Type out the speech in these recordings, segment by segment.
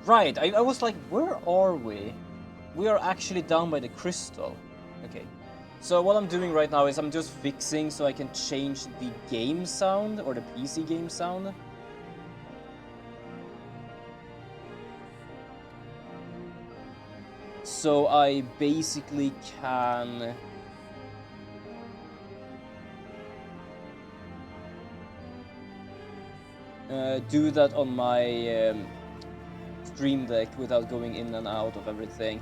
Right, I was like, where are we? We are actually down by the crystal. Okay. So what I'm doing right now is I'm just fixing so I can change the game sound, or the PC game sound. So I basically can do that on my Stream Deck without going in and out of everything.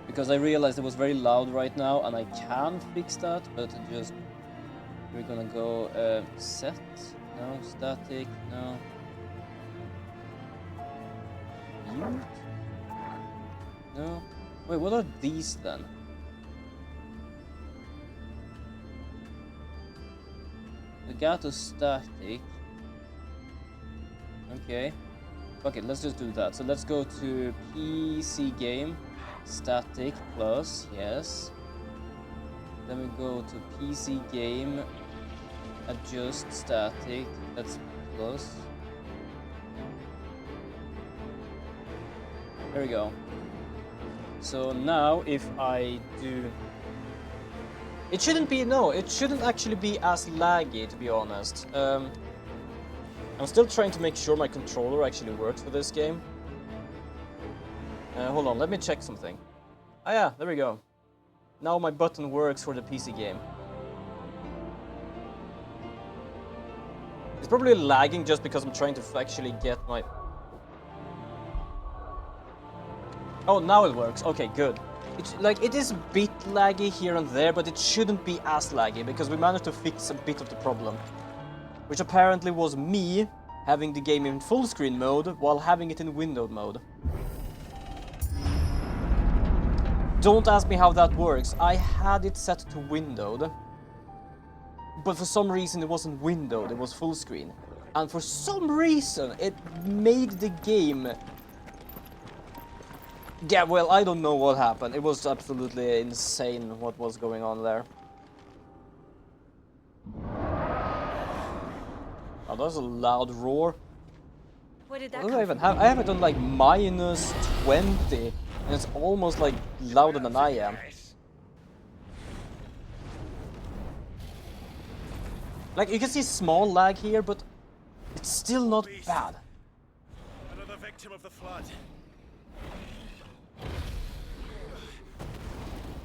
Because I realized it was very loud right now, and I can fix that, but just... We're gonna go set, no, static, no. Mute? No. Wait, what are these then? Legato static. Okay. Okay, let's just do that. So let's go to PC game, static plus, yes. Then we go to PC game, adjust static, that's plus. There we go. So now if I do... It shouldn't be, no, it shouldn't actually be as laggy, to be honest. I'm still trying to make sure my controller actually works for this game. Hold on, let me check something. Ah yeah, there we go. Now my button works for the PC game. It's probably lagging just because I'm trying to actually get my... Oh, now it works. Okay, good. It's like, it is a bit laggy here and there, but it shouldn't be as laggy because we managed to fix a bit of the problem. Which apparently was me having the game in full screen mode while having it in windowed mode. Don't ask me how that works. I had it set to windowed, but for some reason it wasn't windowed, it was full screen. And for some reason it made the game... Yeah, well, I don't know what happened. It was absolutely insane what was going on there. Oh, that was a loud roar. Where did that What do come I even from? have? I have it on like minus 20, and it's almost like louder than I am. Like, you can see small lag here, but it's still not bad. Another victim of the flood.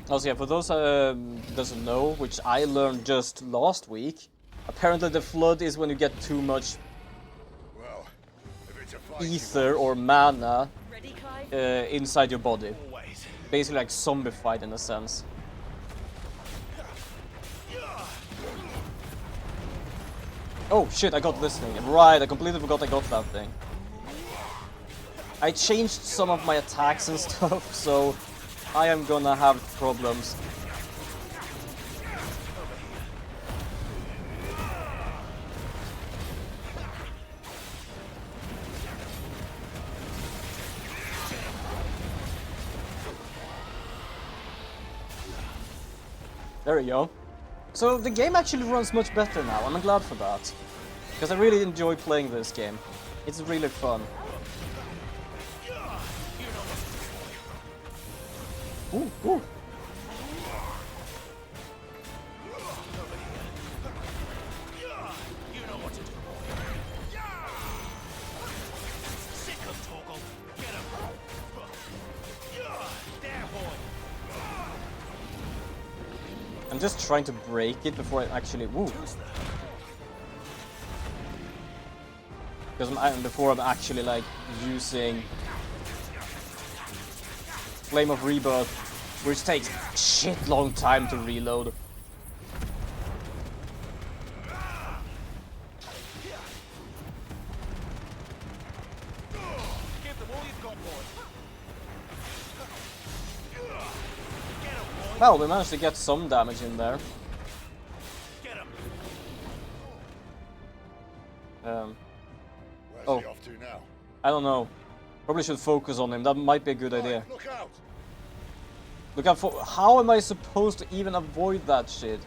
Also, yeah, for those who doesn't know, which I learned just last week, apparently the flood is when you get too much Well, if it's a fight, ether or mana Ready, Clive? inside your body. always. Basically like zombified in a sense. Oh shit, I got this thing. Right, I completely forgot I got that thing. I changed some of my attacks and stuff, so I am gonna have problems. There we go. So the game actually runs much better now, and I'm glad for that. Because I really enjoy playing this game. It's really fun. Ooh, ooh. You know what to do. Sick of Torgal. Get him. There, boy. I'm just trying to break it before I actually... Woo! Because before I'm actually like using Flame of Rebirth, which takes shit long time to reload. Give them all you've got, boy. Get him, boy. Well, we managed to get some damage in there. Get him. Where's Oh. he off to now? I don't know. Probably should focus on him. That might be a good idea. Look out! Look out for... How am I supposed to even avoid that shit?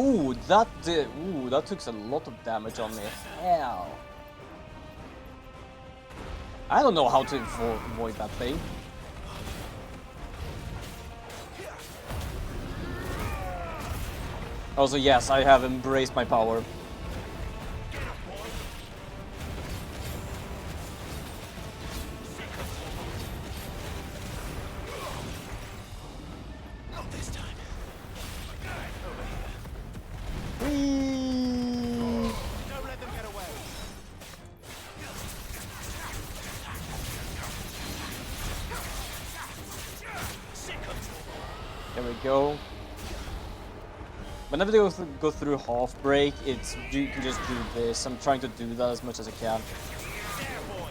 Ooh, that took a lot of damage on me. Hell. I don't know how to avoid that thing. Also, yes, I have embraced my power. Not this time. Whee! Don't let them get away. There we go. Whenever they go through half break, you can just do this. I'm trying to do that as much as I can. There, boy.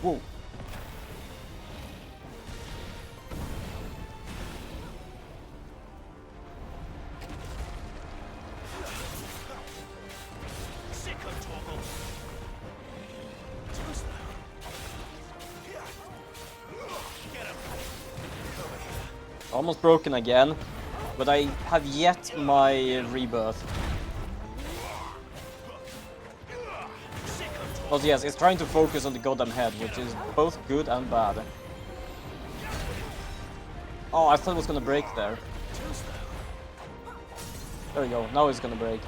Whoa. Sick of Torgal. Too slow. Get him. Almost broken again, but I have yet my rebirth. Also, yes, it's trying to focus on the goddamn head, which is both good and bad. Oh, I thought it was gonna break there. Too slow. There we go, now it's gonna break.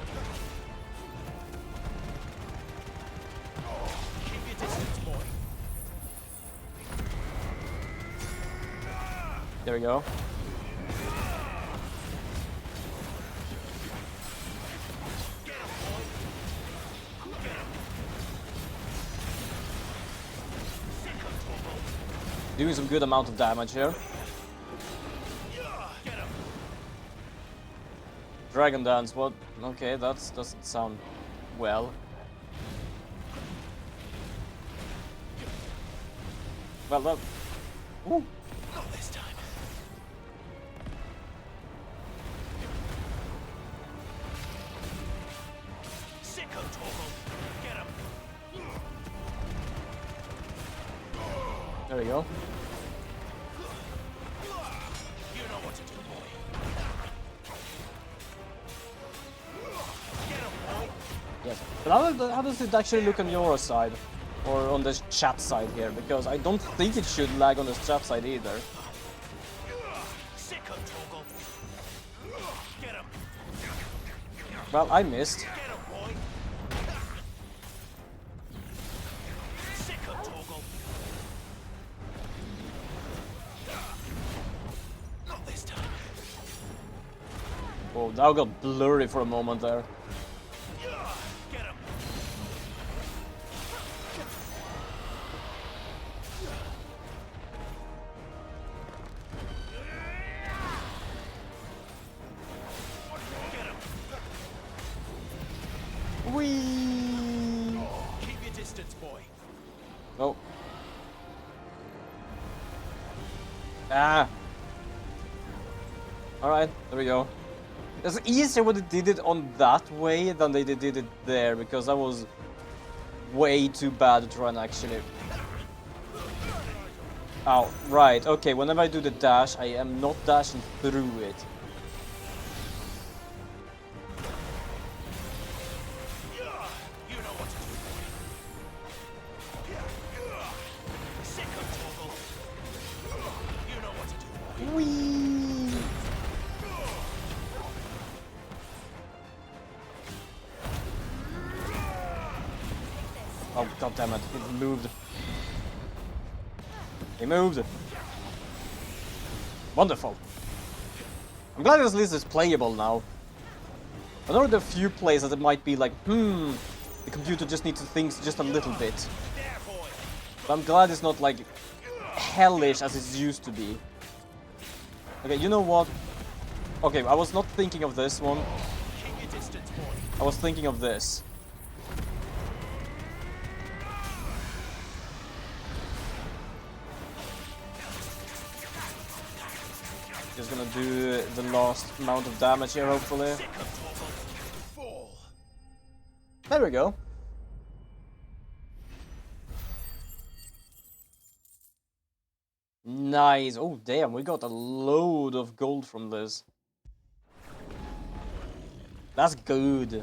Keep your distance, boy. There we go. Get him, boy. Get him. Sick of Torgal. Doing some good amount of damage here. Get him. Dragon Dance, what? Okay, that doesn't sound well. Well, that... Ooh. Not this time. Sick of Torgal. Get him. There we go. You know what to do, boy. Get him, boy. Yes. But how does it actually look on your side? Or on the chat side here? Because I don't think it should lag on the chat side either. Sick of Torgal. Get him. Well, I missed. Get him, boy. Sick of Torgal. Not this time. Oh, that got blurry for a moment there. Get him. Get him. Whee! Keep your distance, boy. Oh. Ah. Alright, there we go. It's easier when they did it on that way than they did it there, because that was way too bad to run actually. Oh, right, okay, whenever I do the dash, I am not dashing through it. You know what to do, boy. Sick of Torgal. You know what to do, boy. Whee! Oh, god damn it, it moved. He moved. Wonderful. I'm glad at least it's playable now. I know there are a few places that it might be like, the computer just needs to think just a little bit. There, boy. But I'm glad it's not like hellish as it used to be. Okay, you know what? Okay, I was not thinking of this one. Keep your distance, boy. I was thinking of this. Just gonna do the last amount of damage here, hopefully. Sick of Torgal. Fall. There we go. Nice. Oh, damn, we got a load of gold from this. That's good.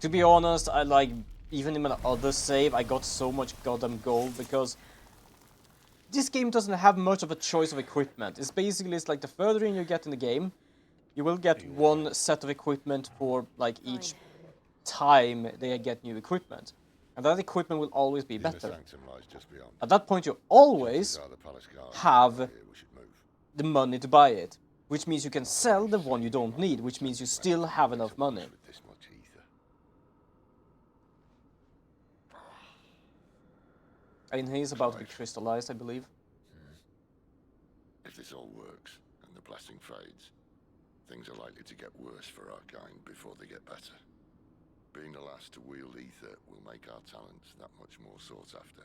To be honest, I like, even in my other save, I got so much goddamn gold because this game doesn't have much of a choice of equipment. It's basically, it's like the further in you get in the game, you will get one set of equipment for like each time they get new equipment. And that equipment will always be better. At that point, you always have the money to buy it, which means you can sell the one you don't need, which means you still have enough money. And he's about to be crystallized, I believe. If this all works and the blessing fades, things are likely to get worse for our kind before they get better. Being the last to wield ether will make our talents that much more sought after,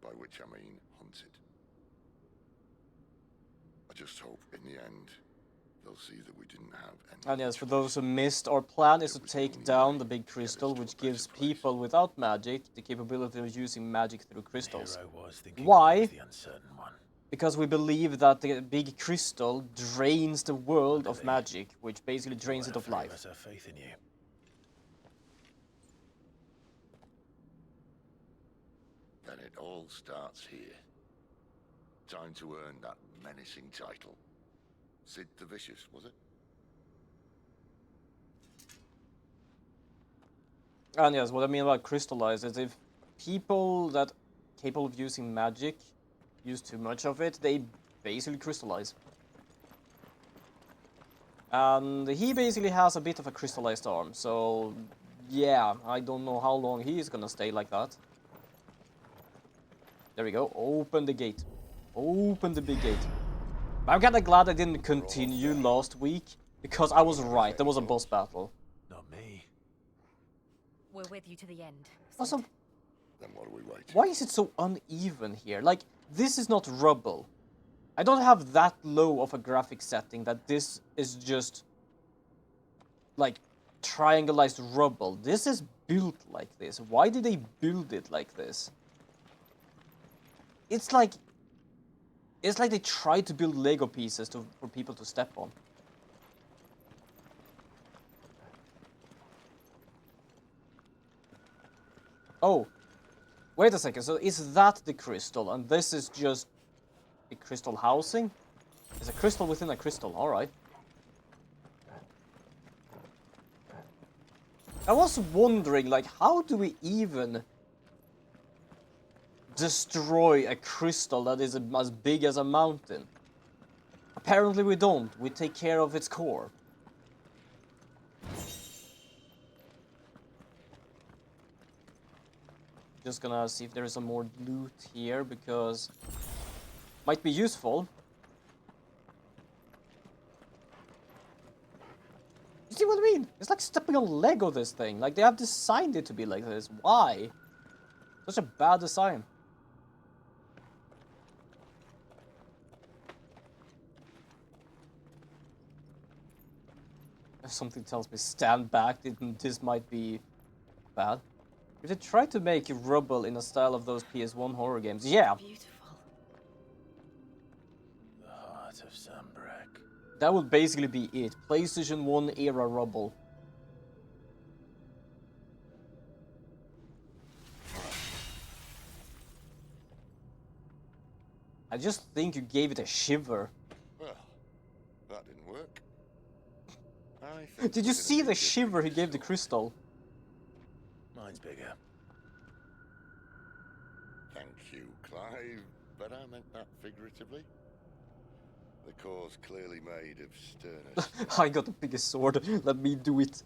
by which I mean hunted. I just hope in the end they'll see that we didn't have any. And yes, for those who missed, our plan is to take down the big crystal, which gives people without magic the capability of using magic through crystals. Why? Because we believe that the big crystal drains the world of magic, which basically drains it of life. Then it all starts here. Time to earn that menacing title. Sid the Vicious, was it? And yes, what I mean about crystallize is if people that are capable of using magic use too much of it, they basically crystallize. And he basically has a bit of a crystallized arm, so yeah, I don't know how long he is gonna stay like that. There we go, open the gate. Open the big gate. I'm kinda glad I didn't continue last week, because I was right, there was a boss battle. Not me. We're with you to the end. Also, Then what are we waiting? why is it so uneven here? Like, this is not rubble. I don't have that low of a graphic setting that this is just, like, triangulized rubble. This is built like this. Why did they build it like this? It's like they tried to build Lego pieces for people to step on. Oh, wait a second. So is that the crystal, and this is just a crystal housing? It's a crystal within a crystal. All right. I was wondering, like, how do we even destroy a crystal that is as big as a mountain? Apparently we don't. We take care of its core. Just gonna see if there is some more loot here, because might be useful. You see what I mean? It's like stepping on Lego, this thing. Like, they have designed it to be like this. Why? Such a bad design. If something tells me stand back, this might be bad. Did they try to make rubble in the style of those PS1 horror games? Yeah. Beautiful. The heart of Zambrak. That would basically be it. PlayStation 1 era rubble. I just think you gave it a shiver. Well, that didn't work. I think Did we're you gonna see need the a shiver he big gave the sword. crystal? Mine's bigger. Thank you, Clive, but I meant that figuratively. The core's clearly made of sterner. I got the biggest sword. Let me do it.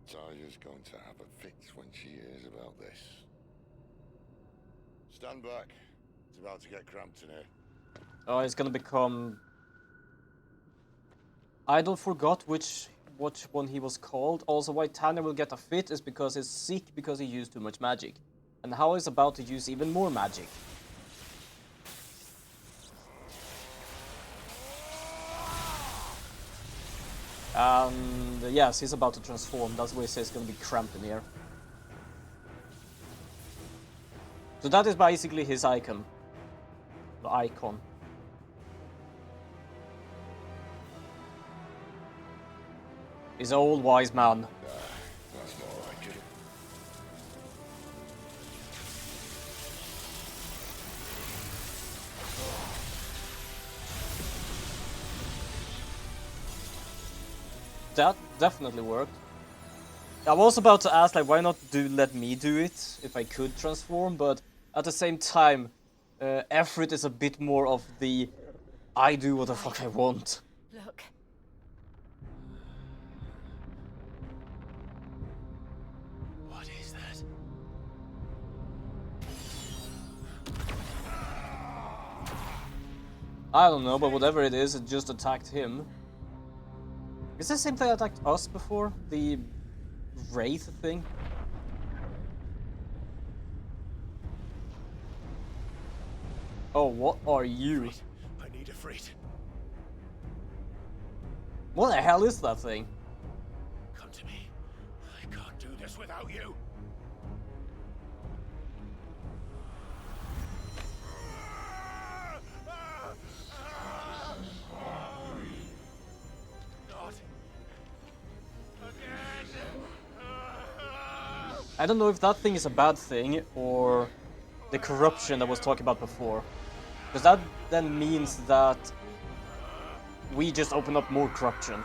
Taya's going to have a fit when she hears about this. Stand back. It's about to get cramped in here. Oh, it's gonna become... I don't forgot which one he was called. Also, why Tanner will get a fit is because he's sick because he used too much magic. And how he's about to use even more magic. And yes, he's about to transform. That's why he says it's gonna be cramped in here. So that is basically his icon. The icon. His old wise man. That's more like it. That definitely worked. I was about to ask, like, why not let me do it if I could transform, but at the same time, Efrit is a bit more of the I do what the fuck I want. Look. What is that? I don't know, but whatever it is, it just attacked him. Is this the same thing that attacked us before? The Wraith thing? Oh, what are you? I need a freight. What the hell is that thing? Come to me. I can't do this without you. Not again. I don't know if that thing is a bad thing or the corruption that was talked about before. Because that then means that we just open up more corruption.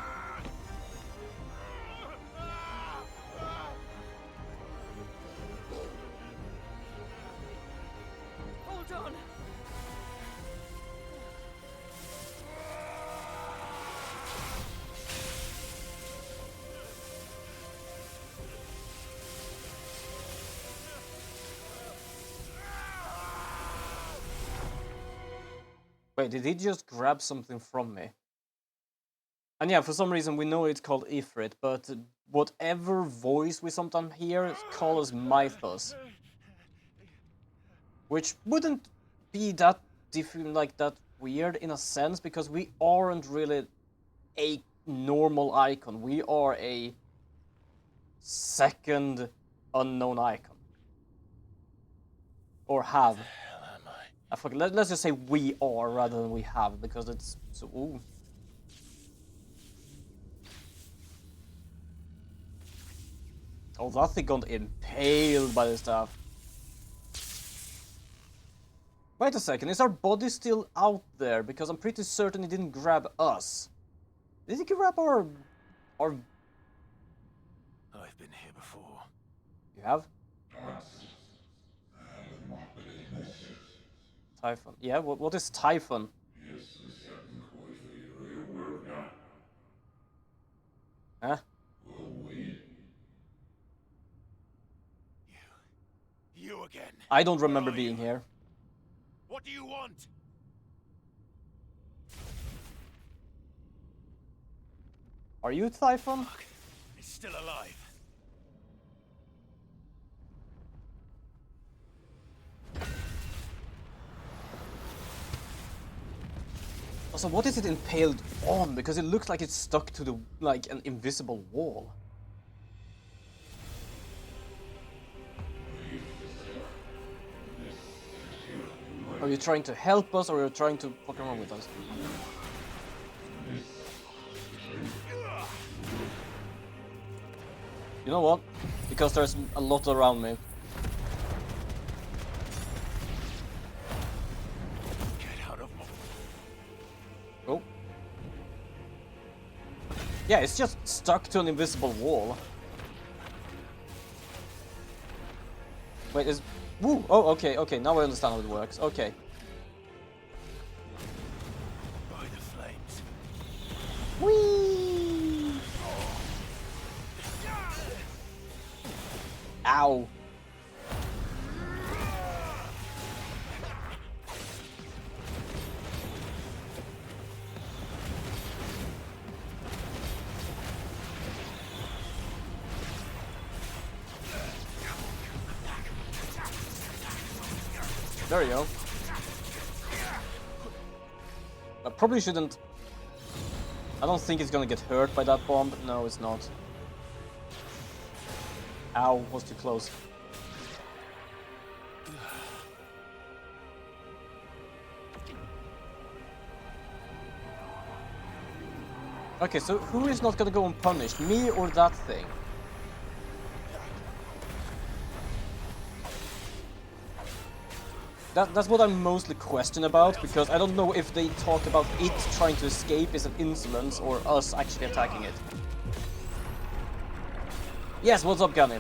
Hold on. Wait, did he just grab something from me? And yeah, for some reason we know it's called Ifrit, but whatever voice we sometimes hear call us Mythos. Which wouldn't be that different, like that weird in a sense, because we aren't really a normal icon. We are a second unknown icon. Or have. Hell am I? I forget. Let's just say we are rather than we have, because it's so. Ooh. Oh, that thing got impaled by the staff. Wait a second, is our body still out there? Because I'm pretty certain it didn't grab us. Did it grab our... I've been here before. You have? Typhon. Yeah, what is Typhon? Huh? You again. I don't remember Where are being you? here. What do you want? Are you Typhon? Fuck. It's still alive. Also, what is it impaled on? Because it looks like it's stuck to the, like, an invisible wall. Are you trying to help us, or are you trying to fuck around with us? You know what? Because there's a lot around me. Get out of my... Oh. Yeah, it's just stuck to an invisible wall. Wait, is... Woo! Oh, okay, okay, now I understand how it works. Okay. By the flames. Whee! Ow. There you go. I probably shouldn't... I don't think it's gonna get hurt by that bomb. No, it's not. Ow, was too close. Okay, so who is not gonna go unpunished? Me or that thing? That's what I'm mostly questioned about, because I don't know if they talk about it trying to escape is an insolence or us actually attacking it. Yes, what's up, Gunny?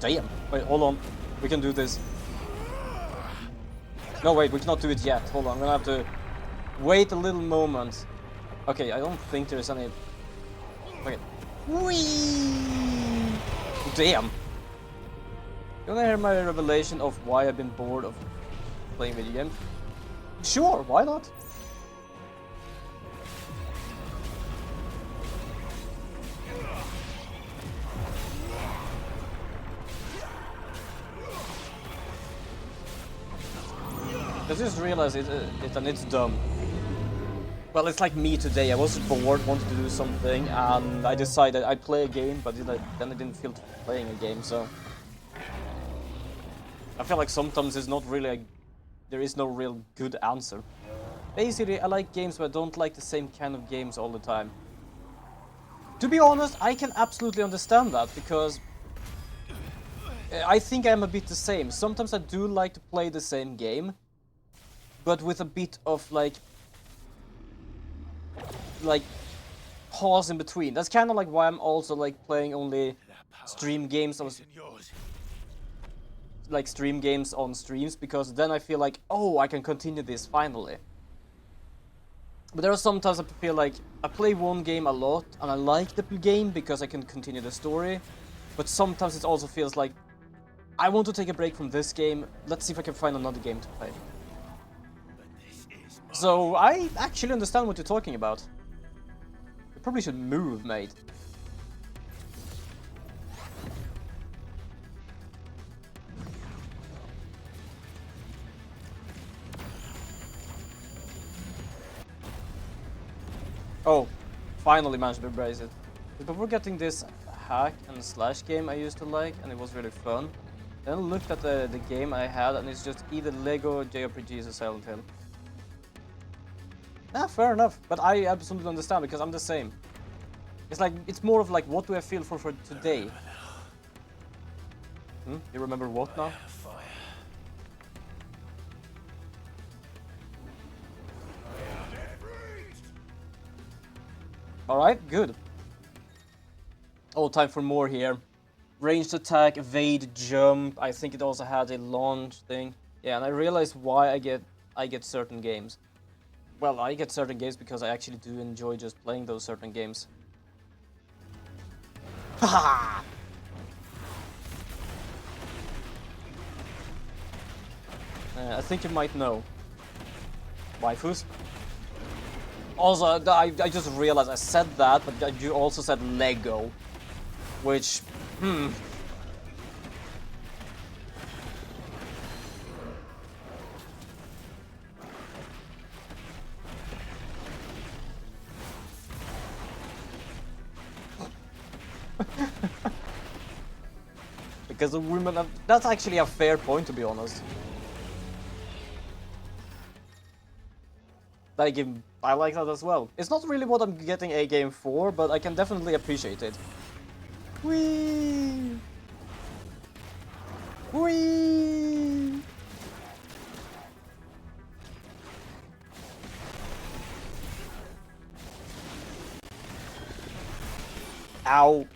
Damn. Wait, hold on. We can do this. No, wait, we cannot do it yet. Hold on, I'm gonna have to wait a little moment. Okay, I don't think there's any... Okay. Whee! Damn. You wanna hear my revelation of why I've been bored of playing video games? Sure, why not? I just realized and it's dumb. Well, it's like me today. I was bored, wanted to do something, and I decided I'd play a game, but then I didn't feel playing a game, so... I feel like sometimes it's not really there is no real good answer. Basically, I like games, but I don't like the same kind of games all the time. To be honest, I can absolutely understand that, because... I think I'm a bit the same. Sometimes I do like to play the same game, but with a bit of like pause in between. That's kind of like why I'm also like playing only stream games on stream games on streams, because then I feel like, oh, I can continue this finally. But there are sometimes I feel like I play one game a lot and I like the game because I can continue the story, but sometimes it also feels like I want to take a break from this game. Let's see if I can find another game to play. So, I actually understand what you're talking about. You probably should move, mate. Oh, finally managed to embrace it. But before getting this hack and slash game I used to like, and it was really fun, then I looked at the game I had, and it's just either Lego, JRPGs, or Silent Hill. Ah, fair enough, but I absolutely understand, because I'm the same. It's like, it's more of like, what do I feel for today? You remember what now? Alright, good. Oh, time for more here. Ranged attack, evade, jump. I think it also had a launch thing. Yeah, and I realized why I get certain games. Well, I get certain games because I actually do enjoy just playing those certain games. Haha! I think you might know. Waifus? Also, I just realized I said that, but you also said Lego. Which, because the women have, that's actually a fair point, to be honest. Like, I like that as well. It's not really what I'm getting a game for, but I can definitely appreciate it. Whee! Whee! Ow!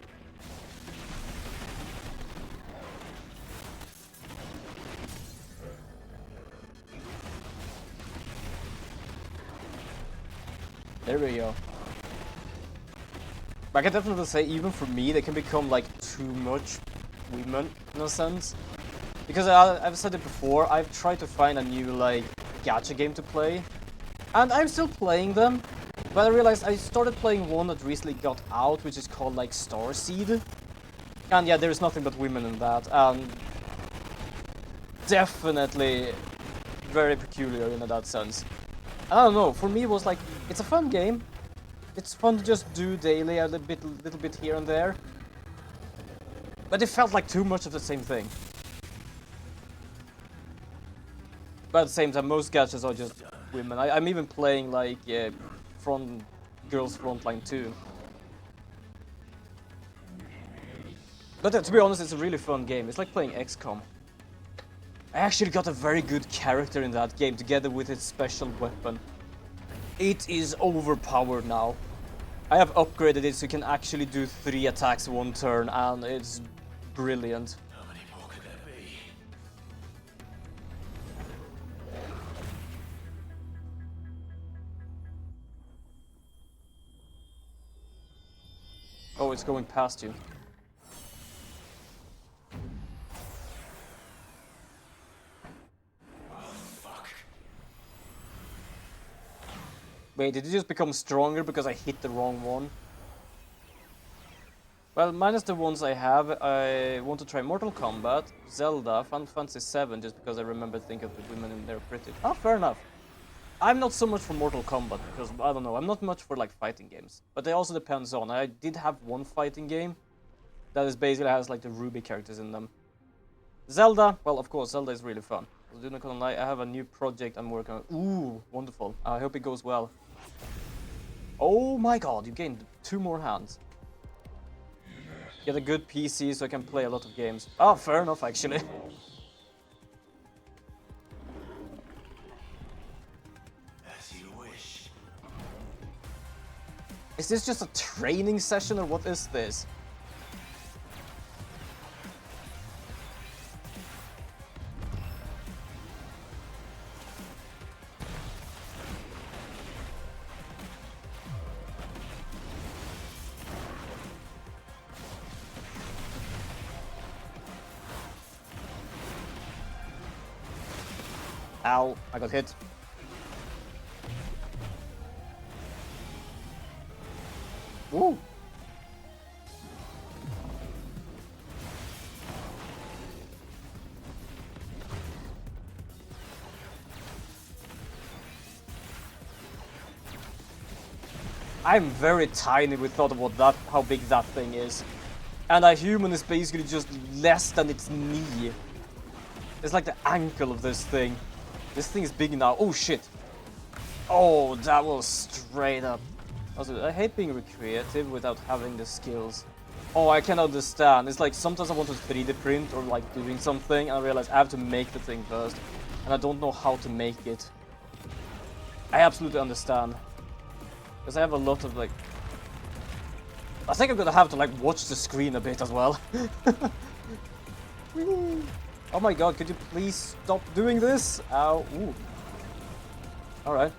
There we go. But I can definitely say, even for me, they can become like too much women in a sense. Because I've said it before, I've tried to find a new like gacha game to play, and I'm still playing them. But I realized I started playing one that recently got out, which is called like Starseed. And yeah, there's nothing but women in that, and definitely very peculiar in that sense. I don't know, for me it was like, it's a fun game. It's fun to just do daily, a little bit here and there. But it felt like too much of the same thing. But at the same time, most gachas are just women. I'm even playing like Girls Frontline 2. But to be honest, it's a really fun game. It's like playing XCOM. I actually got a very good character in that game, together with its special weapon. It is overpowered now. I have upgraded it so you can actually do 3 attacks 1 turn, and it's brilliant. How many more could there be? Oh, it's going past you. Wait, did it just become stronger because I hit the wrong one? Well, minus the ones I have, I want to try Mortal Kombat, Zelda, Final Fantasy VII, just because I remember thinking of the women in there pretty. Oh, fair enough. I'm not so much for Mortal Kombat, because, I don't know, I'm not much for, like, fighting games. But it also depends on, I did have one fighting game that is basically has, like, the Ruby characters in them. Zelda, well, of course, Zelda is really fun. I do not gonna lie, I have a new project I'm working on. Ooh, wonderful. I hope it goes well. Oh my god, you gained 2 more hands. Get a good PC so I can play a lot of games. Oh, fair enough, actually. As you wish. Is this just a training session or what is this? Ow, I got hit. Woo! I'm very tiny with thought of how big that thing is. And a human is basically just less than its knee. It's like the ankle of this thing. This thing is big now. Oh shit. Oh, that was straight up. Also, I hate being recreative without having the skills. Oh, I can understand. It's like sometimes I want to 3D print or like doing something and I realize I have to make the thing first. And I don't know how to make it. I absolutely understand. Because I have a lot of like... I think I'm gonna have to like watch the screen a bit as well. Oh my god, could you please stop doing this? Ow, ooh. Alright.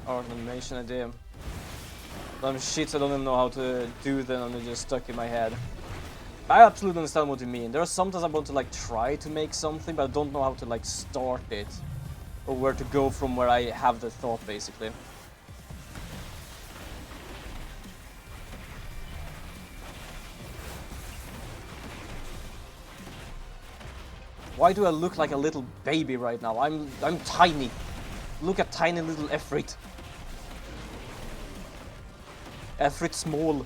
Art animation idea. Some shits I don't even know how to do them and they're just stuck in my head. I absolutely understand what you mean. There are sometimes I want to like try to make something, but I don't know how to like start it. Or where to go from where I have the thought, basically. Why do I look like a little baby right now? I'm tiny. Look at tiny little Efrit. Efrit small.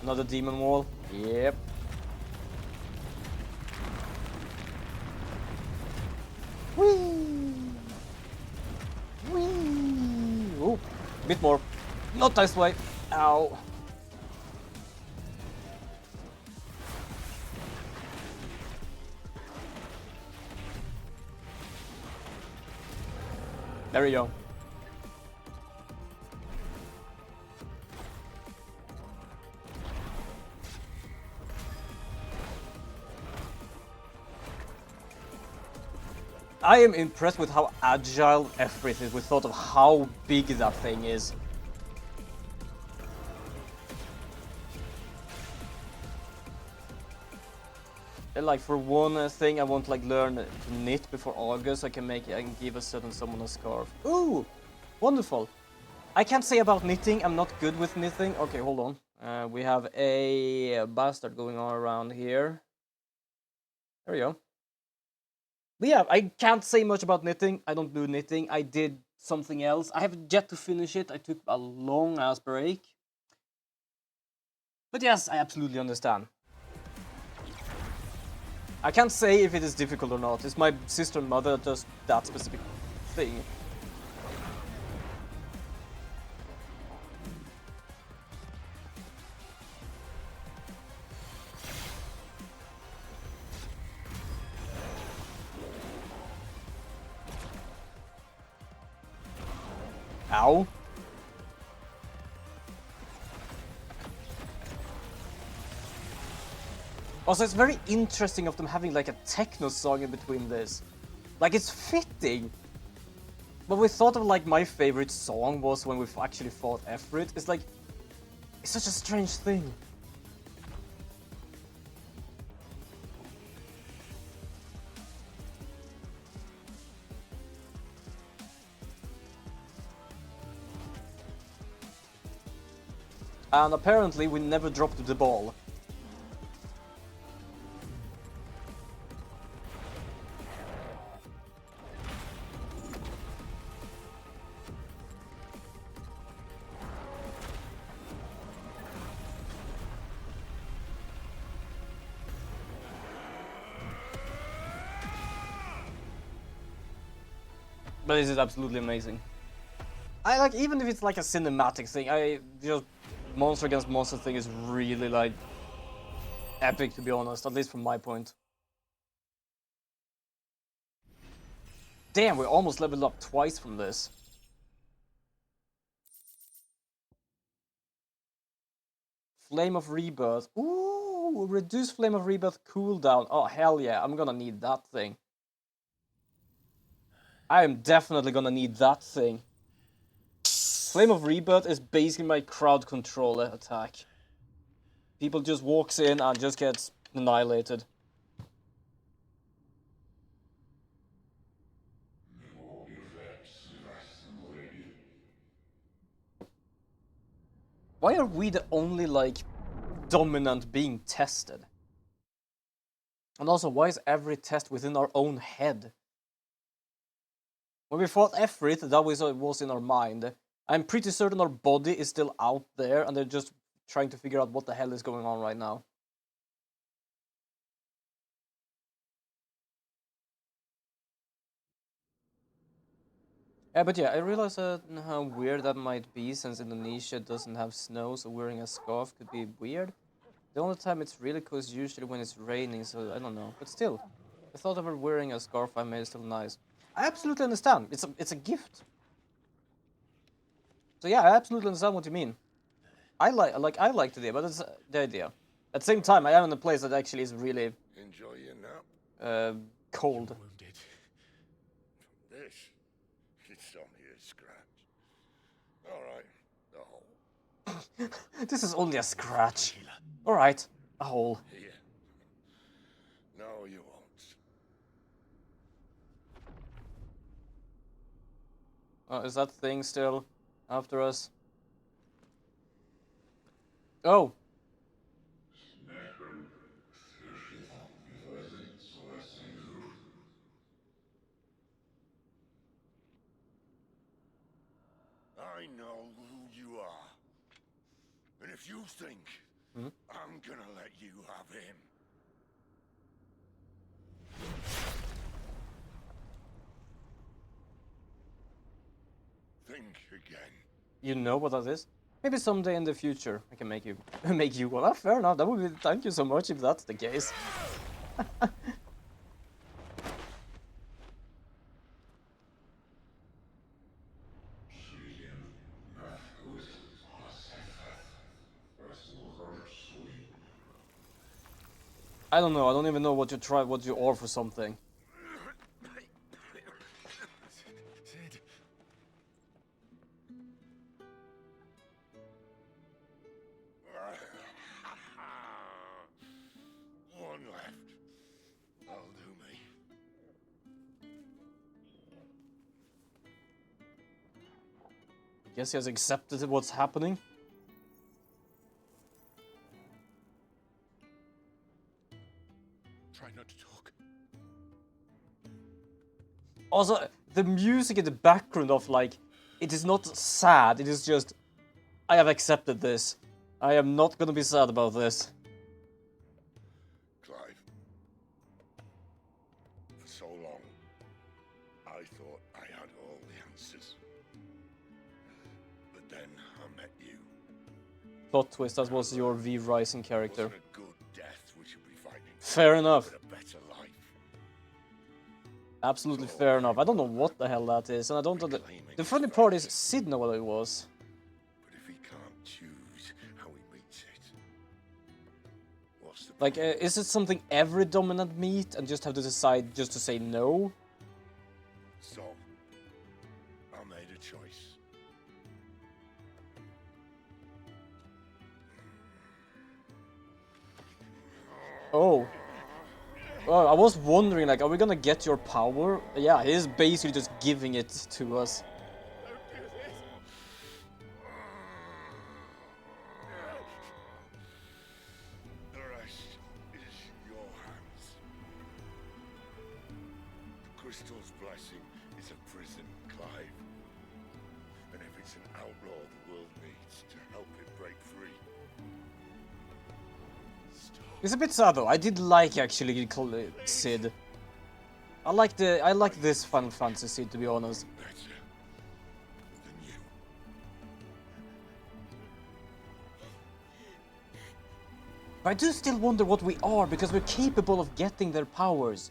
Another demon wall. Yep. Whee! Whee! Oh, a bit more. Not this way. Ow. There we go. I am impressed with how agile Efrit is with thought of how big that thing is. And like for one thing I want to like learn to knit before August. I can give a certain someone a scarf. Ooh, wonderful. I can't say about knitting, I'm not good with knitting. Okay, hold on. We have a bastard going on around here. There we go. But yeah, I can't say much about knitting. I don't do knitting. I did something else. I have yet to finish it. I took a long ass break. But yes, I absolutely understand. I can't say if it is difficult or not. It's my sister and mother that does that specific thing. Ow. Also, it's very interesting of them having like a techno song in between this. Like, it's fitting. But we thought of like my favorite song was when we actually fought Efrit. It's like, it's such a strange thing. And apparently we never dropped the ball. But this is absolutely amazing. I like, even if it's like a cinematic thing, I just monster against monster thing is really like epic, to be honest, at least from my point. Damn, we almost leveled up twice from this. Flame of Rebirth. Ooh, reduce Flame of Rebirth cooldown. Oh, hell yeah, I'm gonna need that thing. I am definitely gonna need that thing. Flame of Rebirth is basically my crowd controller attack. People just walks in and just gets annihilated. Why are we the only, like, dominant being tested? And also, why is every test within our own head? When we fought Efrit, that was in our mind. I'm pretty certain our body is still out there, and they're just trying to figure out what the hell is going on right now. But yeah, I realize how weird that might be, since Indonesia doesn't have snow, so wearing a scarf could be weird. The only time it's really cool is usually when it's raining, so I don't know. But still, the thought of her wearing a scarf I made is still nice. I absolutely understand. It's a gift. So yeah, I absolutely understand what you mean. I like the idea, but it's the idea. At the same time, I am in a place that actually is really Enjoy your nap. cold. Wounded. This, it's only a scratch. All right, the hole. This is only a scratch. Alright, a hole. Here. No, you won't. Is that thing still after us? Oh! I know who you are. And if you think I'm gonna let you have him. Think again. You know what that is? Maybe someday in the future I can make you make you one. Ah, fair enough. That would be, thank you so much if that's the case. I don't know. I don't even know what you are for something. Sid. One left. That'll do me. Guess he has accepted what's happening. Also, the music in the background of like, it is not sad, it is just, I have accepted this. I am not gonna be sad about this. Clive, for so long, I thought I had all the answers. But then I met you. Plot twist, that was your V Rising character. Wasn't a good death we should be fighting for, Fair enough. but a better life. Absolutely fair enough. I don't know what the hell that is, and I don't know the funny part is Sid know what it was. But if he can't choose how he meets it, what's the Like, point? is it something every dominant meet and just have to decide just to say no? So, I made a choice. Oh. Well, I was wondering, like, are we gonna get your power? Yeah, he is basically just giving it to us. The rest is in your hands. The crystal's blessing is a prison, Clive. And if it's an outlaw the world needs to help it break free. It's a bit sad though. I did like actually Sid. I like this Final Fantasy Sid, to be honest. Better than you. But I do still wonder what we are, because we're capable of getting their powers.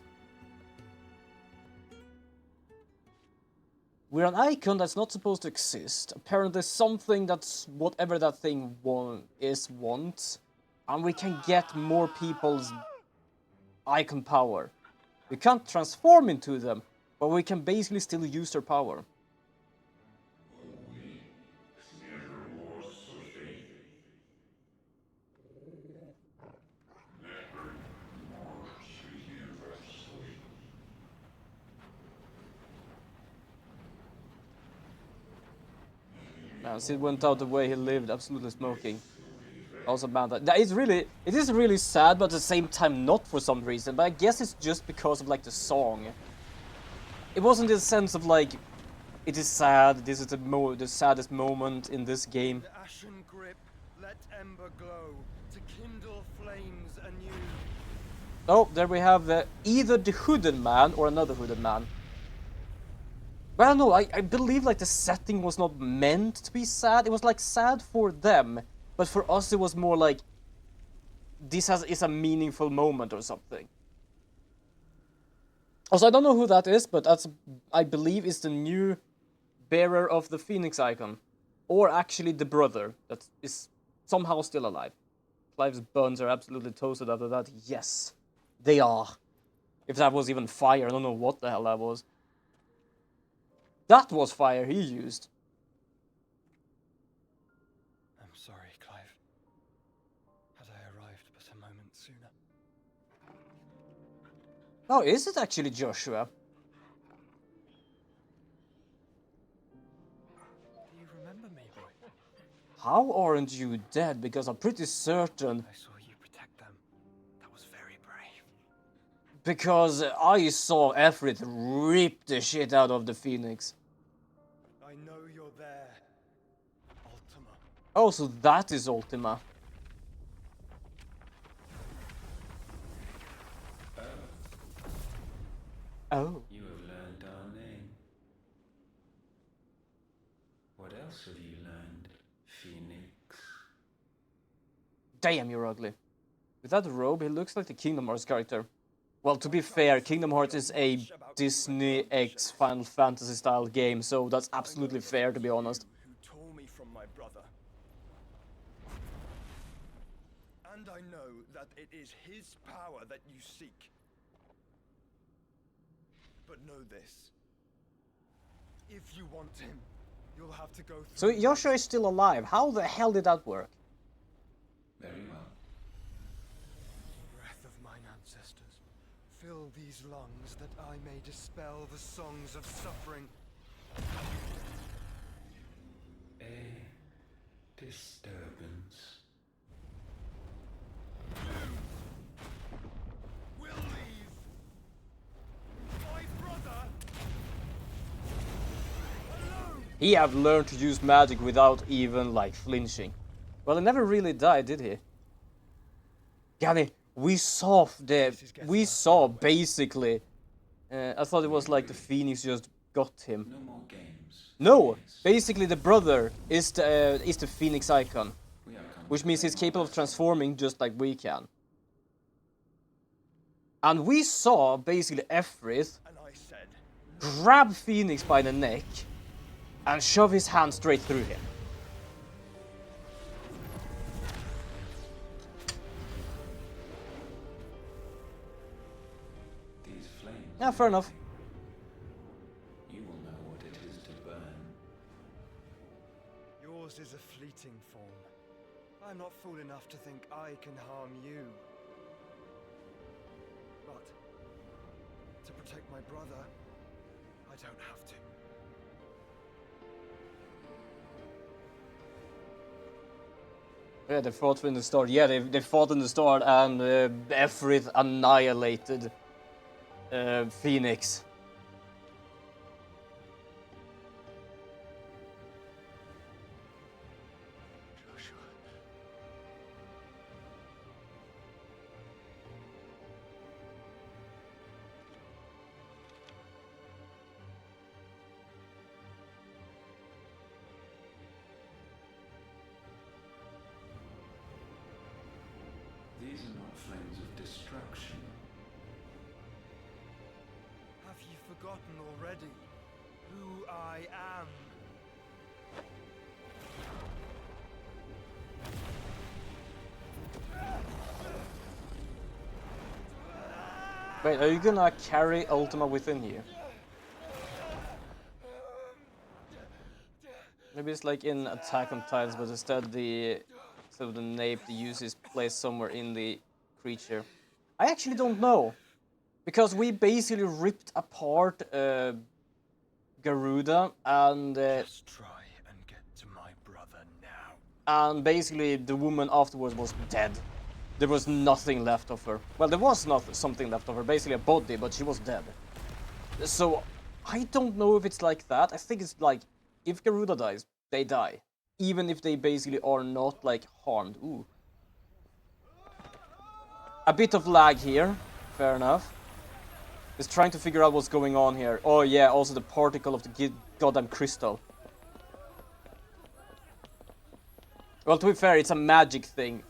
We're an icon that's not supposed to exist. Apparently something that's whatever that thing wants. And we can get more people's icon power. We can't transform into them, but we can basically still use their power. Man, Sid went out the way he lived, absolutely smoking. Also bad that it is really sad, but at the same time not for some reason. But I guess it's just because of like the song. It wasn't in the sense of like, it is sad. This is the saddest moment in this game. The ashen grip, let ember glow, to kindle flames anew. Oh, there we have either the hooded man or another hooded man. Well, no, I believe like the setting was not meant to be sad. It was like sad for them. But for us, it was more like, this is a meaningful moment or something. Also, I don't know who that is, but I believe is the new bearer of the Phoenix icon. Or actually the brother that is somehow still alive. Clive's buns are absolutely toasted after that. Yes, they are. If that was even fire, I don't know what the hell that was. That was fire he used. I'm sorry, Clive. Had I arrived but a moment sooner. Oh, is it actually Joshua? Do you remember me, boy? How aren't you dead? Because I'm pretty certain. I saw you protect them. That was very brave. Because I saw Efrit rip the shit out of the Phoenix. I know you're there. Ultima. Oh, so that is Ultima. Oh. You have learned our name. What else have you learned, Phoenix? Damn, you're ugly. With that robe, he looks like the Kingdom Hearts character. Well, to be fair, Kingdom Hearts is a Disney X Final Fantasy style game, so that's absolutely fair, to be honest. Who tore me from my brother. And I know that it is his power that you seek. But know this. If you want him, you'll have to go So through. Joshua is still alive. How the hell did that work? Very well. Breath of mine ancestors, fill these lungs that I may dispel the songs of suffering. A disturbance. We'll leave. My brother He have learned to use magic without even like flinching. Well, he never really died, did he? Gani, we saw basically. I thought it was like the Phoenix just got him. No more games. No, basically the brother is the Phoenix icon, We are coming which means to he's claim capable our of transforming just like we can. And we saw basically Efrith And I said, grab Phoenix by the neck and shove his hand straight through him. These flames. Yeah, fair enough. You will know what it is to burn. yours is a fleeting form. I'm not fool enough to think I can harm you. But to protect my brother, I don't have to. Yeah, they fought in the start. Yeah, they fought in the start, and Efrith annihilated Phoenix. Joshua. These are not flames of destruction. Have you forgotten already who I am? Wait, are you gonna carry Ultima within you? Maybe it's like in Attack on Titans, but instead the nape the use is placed somewhere in the creature. I actually don't know, because we basically ripped apart Garuda and Just try and get to my brother now. and basically the woman afterwards was dead. There was nothing left of her. Well, there was not something left of her, basically a body, but she was dead. So I don't know if it's like that. I think it's like if Garuda dies, they die, even if they basically are not like harmed. Ooh, a bit of lag here. Fair enough. Just trying to figure out what's going on here. Oh yeah, also the particle of the goddamn crystal. Well, to be fair, it's a magic thing.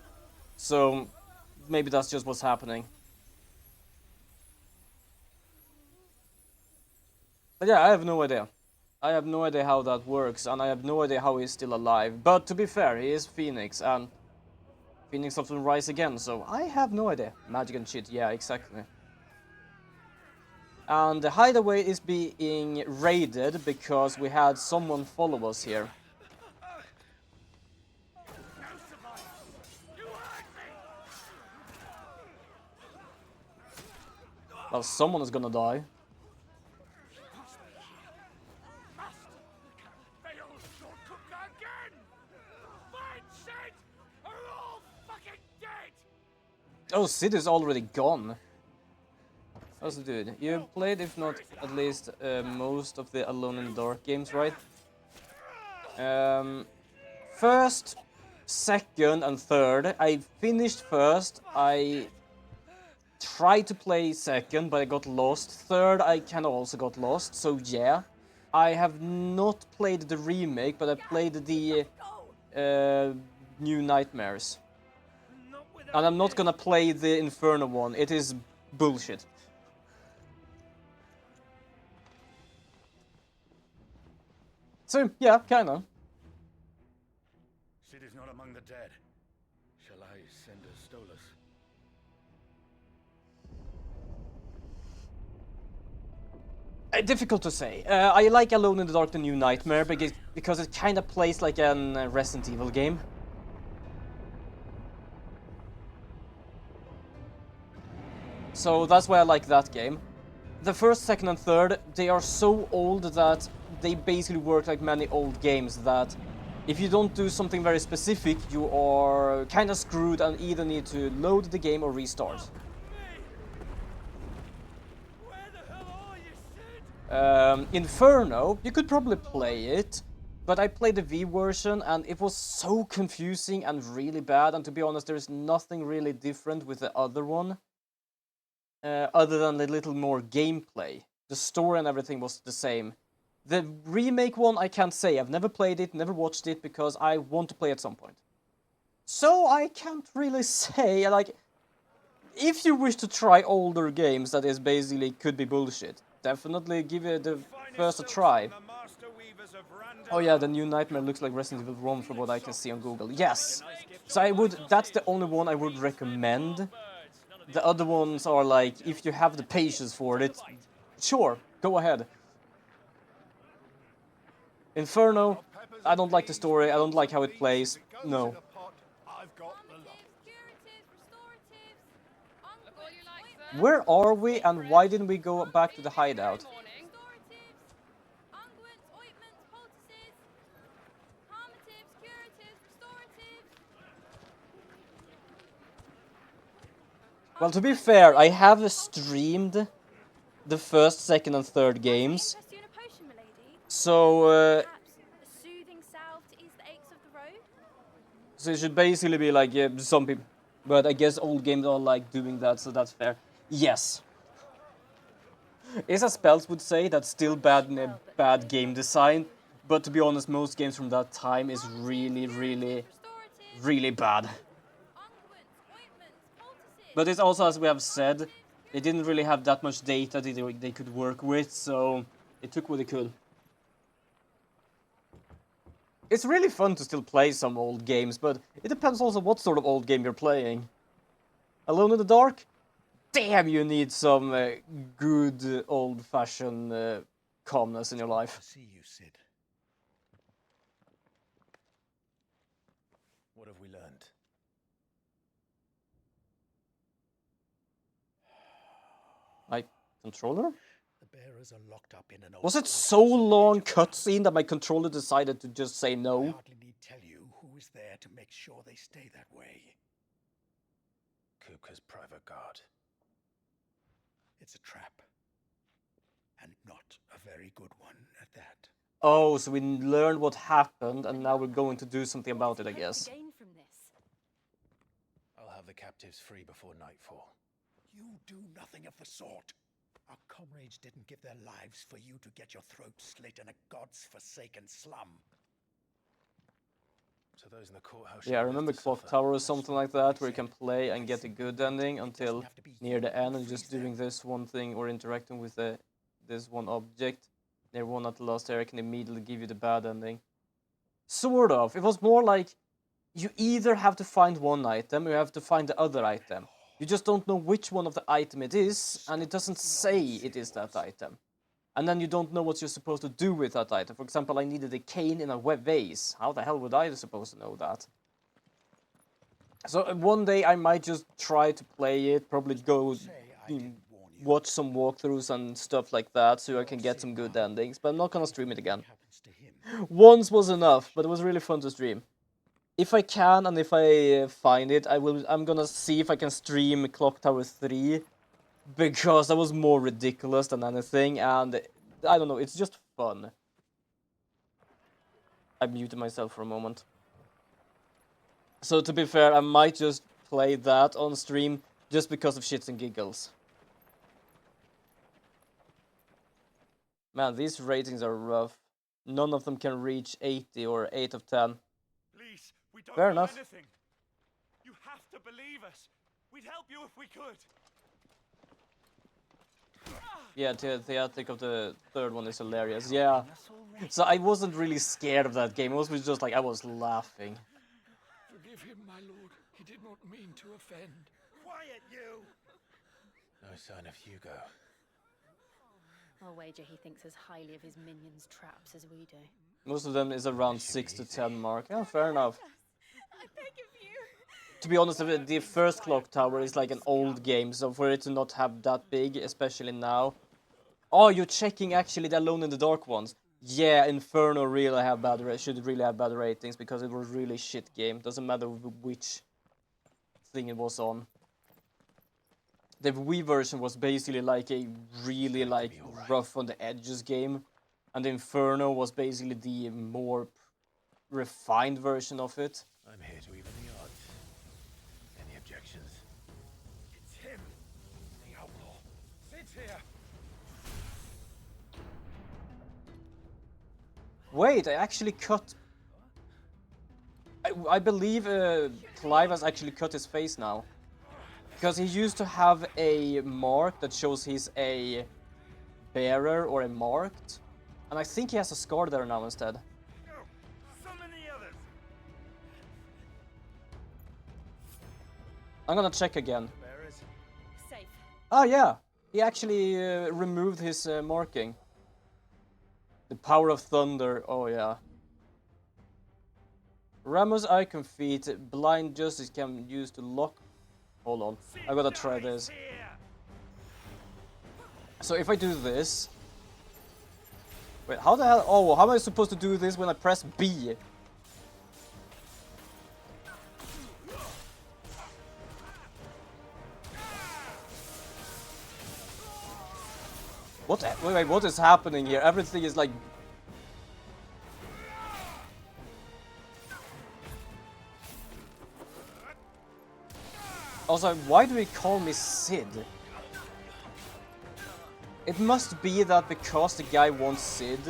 So, maybe that's just what's happening. But yeah, I have no idea. I have no idea how that works, and I have no idea how he's still alive. But to be fair, he is Phoenix, and Phoenix often rise again, so I have no idea. Magic and shit, yeah, exactly. And the hideaway is being raided because we had someone follow us here. Well, someone is gonna die. Failed shortcut again! Find Sid, or we're all fucking dead! Oh, Sid is already gone. How's it, dude? You played, if not at least most of the Alone in the Dark games, right? First, second, and third. I finished first. I tried to play second, but I got lost. Third, I kind of also got lost, so yeah. I have not played the remake, but I played the New Nightmares. And I'm not gonna play the Inferno one. It is bullshit. So, yeah, kinda. Sid is not among the dead. Shall I send a Stolas? Difficult to say. I like Alone in the Dark, the New Nightmare, because it kind of plays like a Resident Evil game. So that's why I like that game. The first, second, and third, they are so old that they basically work like many old games, that if you don't do something very specific, you are kind of screwed and either need to load the game or restart. Where the hell are you, Sid? Inferno, you could probably play it, But I played the V version and it was so confusing and really bad. And to be honest, there is nothing really different with the other one. Other than a little more gameplay. The story and everything was the same. The remake one, I can't say. I've never played it, never watched it, because I want to play at some point. So I can't really say, like, if you wish to try older games that is basically could be bullshit, definitely give it the first a try. Oh yeah, the new Nightmare looks like Resident Evil 1 from what I can see on Google. Yes! So that's the only one I would recommend. The other ones are like, if you have the patience for it, sure, go ahead. Inferno, I don't like the story, I don't like how it plays, no. Where are we and why didn't we go back to the hideout? Well, to be fair, I have streamed the first, second and third games. So, so it should basically be like, yeah, some people... But I guess old games are like doing that, so that's fair. Yes. As Spells would say, that's still bad game design. But to be honest, most games from that time is really, really, really bad. But it's also, as we have said, they didn't really have that much data they could work with, so they took what they could. It's really fun to still play some old games, but it depends also what sort of old game you're playing. Alone in the Dark? Damn, you need some good old-fashioned calmness in your life. See you, Sid. What have we learned? My controller? The bearers are locked up in an Was it so long cutscene that my controller decided to just say I no? hardly need tell you who is there to make sure they stay that way. Kupka's private guard. It's a trap. And not a very good one at that. Oh, so we learned what happened, and now we're going to do something about it, I guess. I'll have the captives free before nightfall. You do nothing of the sort. Our comrades didn't give their lives for you to get your throat slit in a god's-forsaken slum. So those in the courthouse. Yeah, I remember Clock Tower or something like that, where you can play and get a good ending until near the end, and just doing this one thing or interacting with this one object. Near one at the last area can immediately give you the bad ending. Sort of. It was more like you either have to find one item or you have to find the other item. You just don't know which one of the item it is, and it doesn't say it is that item. And then you don't know what you're supposed to do with that item. For example, I needed a cane in a vase. How the hell would I supposed to know that? So one day I might just try to play it, probably go watch some walkthroughs and stuff like that, so I can get some good endings, but I'm not gonna stream it again. Once was enough, but it was really fun to stream. If I can, and if I find it, I'm gonna see if I can stream Clock Tower 3, because that was more ridiculous than anything, and I don't know, it's just fun. I muted myself for a moment. So to be fair, I might just play that on stream, just because of shits and giggles. Man, these ratings are rough. None of them can reach 80 or 8 of 10. Please, we don't Fair know enough. anything. You have to believe us. We'd help you if we could. Yeah, the theatric of the third one is hilarious. Yeah. So I wasn't really scared of that game. It was just like I was laughing. Forgive him, my lord. He did not mean to offend. Quiet, you! No sign of Hugo. I'll wager he thinks as highly of his minions' traps as we do. Most of them is around 6 to 10 mark. Yeah, fair enough. I beg of you. To be honest, the first Clock Tower is like an old game, so for it to not have that big, especially now. Oh, you're checking actually the Alone in the Dark ones. Yeah, Inferno really should really have bad ratings because it was really shit game. Doesn't matter which thing it was on. The Wii version was basically like a really like rough on the edges game. and the Inferno was basically the more refined version of it. I'm here to even the odds. Any objections? It's him, the outlaw. Sit here. Wait, I actually cut... I believe Clive has actually cut his face now. Because he used to have a mark that shows he's a bearer or a marked. And I think he has a scar there now instead. No, summon the others. I'm gonna check again. Bearers. Safe. Oh yeah, he actually removed his marking. The power of thunder, oh yeah. Ramos icon feat, blind justice can use to lock... Hold on, I gotta try this. So if I do this... Wait, how the hell... Oh, how am I supposed to do this when I press B? What the... Wait, what is happening here? Everything is like... Also, why do he call me Sid? It must be that because the guy wants Sid,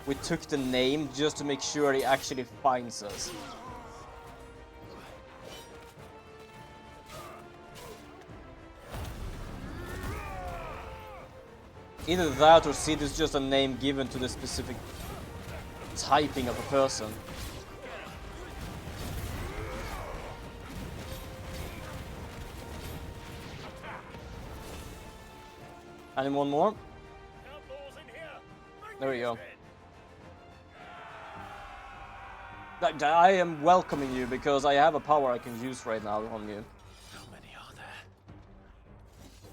we took the name just to make sure he actually finds us. Either that or Sid is just a name given to the specific typing of a person. And one more. There we go. I am welcoming you because I have a power I can use right now on you. How many are there?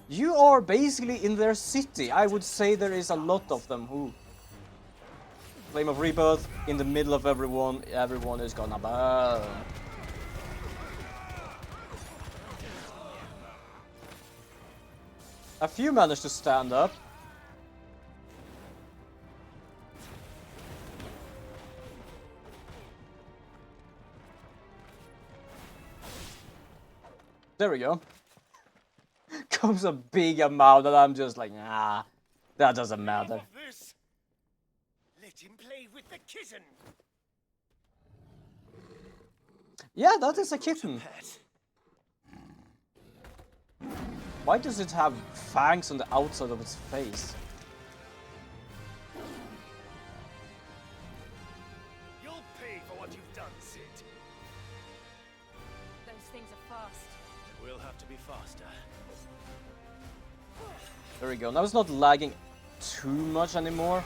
You are basically in their city. I would say there is a lot of them. Ooh. Flame of Rebirth in the middle of everyone. Everyone is gonna burn. A few managed to stand up. There we go. Comes a big amount and I'm just like, nah, that doesn't matter. This. Let him play with the kitten. Yeah, that is a kitten. Pet. Why does it have fangs on the outside of its face? You'll pay for what you've done, Sid. Those things are fast. We'll have to be faster. There we go. Now it's not lagging too much anymore.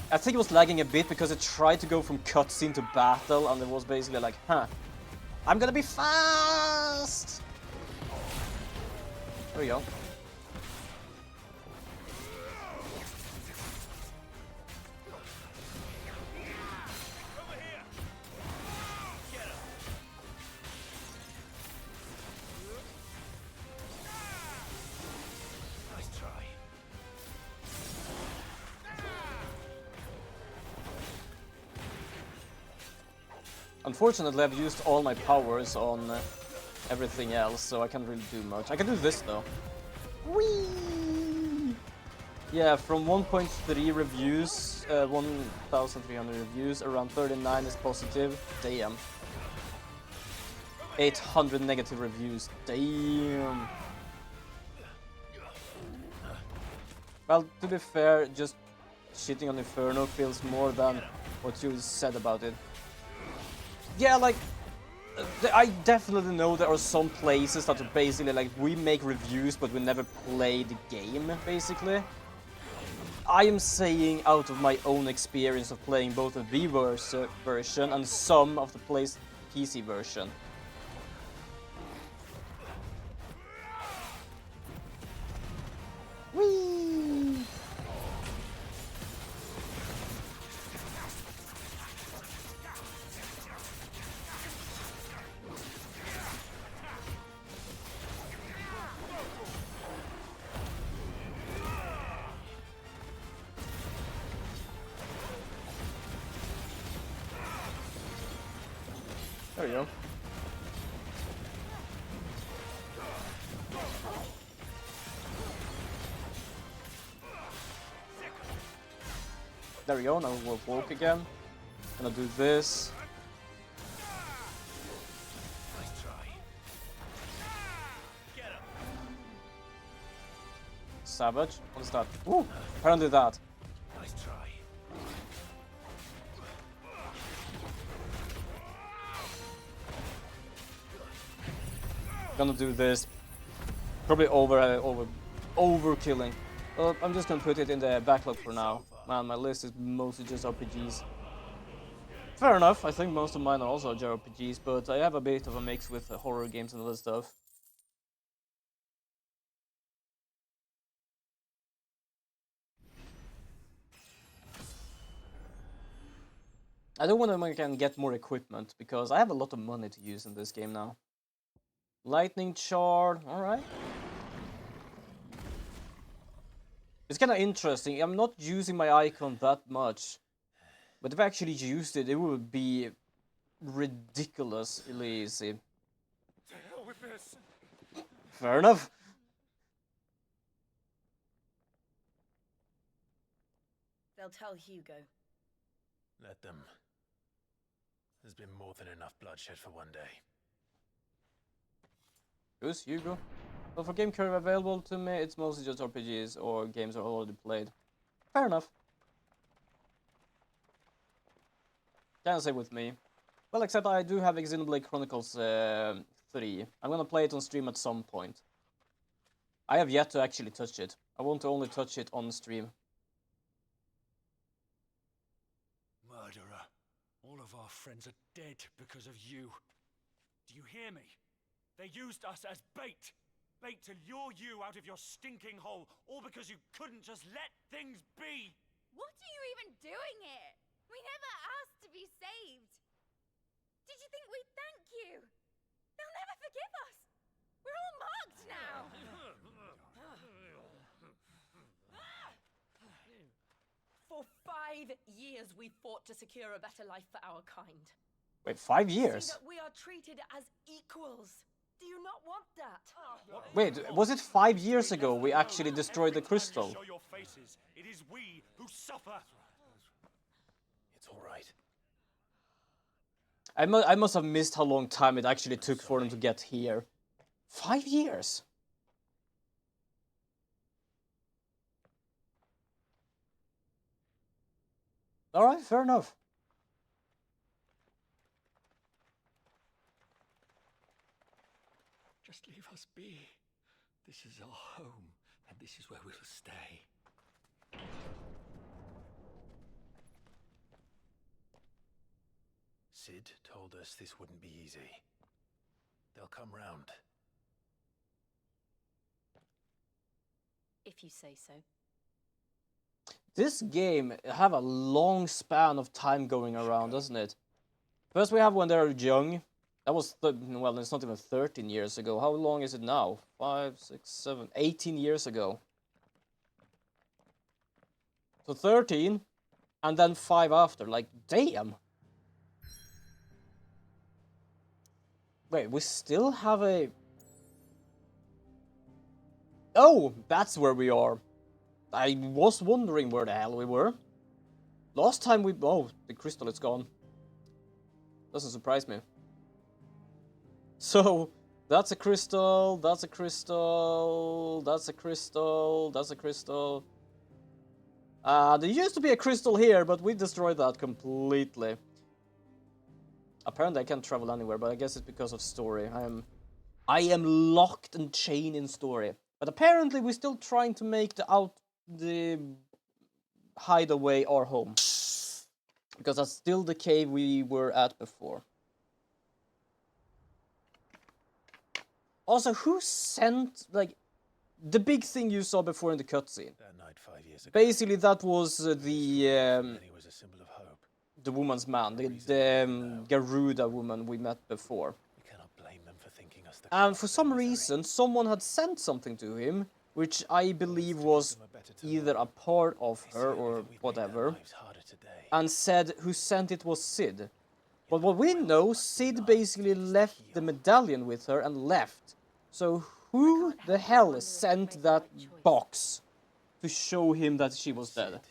I think it was lagging a bit because it tried to go from cutscene to battle and it was basically like, huh, I'm gonna be fast! There we go. Nice try. Unfortunately, I've used all my powers on everything else, so I can't really do much. I can do this though. Whee! Yeah, from 1.3 reviews, 1,300 reviews, around 39 is positive. Damn. 800 negative reviews. Damn. Well, to be fair, just shitting on Inferno feels more than what you said about it. Yeah, like, I definitely know there are some places that are basically like, we make reviews but we never play the game, basically. I am saying out of my own experience of playing both the V-verse version and some of the PC version. Whee! There you go. There we go, now we'll walk again. Gonna do this. Nice try. Get him. Savage. What is that? Ooh, apparently that. Nice try. Gonna do this. Probably overkilling. Well, I'm just gonna put it in the backlog for now. Man, my list is mostly just RPGs. Fair enough, I think most of mine are also JRPGs, but I have a bit of a mix with horror games and other stuff. I don't want to can get more equipment, because I have a lot of money to use in this game now. Lightning Shard, alright. It's kind of interesting. I'm not using my icon that much, but if I actually used it, it would be ridiculously easy. To hell with this. Fair enough. They'll tell Hugo. Let them. There's been more than enough bloodshed for one day. Who's Hugo? Well, for game curve available to me, it's mostly just RPGs or games I've already played. Fair enough. Can't say with me. Well, except I do have Xenoblade Chronicles 3. I'm gonna play it on stream at some point. I have yet to actually touch it. I want to only touch it on stream. Murderer. All of our friends are dead because of you. Do you hear me? They used us as bait. Bait to lure you out of your stinking hole, all because you couldn't just let things be. What are you even doing here? We never asked to be saved. Did you think we'd thank you? They'll never forgive us. We're all marked now. For 5 years we fought to secure a better life for our kind. Wait, 5 years? See that we are treated as equals. Do you not want that? Wait, was it 5 years ago we actually destroyed the crystal? Show your faces. It is we who suffer. It's all right. I must have missed how long time it actually took for them to get here. 5 years? Alright, fair enough. Just leave us be. This is our home, and this is where we'll stay. Sid told us this wouldn't be easy. They'll come round. If you say so. This game have a long span of time going around, doesn't it? First we have when they're young. That was, well, it's not even 13 years ago. How long is it now? 5, 6, 7, 18 years ago. So 13, and then 5 after. Like, damn. Wait, we still have a... Oh, that's where we are. I was wondering where the hell we were. Last time we... Oh, the crystal is gone. Doesn't surprise me. So, that's a crystal, that's a crystal, that's a crystal, that's a crystal. There used to be a crystal here, but we destroyed that completely. Apparently I can't travel anywhere, but I guess it's because of story. I am locked and chained in story. But apparently we're still trying to make the hideaway our home. Because that's still the cave we were at before. Also, who sent, like, the big thing you saw before in the cutscene? That night 5 years ago. Basically, that was Many was a symbol of hope. the woman's man, the Garuda woman we met before. We cannot blame them for thinking us the And for some reason, someone had sent something to him, which I believe was either a part of her or whatever, and said who sent it was Sid. But what we know, Sid basically left the medallion with her and left. So who the hell sent that box to show him that she was dead?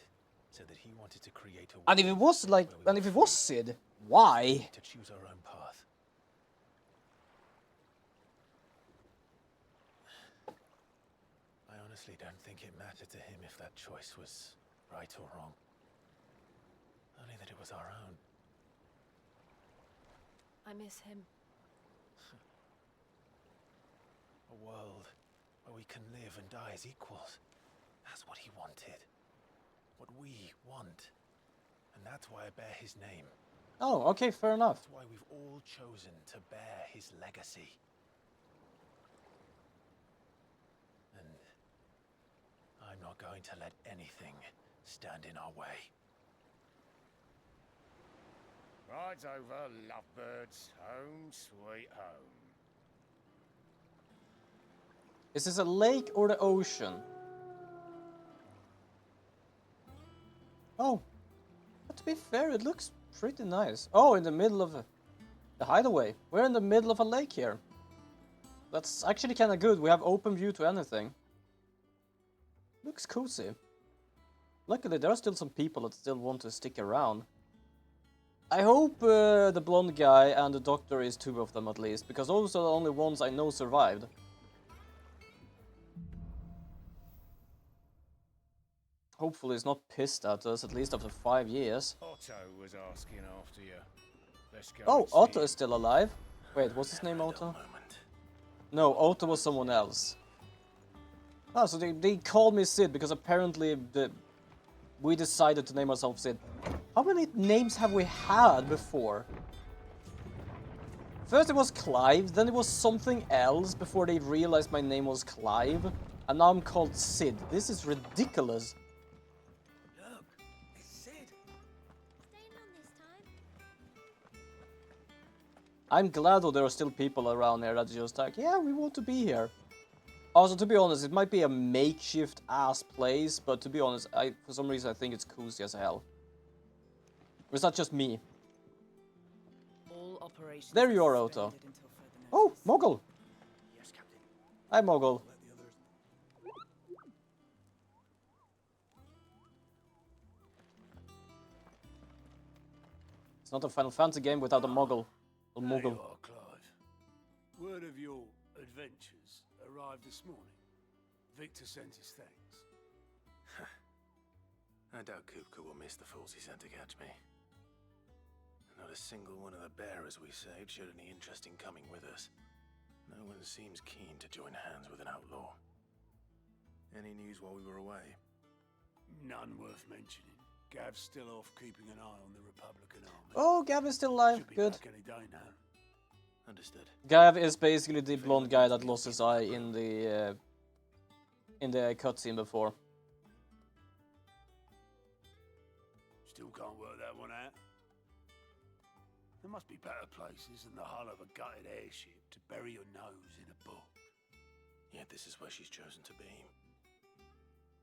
Said that he wanted to create a And if it was like, and if it was Sid, why? to choose our own path. I honestly don't think it mattered to him if that choice was right or wrong. Only that it was our own. I miss him. A world where we can live and die as equals. That's what he wanted. What we want. And that's why I bear his name. Oh, okay, fair enough. That's why we've all chosen to bear his legacy. And I'm not going to let anything stand in our way. Rides over, lovebirds, home sweet home. Is this a lake or the ocean? Oh, but to be fair, it looks pretty nice. Oh, in the middle of the hideaway. We're in the middle of a lake here. That's actually kind of good. We have open view to anything. Looks cozy. Luckily, there are still some people that still want to stick around. I hope the blonde guy and the doctor is two of them at least, because those are the only ones I know survived. Hopefully he's not pissed at us, at least after 5 years. Otto was asking after you. Let's go. Oh, and see Otto him. is still alive. Wait, what's his name, Otto? Moment. No, Otto was someone else. Ah, so they called me Sid because apparently we decided to name ourselves Sid. How many names have we had before? First it was Clive, then it was something else before they realized my name was Clive. And now I'm called Sid. This is ridiculous. Look, it's Sid. Staying on this time? I'm glad though there are still people around here that just like, yeah, we want to be here. Also, to be honest, it might be a makeshift ass place, but to be honest, for some reason I think it's cozy as hell. Or is that just me? All operations There you are, suspended Otto. until further Oh, notice. Mogul. Yes, Captain. Hi, Mogul. It's not a Final Fantasy game without a Mogul. A There you Mogul. are, Clive. Word of your adventures arrived this morning. Victor sent his thanks. I doubt Kupka will miss the fools he sent to catch me. Not a single one of the bearers we saved showed any interest in coming with us. No one seems keen to join hands with an outlaw. Any news while we were away? None worth mentioning. Gav's still off keeping an eye on the Republican army. Oh, Gav is still alive. Should be Good. back any day now. Understood. Gav is basically the blonde guy that lost his eye in the cutscene before. Still can't work that one out. There must be better places than the hull of a gutted airship to bury your nose in a book. Yet this is where she's chosen to be.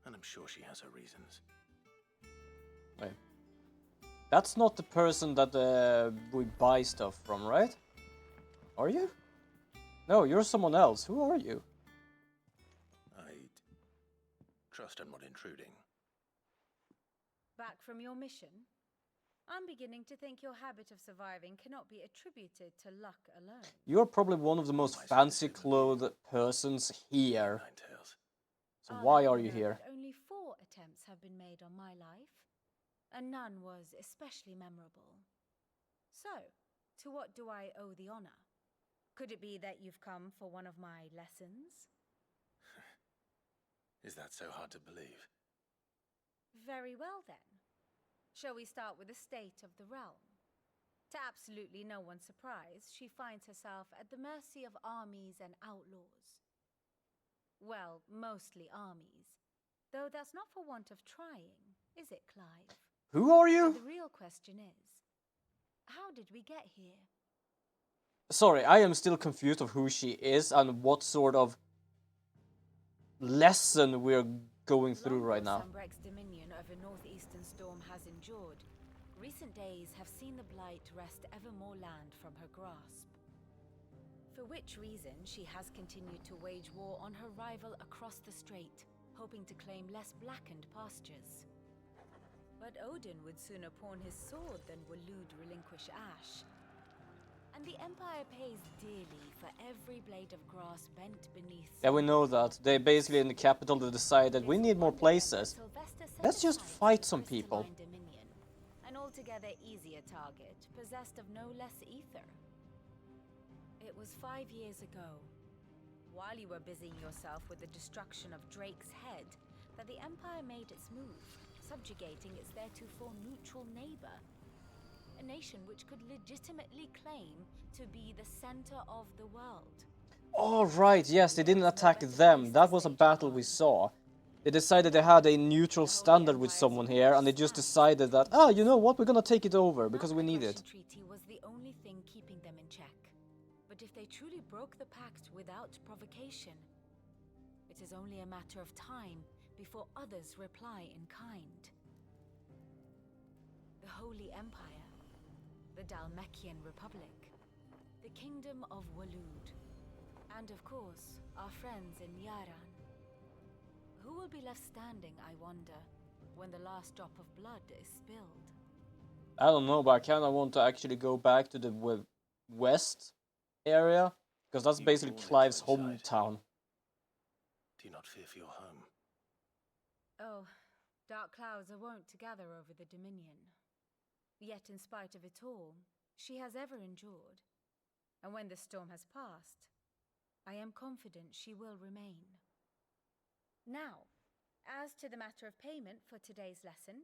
And I'm sure she has her reasons. Wait. That's not the person that we buy stuff from, right? Are you? No, you're someone else. Who are you? I'd trust I'm not intruding. Back from your mission? I'm beginning to think your habit of surviving cannot be attributed to luck alone. You're probably one of the most fancy clothed persons here. Nine tails. So I'll why let are you you know here? that only 4 attempts have been made on my life, and none was especially memorable. So, to what do I owe the honor? Could it be that you've come for one of my lessons? Is that so hard to believe? Very well then. Shall we start with the state of the realm? To absolutely no one's surprise, she finds herself at the mercy of armies and outlaws. Well, mostly armies. Though that's not for want of trying, is it, Clive? Who are So you? the real question is, how did we get here? Sorry, I am still confused of who she is and what sort of lesson we're going through right now. Sunbreak's dominion over northeastern storm has endured, Recent days have seen the Blight wrest ever more land from her grasp. For which reason she has continued to wage war on her rival across the strait, hoping to claim less blackened pastures. But Odin would sooner pawn his sword than Waloed relinquish Ash. And the Empire pays dearly for every blade of grass bent beneath. Yeah, we know that. They basically in the capital they decided we need more places. Let's just fight some people. Dominion, an altogether easier target, possessed of no less ether. It was 5 years ago, while you were busying yourself with the destruction of Drake's head, that the Empire made its move, subjugating its theretofore neutral neighbor. A nation which could legitimately claim to be the center of the world. Oh, right, yes, they didn't attack them. That was a battle we saw. They decided they had a neutral standard with someone here, and they just decided that, oh, you know what, we're gonna take it over, because we need it. The treaty was the only thing keeping them in check. But if they truly broke the pact without provocation, it is only a matter of time before others reply in kind. The Holy Empire, the Dhalmekian Republic, the Kingdom of Waloed, and of course, our friends in Yaran. Who will be left standing, I wonder, when the last drop of blood is spilled? I don't know, but I kinda want to actually go back to the west area, because that's basically Clive's hometown. Do you not fear for your home? Oh, dark clouds are wont to gather over the Dominion. Yet in spite of it all, she has ever endured. And when the storm has passed, I am confident she will remain. Now, as to the matter of payment for today's lesson,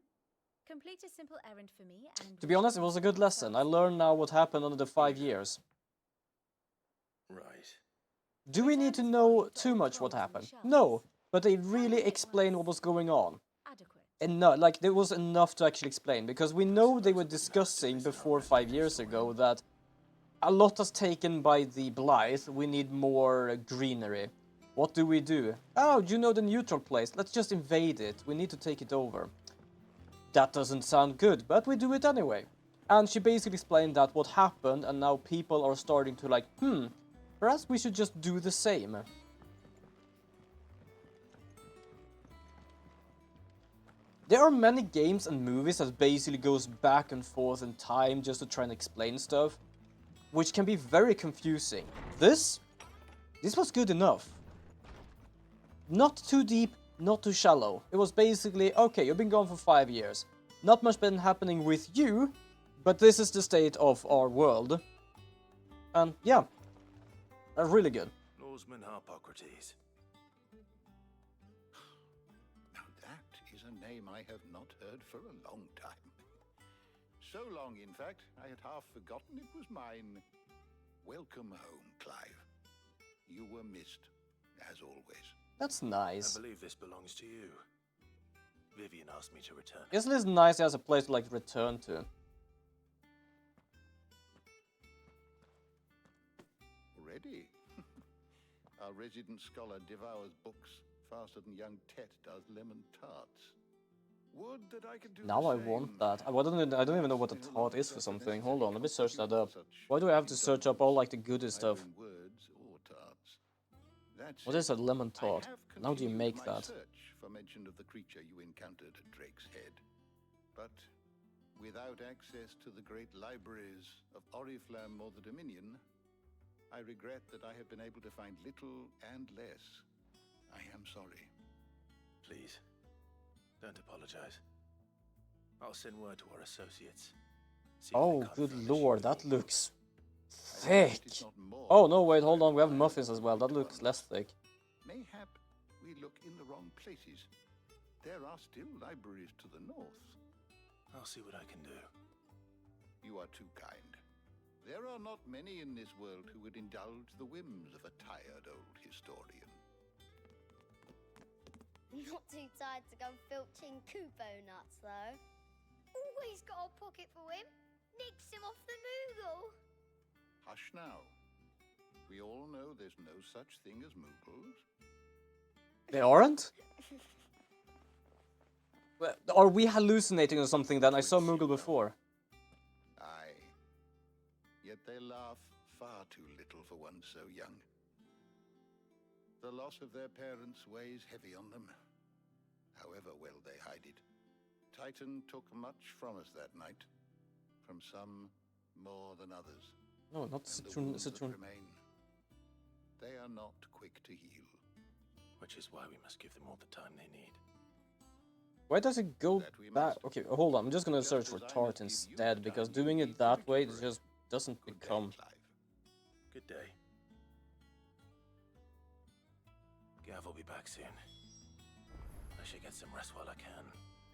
complete a simple errand for me and... To be honest, it was a good lesson. I learned now what happened under the 5 years. Right. Do we need to know too much what happened? No, but they really explained what was going on. Adequate. And no, like, there was enough to actually explain, because we know they were discussing before 5 years ago that a lot is taken by the Blythe, we need more greenery. What do we do? Oh, you know the neutral place, let's just invade it, we need to take it over. That doesn't sound good, but we do it anyway. And she basically explained that what happened, and now people are starting to like, perhaps we should just do the same. There are many games and movies that basically goes back and forth in time just to try and explain stuff, which can be very confusing. This was good enough. Not too deep, not too shallow. It was basically, okay, you've been gone for 5 years. Not much been happening with you, but this is the state of our world. And yeah, really good. Norseman Harpocrates. Now that is a name I have not heard for a long time. So long, in fact, I had half forgotten it was mine. Welcome home, Clive. You were missed, as always. That's nice. I believe this belongs to you. Vivian asked me to return. Isn't this nice as a place to like return to? Already? Our resident scholar devours books faster than young Tet does lemon tarts. Would that I could do Now the I same. want that. I don't even know what a tart is for something. Hold on, let me search that up. Why do I have to search up all like the goody stuff? Either in words or tarts. That What is a said, lemon I tart? have How do you continued make my that? search for mention of the creature you encountered at Drake's Head. But without access to the great libraries of Oriflamme or the Dominion, I regret that I have been able to find little and less. I am sorry. Please, don't apologize. I'll send word to our associates. See if they Oh, can't good furnish lord, you that with- looks I regret thick. it's not more Oh no, wait, hold on, we have than muffins as well. That looks less thick. Mayhap we look in the wrong places. There are still libraries to the north. I'll see what I can do. You are too kind. There are not many in this world who would indulge the whims of a tired old historian. Not too tired to go filching Kupo nuts, though. Always got a pocket for him. Nicks him off the Moogle. Hush now. We all know there's no such thing as Moogles. They aren't? Well, are we hallucinating or something then? I saw Moogle before. yet they laugh far too little for one so young. The loss of their parents weighs heavy on them, however well they hide it. Titan took much from us that night, from some more than others. No, not And the Saturn. wounds that Saturn. remain, they are not quick to heal. Which is why we must give them all the time they need. Why does it go That we back? must. Okay, hold on. I'm just gonna Just search as for I must Tart give you instead the because time you doing need it to that way it recuperate. just doesn't Good day, become. Clive. Good day. Gav will be back soon. I should get some rest while I can.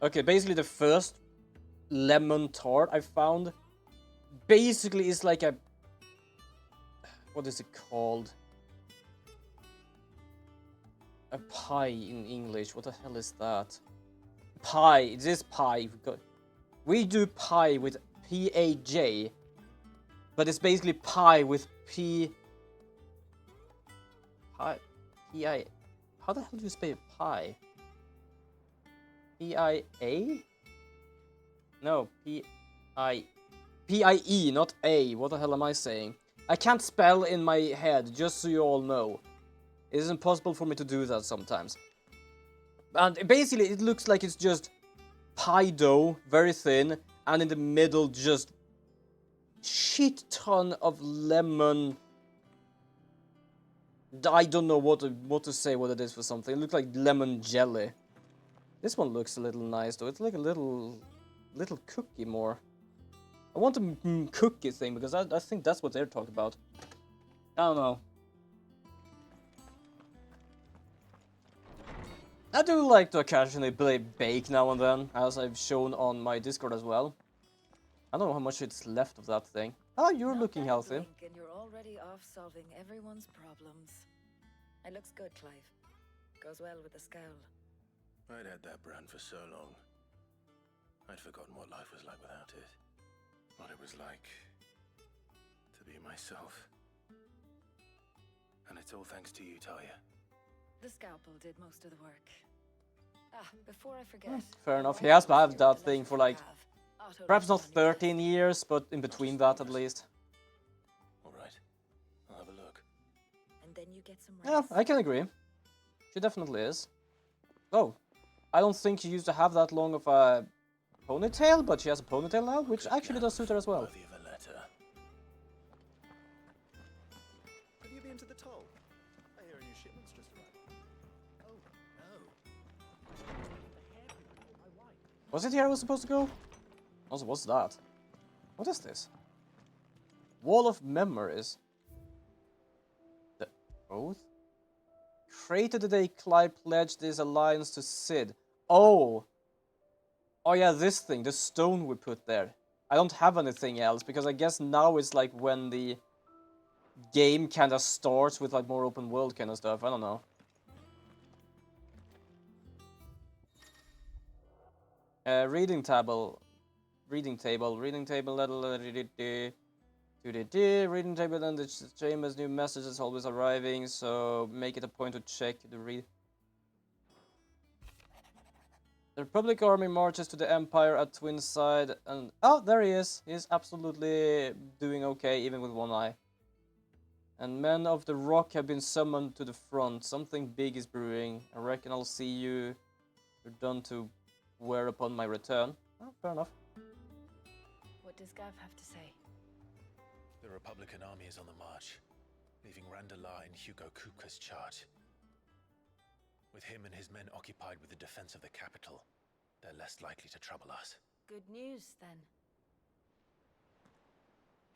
Okay, basically the first lemon tart I found basically is like a, what is it called? A pie in English. What the hell is that? Pie. It is pie. We do pie with P-A-J, but it's basically pie with P. Pie. P-I. How the hell do you spell pie? P-I-A? No, P-I. P-I-E, not A. What the hell am I saying? I can't spell in my head, just so you all know. It is impossible for me to do that sometimes. And basically, it looks like it's just pie dough, very thin, and in the middle, just shit ton of lemon. I don't know what to say what it is for something. It looks like lemon jelly. This one looks a little nice though. It's like a little cookie more. I want a cookie thing because I think that's what they're talking about. I don't know. I do like to occasionally play bake now and then, as I've shown on my Discord as well. I don't know how much it's left of that thing. Oh, you're looking healthy. And you're already off solving everyone's problems. It looks good, Clive. Goes well with the scowl. I'd had that brand for so long. I'd forgotten what life was like without it. What it was like to be myself. And it's all thanks to you, Talia. The scalpel did most of the work. Before I forget. Fair enough. He has to have that thing for like, perhaps not 13 years, but in between that at least. Alright, I'll have a look. And then you get some Yeah, rest. I can agree. She definitely is. Oh, I don't think she used to have that long of a ponytail, but she has a ponytail now, which actually does suit her as well. Worthy of a letter. Have you been to the toll? I hear a new shipment's just arrived. Oh, no. Was it here I was supposed to go? Also, what's that? What is this? Wall of Memories. The Oath? Created the day Clive pledged his alliance to Cid. Oh! Oh yeah, this thing, the stone we put there. I don't have anything else, because I guess now it's like when the game kinda starts with like more open world kind of stuff. I don't know. Reading table, reading table, reading table, reading table, and the chamber's new message is always arriving, so make it a point to check the read. The Republic army marches to the Empire at Twinside, and oh, there he is. He's absolutely doing okay, even with one eye. And men of the Rock have been summoned to the front. Something big is brewing. I reckon I'll see you. You're done to wear upon my return. Oh, fair enough. What does Gav have to say? The Republican army is on the march, leaving Randalar in Hugo Kupka's charge. With him and his men occupied with the defense of the capital, they're less likely to trouble us. Good news, then.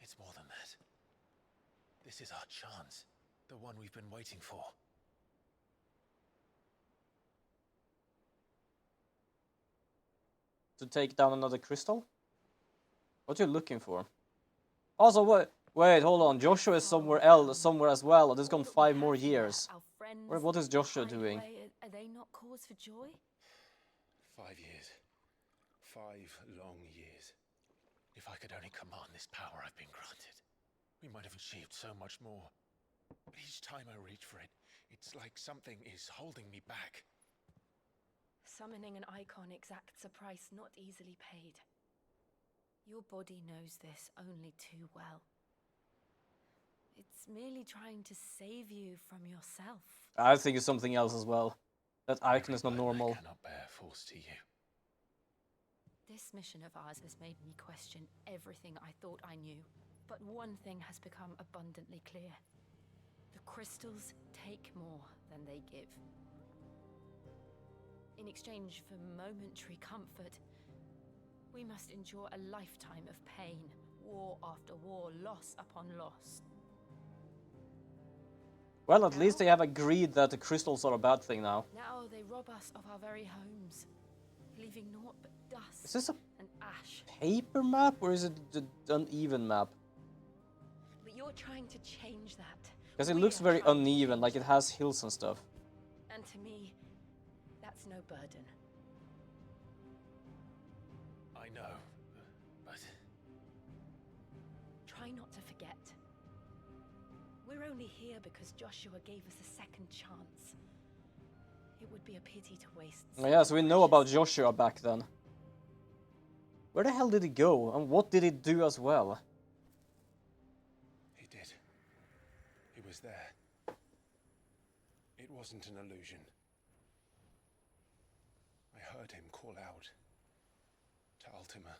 It's more than that. This is our chance, the one we've been waiting for. To take down another crystal? What are you looking for? Also, wait, hold on. Joshua is somewhere else, somewhere as well. This has gone 5 more years. What is Joshua doing? Are they not cause for joy? 5 years. 5 long years. If I could only command this power I've been granted, we might have achieved so much more. But each time I reach for it, it's like something is holding me back. Summoning an icon exacts a price not easily paid. Your body knows this only too well. It's merely trying to save you from yourself. I think it's something else as well. That icon is not normal. I cannot bear false to you. This mission of ours has made me question everything I thought I knew. But one thing has become abundantly clear. The crystals take more than they give. In exchange for momentary comfort, we must endure a lifetime of pain, war after war, loss upon loss. Well, at least they have agreed that the crystals are a bad thing now. Now they rob us of our very homes, leaving naught but dust Is this a and ash. paper map or is it an uneven map? But you're trying to change that. Because it We looks are very trying to uneven, change like it that. has hills and stuff. And to me, that's no burden. I know, but Try not to forget. We're only here because Joshua gave us a second chance. It would be a pity to waste. Oh, yeah, so we know about Joshua back then. Where the hell did he go? And what did he do as well? he did. He was there. It wasn't an illusion. I heard him call out to Ultima.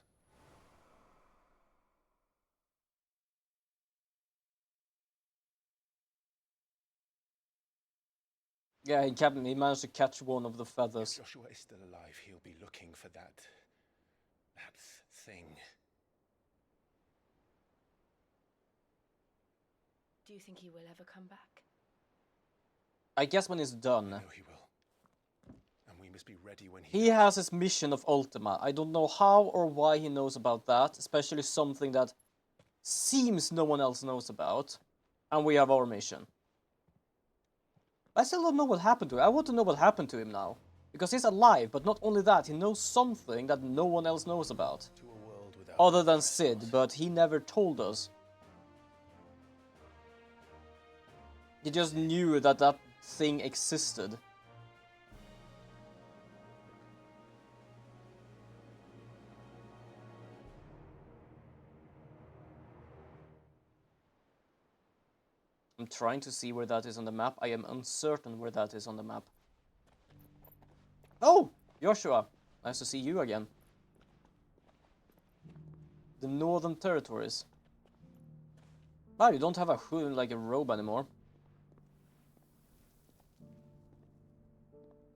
Yeah, he managed to catch one of the If feathers. Joshua is still alive, he'll be looking for that thing. Do you think he will ever come back? I guess when it's done. I know he will. And we must be ready when he He has his mission of Ultima. I don't know how or why he knows about that, especially something that seems no one else knows about. And we have our mission. I still don't know what happened to him. I want to know what happened to him now. Because he's alive, but not only that, he knows something that no one else knows about. to a world without Other than Sid, but he never told us. He just knew that that thing existed. I'm trying to see where that is on the map. I am uncertain where that is on the map. Oh! Joshua! Nice to see you again. The Northern Territories. Wow, you don't have a hood like a robe anymore.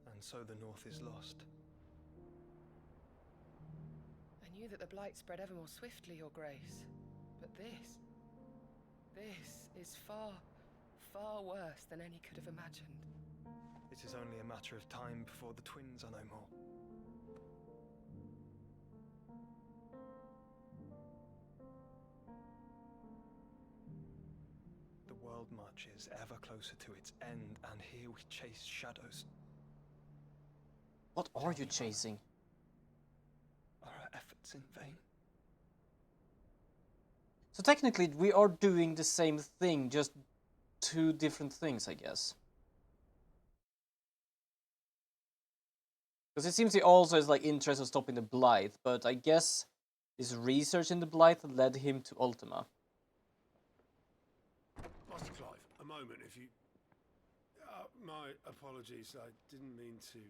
And so the North is lost. I knew that the Blight spread ever more swiftly, Your Grace. But this is far, far worse than any could have imagined. It is only a matter of time before the twins are no more. The world marches ever closer to its end, and here we chase shadows. What are you chasing? Are our efforts in vain? So technically we are doing the same thing, just two different things, I guess. Because it seems he also is like interested in stopping the Blight, but I guess his research in the Blight led him to Ultima. Master Clive, a moment, if you... my apologies, I didn't mean to...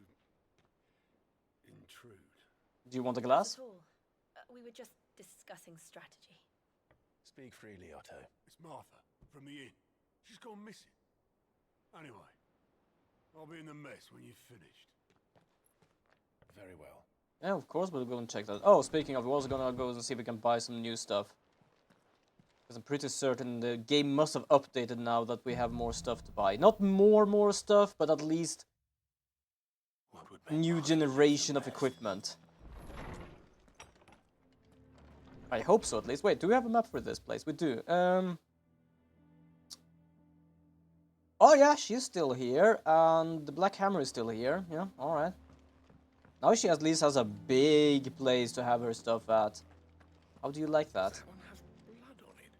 intrude. Do you want a glass? Not at all. We were just discussing strategy. Speak freely, Otto. It's Martha, from the inn. She's gone missing. Anyway, I'll be in the mess when you've finished. Very well. Yeah, of course we'll go and check that. Oh, speaking of, we're also gonna go and see if we can buy some new stuff. Because I'm pretty certain the game must have updated now that we have more stuff to buy. Not more stuff, but at least new generation of equipment. I hope so, at least. Wait, do we have a map for this place? We do. Oh yeah, she's still here, and the Black Hammer is still here. Yeah, alright. Now she at least has a big place to have her stuff at. How do you like that? That one has blood on it.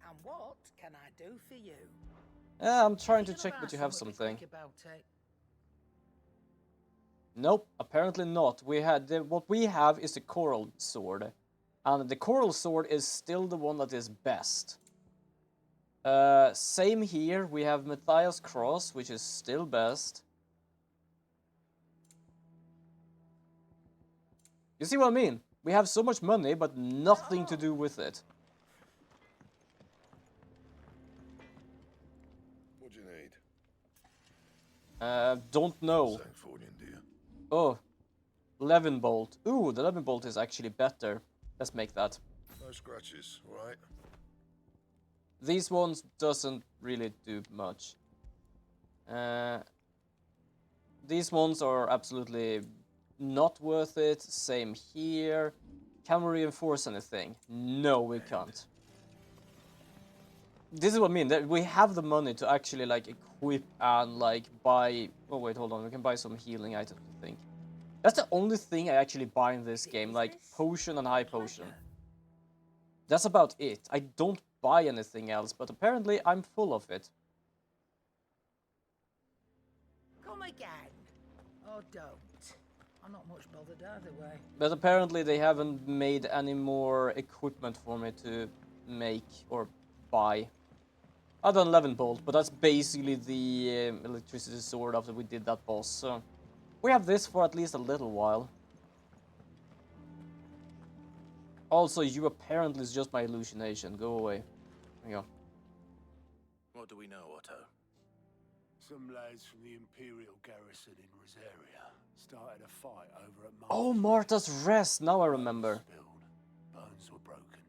And what can I do for you? Yeah, I'm trying to Thinking check of that you have something something. quick about it. Nope, apparently not. What we have is the Coral Sword. And the Coral Sword is still the one that is best. Same here. We have Matthias Cross, which is still best. You see what I mean? We have so much money, but nothing to do with it. What do you need? Don't know. St. Fornian, do you? Oh, Levin Bolt. Ooh, the Levin Bolt is actually better. Let's make that. No scratches, right? These ones doesn't really do much. These ones are absolutely not worth it. Same here. Can we reinforce anything? No, we can't. This is what I mean. That we have the money to actually like equip and like buy. Oh wait, hold on. We can buy some healing items, I think. That's the only thing I actually buy in this game, like potion and high potion. That's about it. I don't buy anything else, but apparently I'm full of it. Come again. Oh, don't. I'm not much bothered either way. But apparently they haven't made any more equipment for me to make or buy. Other than Levin Bolt, but that's basically the electricity sword after we did that boss. So we have this for at least a little while. Also, you apparently is just my hallucination. Go away. There you go. What do we know, Otto? Some lads from the Imperial garrison in Rosaria started a fight over at Oh, Martha's Rest. Now I remember. Bones were broken.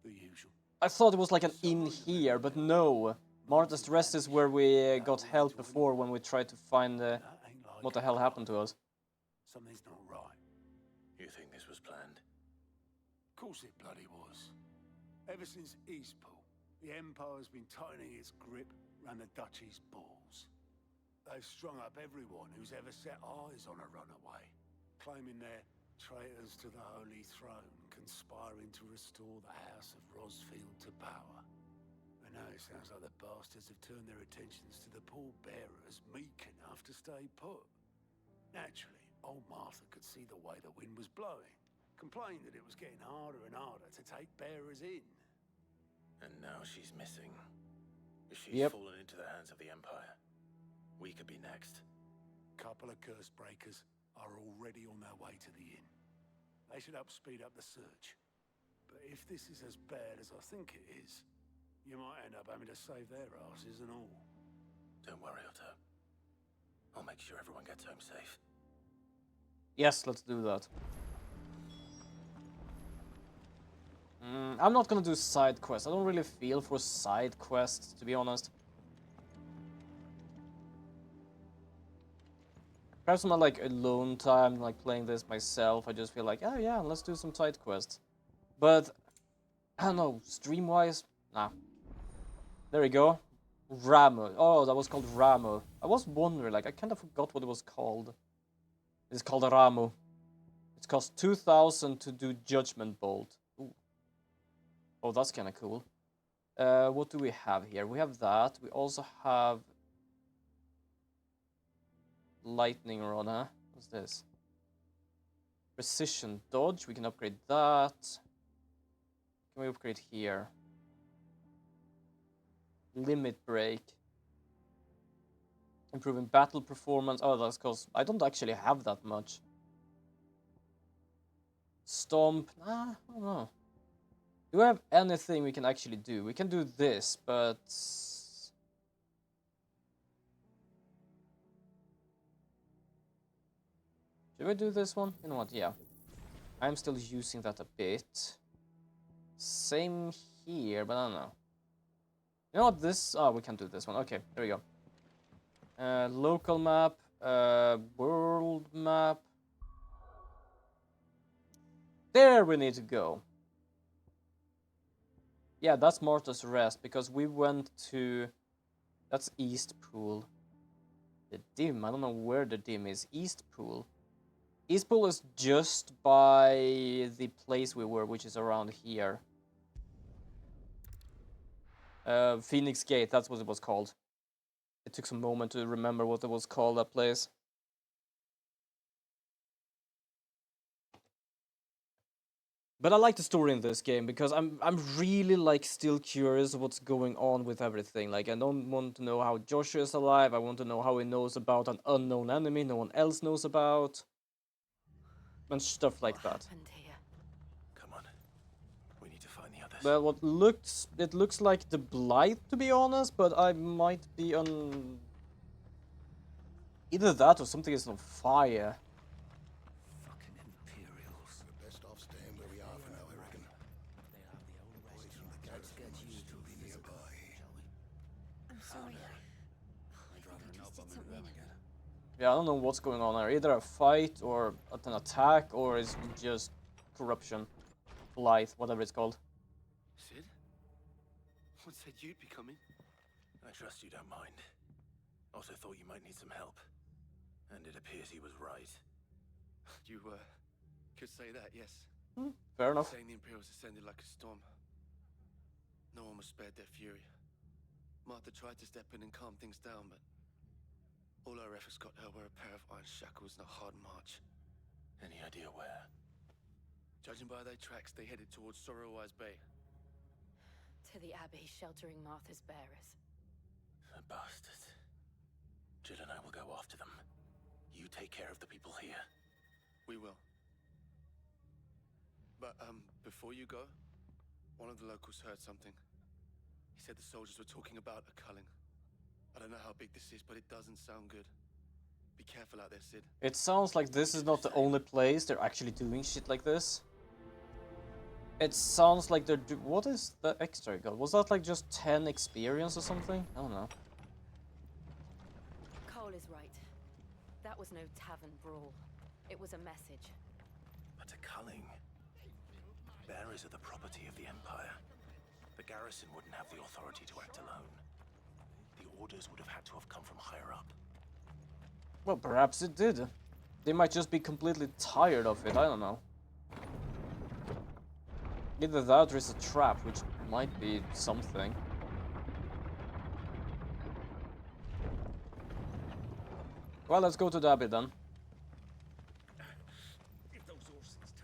The usual. I thought it was like an inn here, but no. Martha's Rest is where we got help before when we tried to find what the hell happened to us. Something's not right. You think this was planned? Of course it bloody was. Ever since Eastpool, the Empire's been tightening its grip around the Duchy's balls. They've strung up everyone who's ever set eyes on a runaway, claiming they're traitors to the Holy Throne, conspiring to restore the House of Rosfield to power. And now it sounds like the bastards have turned their attentions to the pallbearers meek enough to stay put. Naturally, old Martha could see the way the wind was blowing, complained that it was getting harder and harder to take bearers in. And now she's missing. If she's fallen into the hands of the Empire, we could be next. Couple of curse breakers are already on their way to the inn. They should help speed up the search. But if this is as bad as I think it is, you might end up having to save their asses and all. Don't worry, Otto. I'll make sure everyone gets home safe. Yes, let's do that. I'm not gonna do side quests. I don't really feel for side quests, to be honest. Perhaps on my like alone time, like playing this myself, I just feel like, oh yeah, let's do some side quests. But I don't know, stream-wise, nah. There we go. Ramuh. Oh, that was called Ramuh. I was wondering, like, I kind of forgot what it was called. It's called Ramuh. It costs 2,000 to do Judgment Bolt. Ooh. Oh, that's kind of cool. What do we have here? We have that. We also have Lightning Rod, huh? What's this? Precision Dodge. We can upgrade that. Can we upgrade here? Limit Break. Improving battle performance. Oh, that's because I don't actually have that much. Stomp. Nah, I don't know. Do we have anything we can actually do? We can do this, but... Should we do this one? You know what, yeah. I'm still using that a bit. Same here, but I don't know. You know what, this... Oh, we can do this one. Okay, there we go. Local map. World map. There we need to go. Yeah, that's Martha's Rest, because we went to... That's Eastpool. The Dim, I don't know where the Dim is. Eastpool. Eastpool is just by the place we were, which is around here. Phoenix Gate, that's what it was called. It took some moment to remember what it was called, that place. But I like the story in this game because I'm really like still curious what's going on with everything. Like I don't want to know how Joshua is alive. I want to know how he knows about an unknown enemy no one else knows about. And stuff like that. Come on. We need to find the others. Well, it looks like the Blight, to be honest, but I might be on either that or something is on fire. Fucking Imperials. We're best off staying where we are for now, I reckon. The boys from the garrison must still be nearby. I'm sorry. I'd rather not bump into them again. Yeah, I don't know what's going on here. Either a fight or an attack or is just corruption. Blight, whatever it's called. Sid? What said you'd be coming? I trust you don't mind. Also thought you might need some help. And it appears he was right. You, could say that, yes. Fair enough. Saying the Imperials descended like a storm. No one was spared their fury. Martha tried to step in and calm things down, but all our efforts got her were a pair of iron shackles and a hard march. Any idea where? Judging by their tracks, they headed towards Sorrowwise Bay. To the Abbey sheltering Martha's bearers. The bastards. Jill and I will go after them. You take care of the people here. We will. But, before you go, one of the locals heard something. He said the soldiers were talking about a culling. I don't know how big this is, but it doesn't sound good. Be careful out there, Sid. It sounds like this is not the only place they're actually doing shit like this. It sounds like they're what is the extra I got? Was that like just 10 experience or something? I don't know. Cole is right. That was no tavern brawl. It was a message. But a culling. Bearers are the property of the Empire. The garrison wouldn't have the authority to act alone. The orders would have had to have come from higher up. Well, perhaps it did. They might just be completely tired of it, I don't know. Either that or it's a trap, which might be something. Well, let's go to the Abbey then. If those horses touch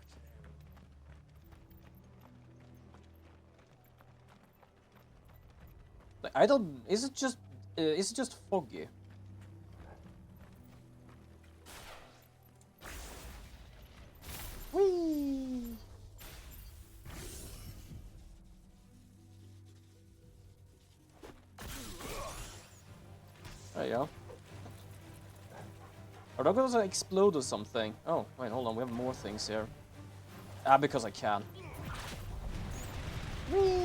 an arrow. I don't. Is it just foggy? Whee! There you go. Are they gonna explode or something? Oh, wait, hold on, we have more things here. Ah, because I can. Whee!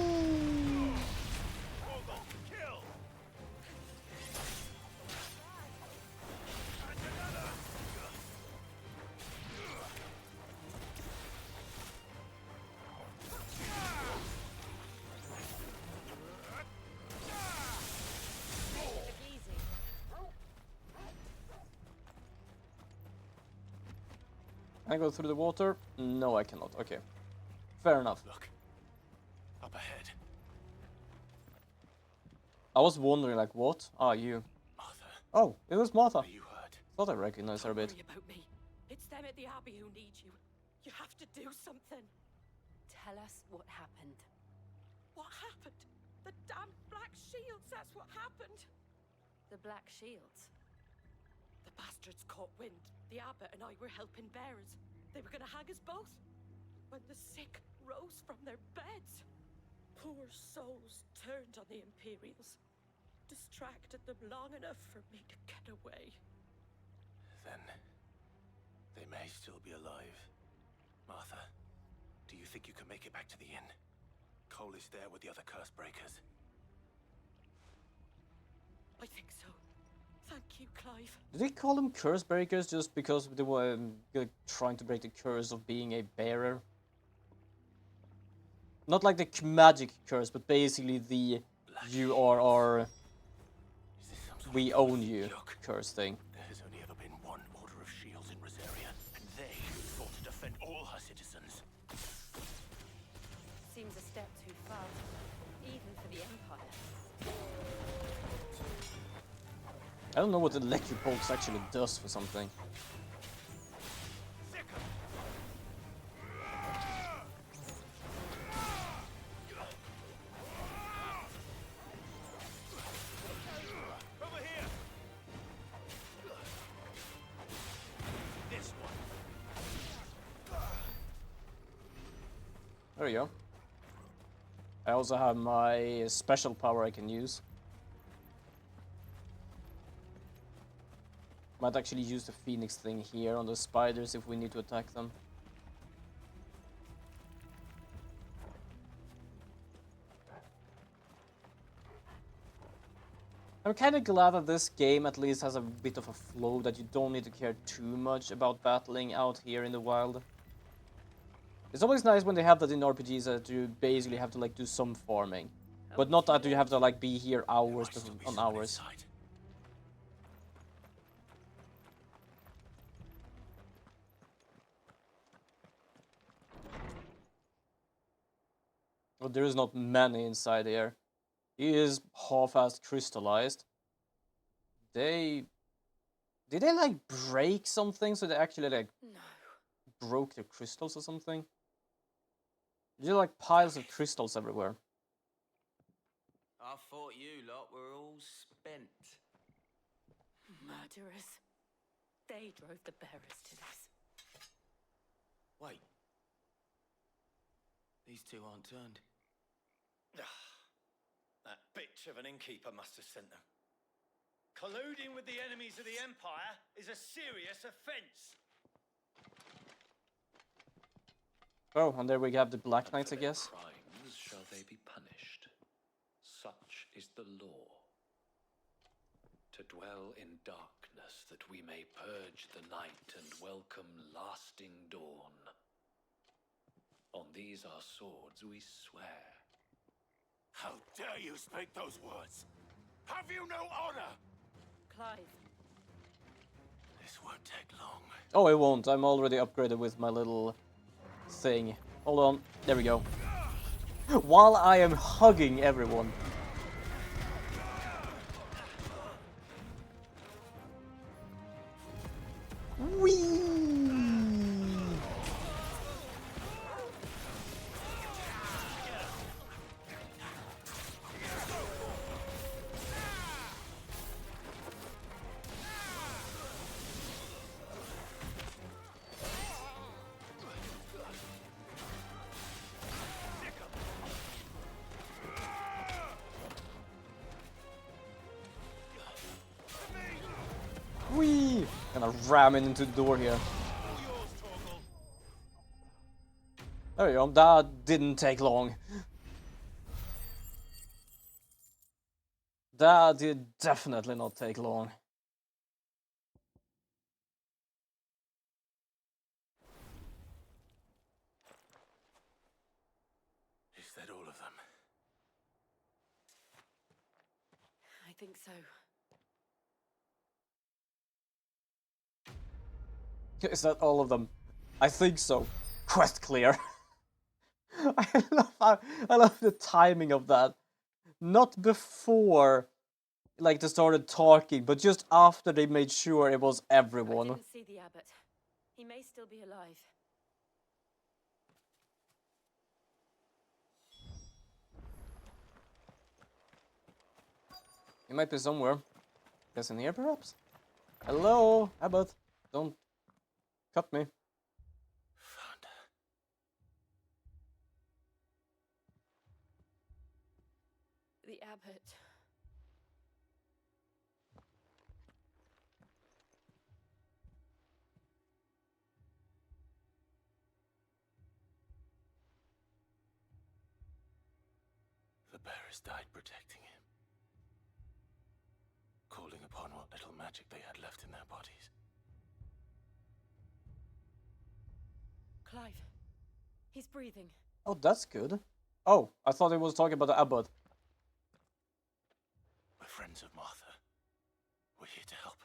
Can I go through the water? No, I cannot. Okay. Fair enough. Look. Up ahead. I was wondering, like, what are you? Martha. Oh, it was Martha. You heard. Thought I recognized her a bit. Don't worry about me. It's them at the Abbey who need you. You have to do something. Tell us what happened. What happened? The damn Black Shields, that's what happened. The Black Shields? The bastards caught wind. The abbot and I were helping bearers. They were gonna hang us both. When the sick rose from their beds, poor souls turned on the Imperials. Distracted them long enough for me to get away. Then they may still be alive. Martha, do you think you can make it back to the inn? Cole is there with the other curse breakers. I think so. Thank you, Clive. Did they call them curse breakers just because they were trying to break the curse of being a bearer? Not like the magic curse, but basically the you are our we own you curse thing. There has only ever been one Order of Shields in Rosaria, and they fought to defend all her citizens. Seems a step too far, even for the Empire. I don't know what the electric bolts actually does for something. There you go. I also have my special power I can use. Might actually use the Phoenix thing here on the spiders if we need to attack them. I'm kind of glad that this game at least has a bit of a flow that you don't need to care too much about battling out here in the wild. It's always nice when they have that in RPGs that you basically have to like do some farming. But not that you have to like be here hours on hours. But there is not many inside here. He is half-assed crystallized. Did they like break something so they actually like broke the crystals or something? There are like piles of crystals everywhere. I thought you lot were all spent. Murderers. They drove the bearers to this. Wait. These two aren't turned. That bitch of an innkeeper must have sent them. Colluding with the enemies of the Empire is a serious offense. Oh, and there we have the Black Knights, I guess. Crimes shall they be punished. Such is the law. To dwell in darkness that we may purge the night and welcome lasting dawn. On these our swords we swear. How dare you speak those words? Have you no honor? Clive. This won't take long. Oh, it won't. I'm already upgraded with my little thing. Hold on. There we go. While I am hugging everyone. Whee! Whee! Gonna ram it into the door here. There you go. That didn't take long. That did definitely not take long. Is that all of them? I think so. Is that all of them? I think so. Quest clear. I love the timing of that. Not before, like, they started talking, but just after they made sure it was everyone. I didn't see the abbot. He may still be alive. He might be somewhere. Guess in here, perhaps? Hello, Abbot. Don't cut me. The abbot. The bearers died protecting him, calling upon what little magic they had left in their bodies. Clive. He's breathing. Oh, that's good. Oh, I thought he was talking about the Abbot. We're friends of Martha. We're here to help.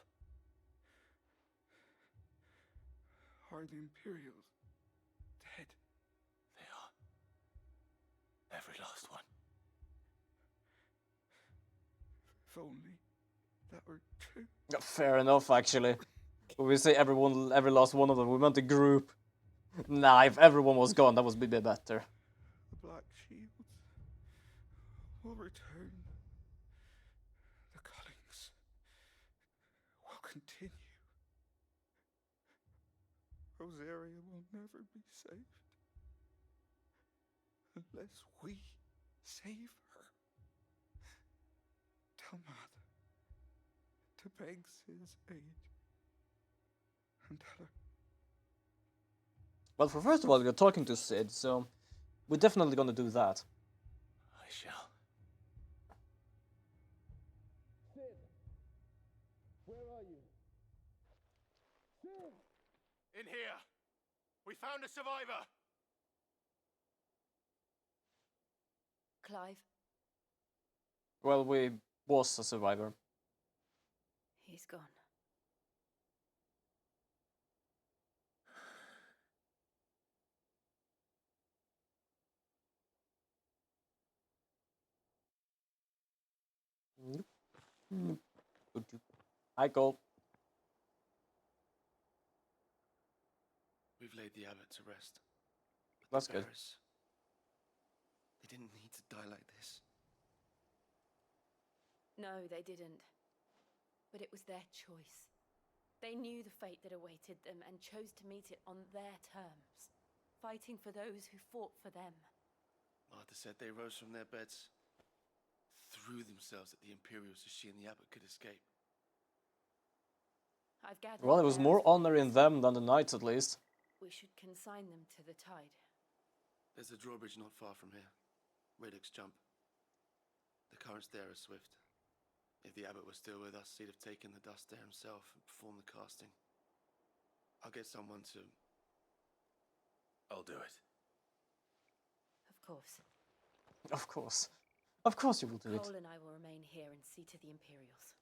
Are the Imperials dead? They are. Every last one. If only that were true. Fair enough, actually. When we say everyone, every last one of them, we meant the group. Nah, if everyone was gone, that would be better. The Black Shields will return. The cullings will continue. Rosaria will never be saved. unless we save her. Tell Mother to beg Sid's aid. And tell her. Well, for first of all, we're talking to Sid, so we're definitely gonna do that. I shall. Sid! Where are you? Sid! In here! We found a survivor! Clive, Well, we was a survivor. he's gone. Hi, Cole. We've laid the abbot to rest. But That's the good. bearers, they didn't need to die like this. No, they didn't. But it was their choice. They knew the fate that awaited them and chose to meet it on their terms, fighting for those who fought for them. Martha said they rose from their beds, threw themselves at the Imperials so she and the abbot could escape. I've gathered Well, it was their more response. honor in them than the knights, at least. We should consign them to the tide. There's a drawbridge not far from here. Radix Jump. The currents there are swift. If the abbot was still with us, he'd have taken the dust there himself and performed the casting. I'll get someone to... I'll do it. Of course. Of course. Of course you will do it. Cole and I will remain here and see to the Imperials.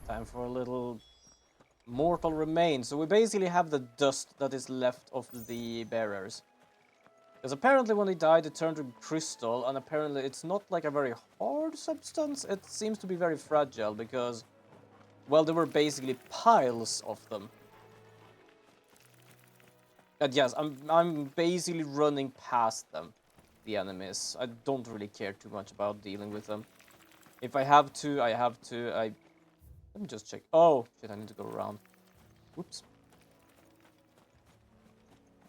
Time for a little mortal remains. So we basically have the dust that is left of the bearers. Because apparently when they died, it turned to crystal, and apparently it's not like a very hard substance. It seems to be very fragile because, well, there were basically piles of them. And yes, I'm basically running past them, the enemies. I don't really care too much about dealing with them. If I have to, I have to. Let me just check. Oh, shit, I need to go around. Whoops.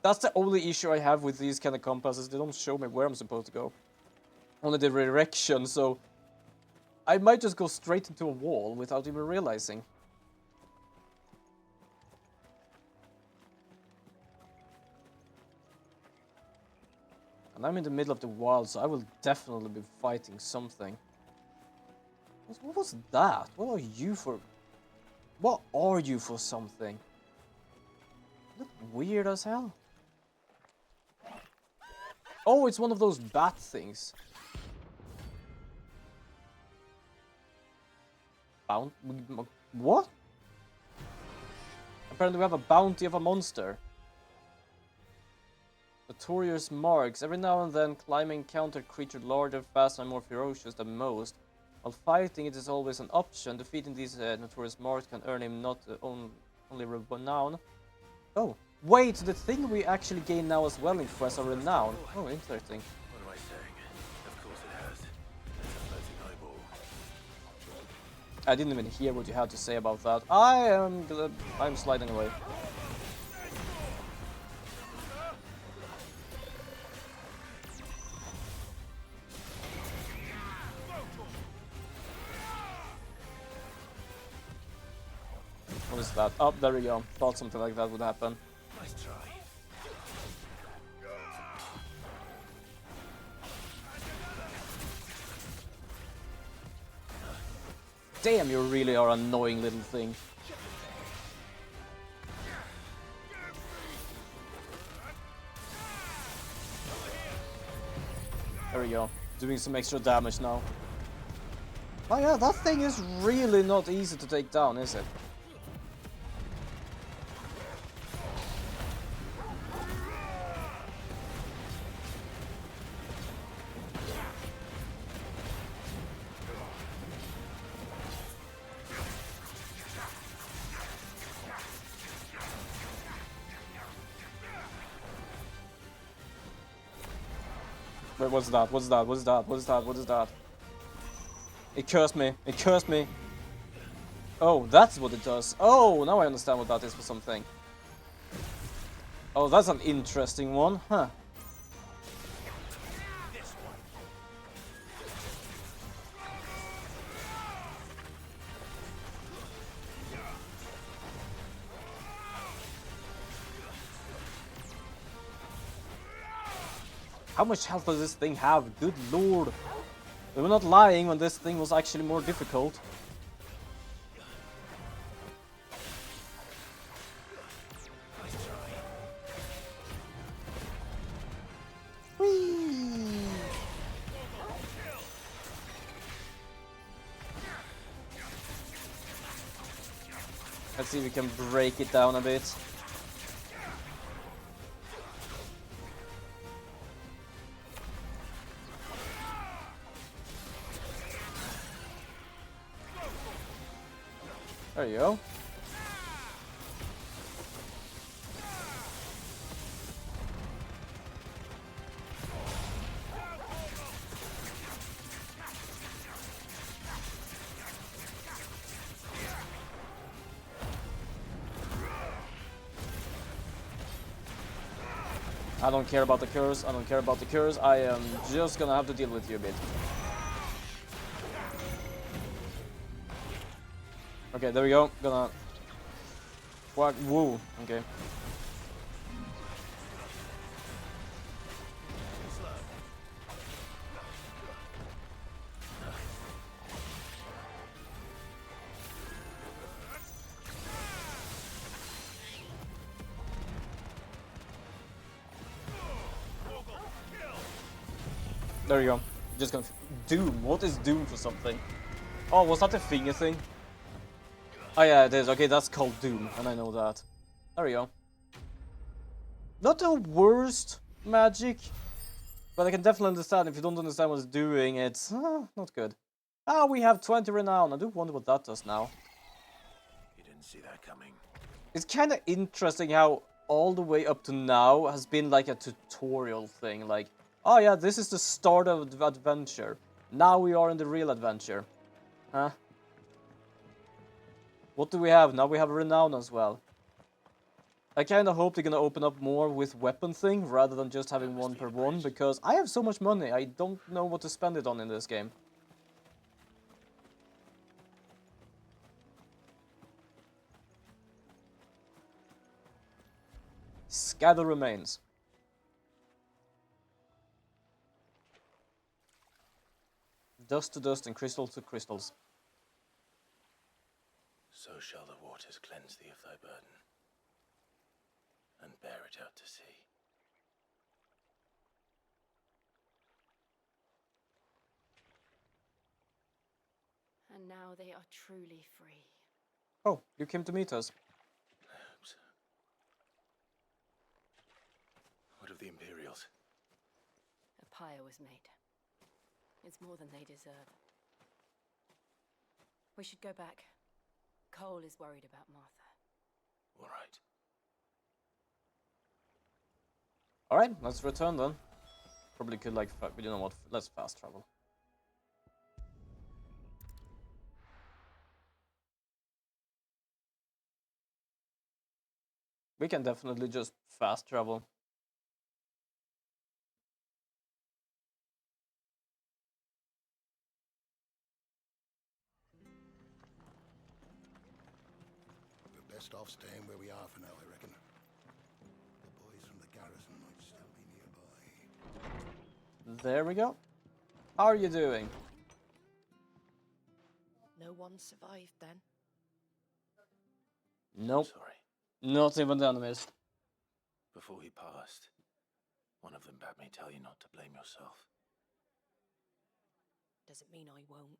That's the only issue I have with these kind of compasses. They don't show me where I'm supposed to go. Only the direction, so I might just go straight into a wall without even realizing. And I'm in the middle of the wild, so I will definitely be fighting something. What was that? What are you for? What are you for something? You look weird as hell. Oh, it's one of those bat things. What? Apparently we have a bounty of a monster. Notorious marks. Every now and then, climbing encounter creature larger, faster, and more ferocious than most. While fighting, it is always an option. Defeating these notorious marks can earn him not only renown. Oh, wait, the thing we actually gain now as well in Quest of Renown. Oh, interesting. What am I saying? Of course it has. It's a floating eyeball. I didn't even hear what you had to say about that. I'm sliding away. What is that? Oh, there we go. Thought something like that would happen. Nice try. Damn, you really are an annoying little thing. There we go. Doing some extra damage now. Oh yeah, that thing is really not easy to take down, is it? Wait, what's that? What's that? What's that? What's that? What is that? It cursed me. It cursed me. Oh, that's what it does. Oh, now I understand what that is for something. Oh, that's an interesting one, huh? How much health does this thing have? Good lord. We were not lying when this thing was actually more difficult. Whee! Let's see if we can break it down a bit. There you go. I don't care about the curse, I don't care about the curse, I am just gonna have to deal with you a bit. Okay, there we go. Gonna whack. Woo. Okay. There you go. Just gonna Doom. What is Doom for something? Oh, was that the finger thing? Oh yeah, it is. Okay, that's called Doom, and I know that. There we go. Not the worst magic, but I can definitely understand if you don't understand what it's doing, it's not good. Ah, we have 20 renown. I do wonder what that does now. You didn't see that coming. It's kind of interesting how all the way up to now has been like a tutorial thing. Like, oh yeah, this is the start of the adventure. Now we are in the real adventure. Huh? What do we have? Now we have renown as well. I kind of hope they're gonna open up more with weapon thing rather than just having one per one, because I have so much money, I don't know what to spend it on in this game. Scatter remains. Dust to dust and crystals to crystals. So shall the waters cleanse thee of thy burden, and bear it out to sea. And now they are truly free. Oh, you came to meet us. What of the Imperials? A pyre was made. It's more than they deserve. We should go back. Cole is worried about Martha. All right. Alright, let's return then. Probably could like, but you know what, let's fast travel. We can definitely just fast travel. We're best off staying where we are for now, I reckon. The boys from the garrison might still be nearby. There we go. How are you doing? No one survived then? Nope. Sorry. Not even the enemies. Before he passed, one of them bade me tell you not to blame yourself. Doesn't mean I won't.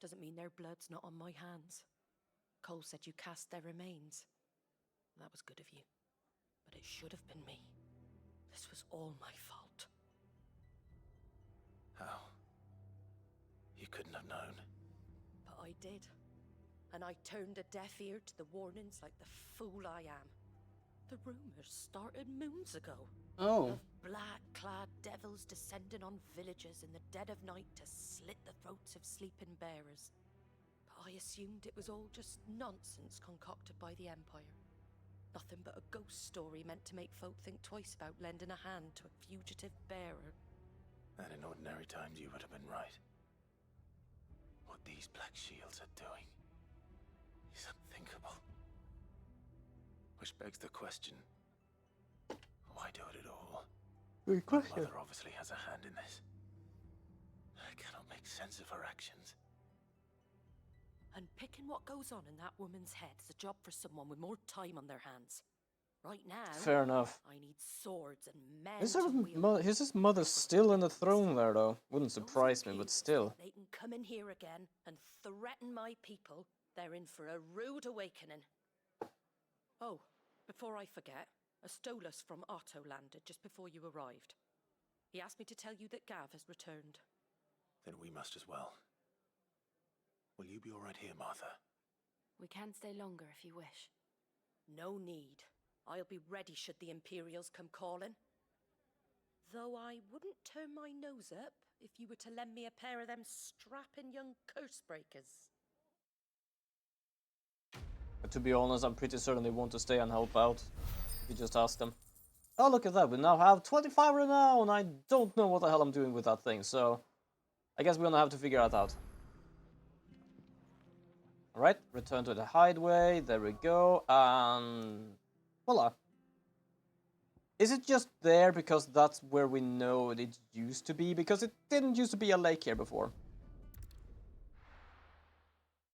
Doesn't mean their blood's not on my hands. Cole said you cast their remains. That was good of you. But it should have been me. This was all my fault. How? You couldn't have known. But I did. And I turned a deaf ear to the warnings like the fool I am. The rumors started moons ago. Oh. Of black-clad devils descending on villages in the dead of night to slit the throats of sleeping bearers. But I assumed it was all just nonsense concocted by the Empire. Nothing but a ghost story meant to make folk think twice about lending a hand to a fugitive bearer. And in ordinary times, you would have been right. What these Black Shields are doing is unthinkable. Which begs the question, why do it at all? Good question. Mother obviously has a hand in this. I cannot make sense of her actions. And picking what goes on in that woman's head is a job for someone with more time on their hands. Right now, Fair enough. I need swords and men Is his mother still in the throne there, though? Wouldn't surprise me, but still. They can come in here again and threaten my people. They're in for a rude awakening. Oh, before I forget, a Stolas from Otto landed just before you arrived. He asked me to tell you that Gav has returned. Then we must as well. Will you be all right here, Martha? We can stay longer if you wish. No need. I'll be ready should the Imperials come calling. Though I wouldn't turn my nose up if you were to lend me a pair of them strapping young curse breakers. But to be honest, I'm pretty certain they want to stay and help out. If you just ask them. Oh, look at that. We now have 25 renown. I don't know what the hell I'm doing with that thing, so I guess we're gonna have to figure that out. Alright, return to the hideaway. There we go. And voila. Is it just there because that's where we know it used to be? Because it didn't used to be a lake here before.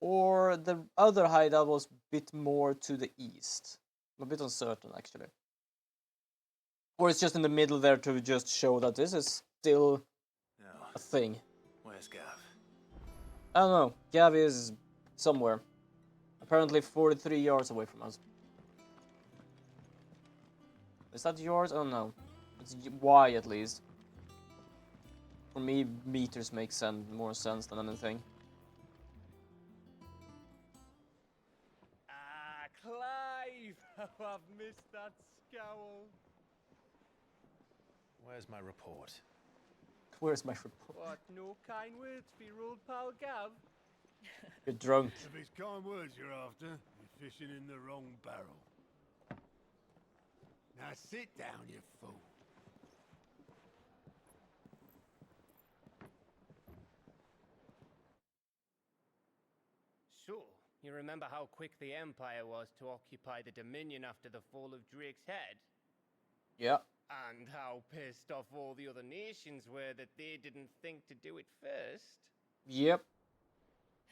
Or the other hideout was a bit more to the east. I'm a bit uncertain, actually. Or it's just in the middle there to just show that this is still a thing. Where's Gav? I don't know. Gav is somewhere. Apparently 43 yards away from us. Is that yours? Oh no. It's Y at least. For me, meters make more sense than anything. Ah, Clive! How I've missed that scowl. Where's my report? Where's my report? What, no kind words for your old pal Gav? You're drunk. If it's kind words you're after, you're fishing in the wrong barrel. Now sit down, you fool. So, you remember how quick the Empire was to occupy the Dominion after the fall of Drake's Head? Yeah. And how pissed off all the other nations were that they didn't think to do it first? Yep.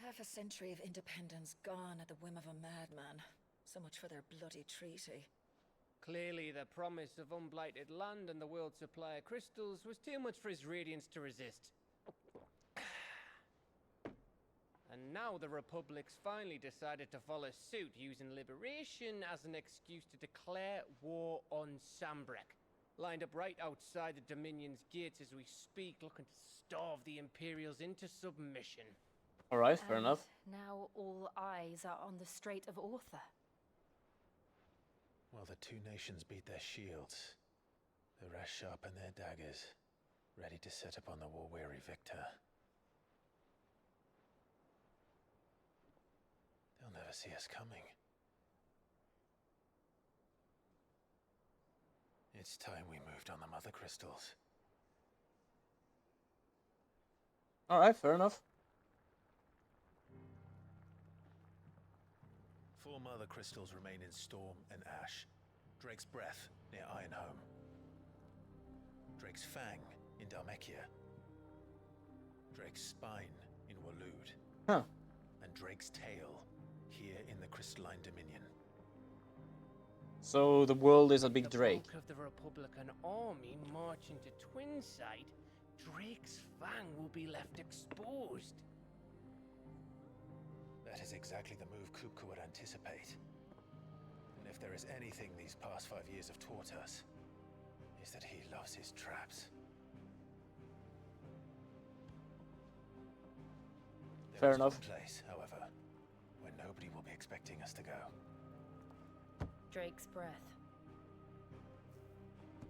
Half a century of independence gone at the whim of a madman. So much for their bloody treaty. Clearly, the promise of unblighted land and the world's supply of crystals was too much for his radiance to resist. And now the Republic's finally decided to follow suit, using liberation as an excuse to declare war on Sambrek. Lined up right outside the Dominion's gates as we speak, looking to starve the Imperials into submission. Alright, fair enough. Now all eyes are on the Strait of Author. Well, the two nations beat their shields. The rest sharpen their daggers, ready to set upon the war-weary victor. They'll never see us coming. It's time we moved on the Mother Crystals. Alright, fair enough. 4 Mother Crystals remain in Storm and Ash. Drake's Breath near Ironhome. Drake's Fang in Dhalmekia. Drake's Spine in Waloed. Huh. And Drake's Tail here in the Crystalline Dominion. So the world is a big Drake. The bulk of the Republican army marching to Twinside, Drake's Fang will be left exposed. That is exactly the move Kupka would anticipate. And if there is anything these past 5 years have taught us, is that he loves his traps. Fair enough. There is one place, however, where nobody will be expecting us to go. Drake's Breath.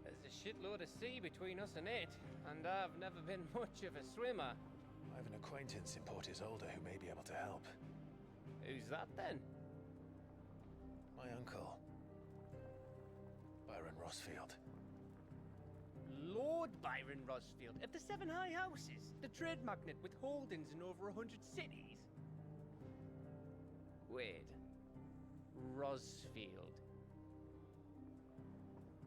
There's a shitload of sea between us and it, and I've never been much of a swimmer. I have an acquaintance in Port Isolde who may be able to help. Who's that then? My uncle, Byron Rosfield. Lord Byron Rosfield of the Seven High Houses, the trade magnate with holdings in over 100 cities. Wait, Rosfield.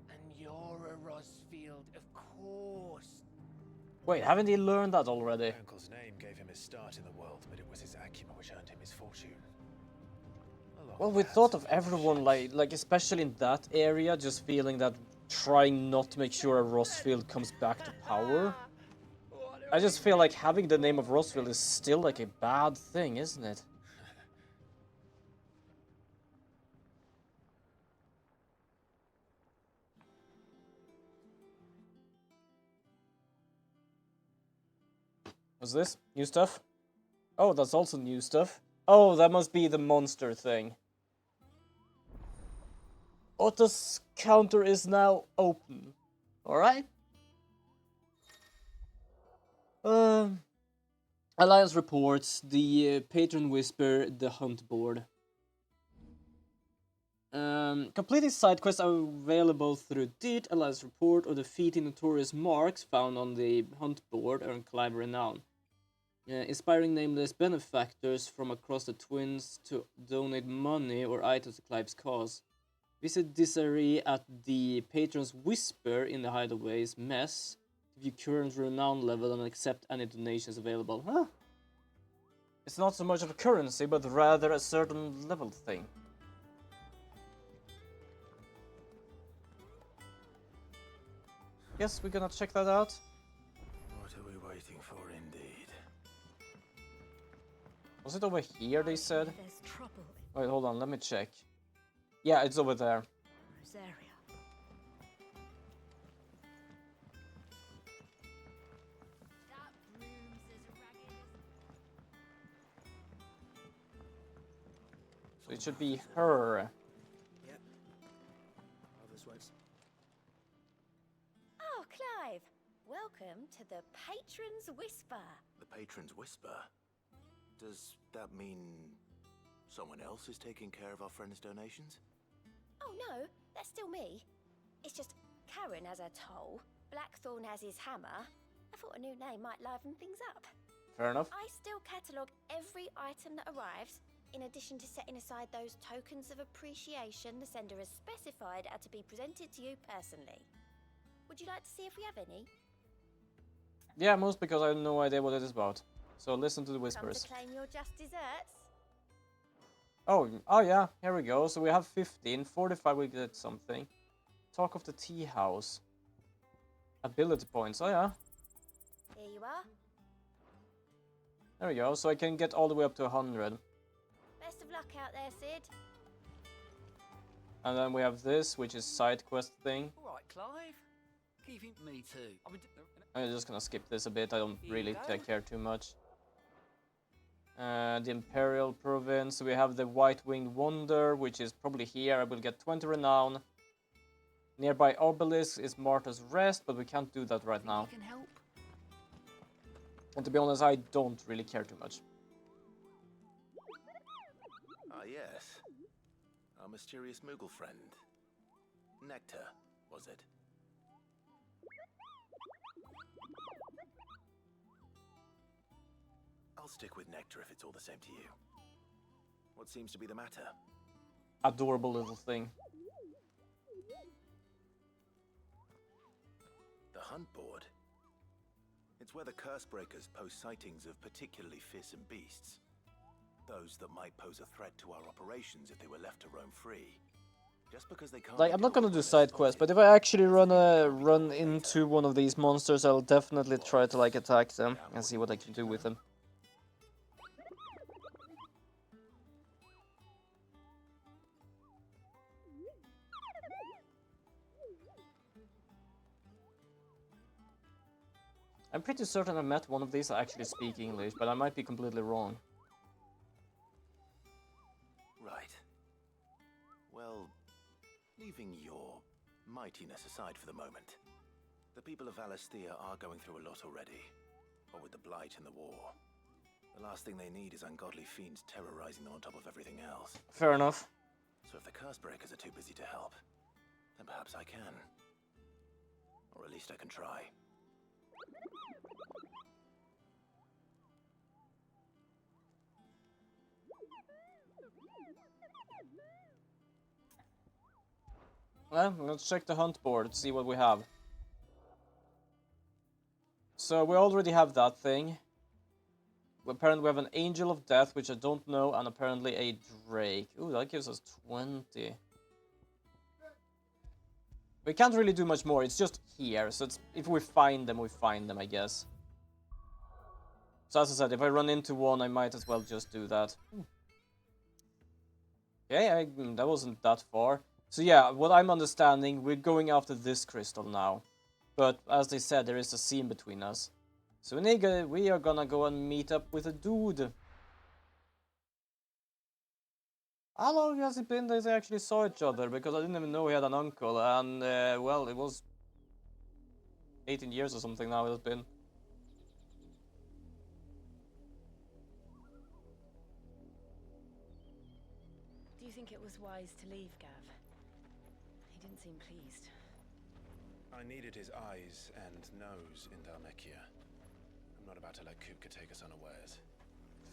And you're a Rosfield, of course. Wait, haven't he learned that already? My uncle's name gave him his start in the world, but it was his acumen which earned him his fortune. Well, we thought of everyone, like especially in that area, just feeling that trying not to make sure Rosfield comes back to power. I just feel like having the name of Rosfield is still like a bad thing, isn't it? What's this? New stuff? Oh, that's also new stuff. Oh, that must be the monster thing. Otto's counter is now open. Alright. Alliance reports, the Patron Whisper, the Hunt Board. Completing side quests are available through Deed, Alliance report, or defeating notorious marks found on the Hunt Board earn Clive renown. Inspiring nameless benefactors from across the Twins to donate money or items to Clive's cause. Visit Disarray at the Patron's Whisper in the Hideaway's Mess to view current renown level and accept any donations available. Huh? It's not so much of a currency, but rather a certain level thing. Yes, we're gonna check that out. What are we waiting for, indeed? Was it over here, they said? There's trouble. Wait, hold on, let me check. Yeah, it's over there. Rosaria. So it should be her. Yep. This way. Oh, Clive! Welcome to the Patron's Whisper. The Patron's Whisper? Does that mean someone else is taking care of our friend's donations? Oh no, that's still me. It's just Karen has her toll, Blackthorn has his hammer. I thought a new name might liven things up. Fair enough. I still catalogue every item that arrives, in addition to setting aside those tokens of appreciation the sender has specified are to be presented to you personally. Would you like to see if we have any? Yeah, most because I have no idea what it is about. So listen to the Come whispers. to claim your just desserts? Oh yeah, here we go. So we have 15, 45 we get something. Talk of the tea house. Ability points, oh yeah. Here you are. There we go, so I can get all the way up to 100. Best of luck out there, Sid. And then we have this, which is side quest thing. Alright, Clive. Keeping me too. I'm just gonna skip this a bit, I don't really care too much. The Imperial Province, we have the White-Winged Wonder, which is probably here. I will get 20 renown. Nearby Obelisk is Martha's Rest, but we can't do that right now. Can help. And to be honest, I don't really care too much. Ah, yes. Our mysterious Moogle friend. Nectar, was it? I'll stick with Nectar if it's all the same to you. What seems to be the matter? Adorable little thing. The Hunt Board? It's where the Cursebreakers post sightings of particularly fearsome beasts. Those that might pose a threat to our operations if they were left to roam free. Just because they can't... Like, I'm not gonna do side quests, but if I actually run into one of these monsters, I'll definitely try to like attack them and see what I can do with them. I'm pretty certain I met one of these that actually speak English, but I might be completely wrong. Right. Well, leaving your mightiness aside for the moment, the people of Valisthea are going through a lot already. What with the Blight and the war. The last thing they need is ungodly fiends terrorizing them on top of everything else. Fair enough. So if the curse breakers are too busy to help, then perhaps I can. Or at least I can try. Well, let's check the hunt board, see what we have. So we already have that thing. Apparently we have an Angel of Death, which I don't know, and apparently a Drake. Ooh, that gives us 20. We can't really do much more, it's just here. So it's, if we find them, I guess. So as I said, if I run into one, I might as well just do that. Okay, that wasn't that far. So yeah, what I'm understanding, we're going after this crystal now. But as they said, there is a scene between us. So we are gonna go and meet up with a dude. How long has it been that they actually saw each other? Because I didn't even know he had an uncle. And, well, it was 18 years or something now it has been. Do you think it was wise to leave, Gav? He didn't seem pleased. I needed his eyes and nose in Dhalmekia. I'm not about to let Kupka take us unawares.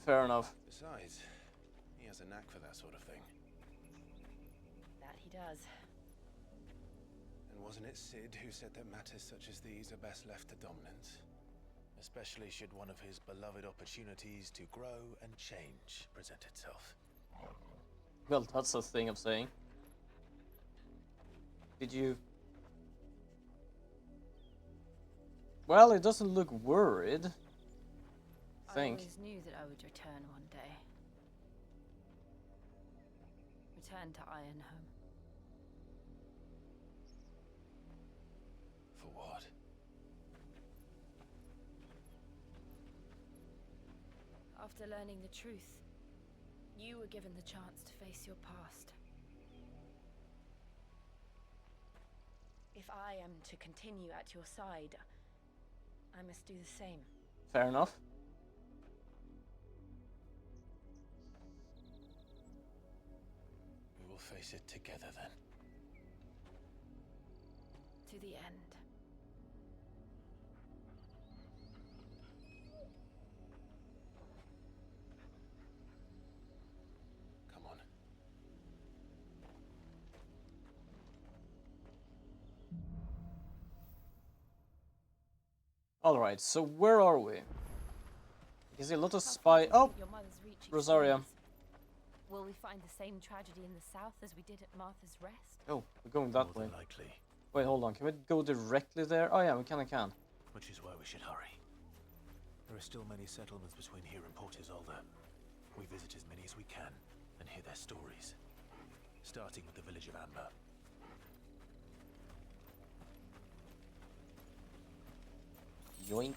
Fair enough. Besides, he has a knack for that sort of thing. That he does. And wasn't it Sid who said that matters such as these are best left to dominance? Especially should one of his beloved opportunities to grow and change present itself. Well, that's a thing of saying. Did you... Well, it doesn't look worried. I think. I always knew that I would return one day. Return to Ironhome. For what? After learning the truth, you were given the chance to face your past. If I am to continue at your side, I must do the same. Fair enough. We will face it together then. To the end. Come on. Alright, so where are we? Is there a lot of spy... Oh! Rosaria. Will we find the same tragedy in the south as we did at Martha's Rest? Oh, we're going that way. Likely. Wait, hold on. Can we go directly there? Oh yeah, we can. Which is why we should hurry. There are still many settlements between here and Port Isolde. We visit as many as we can and hear their stories. Starting with the village of Amber. Yoink.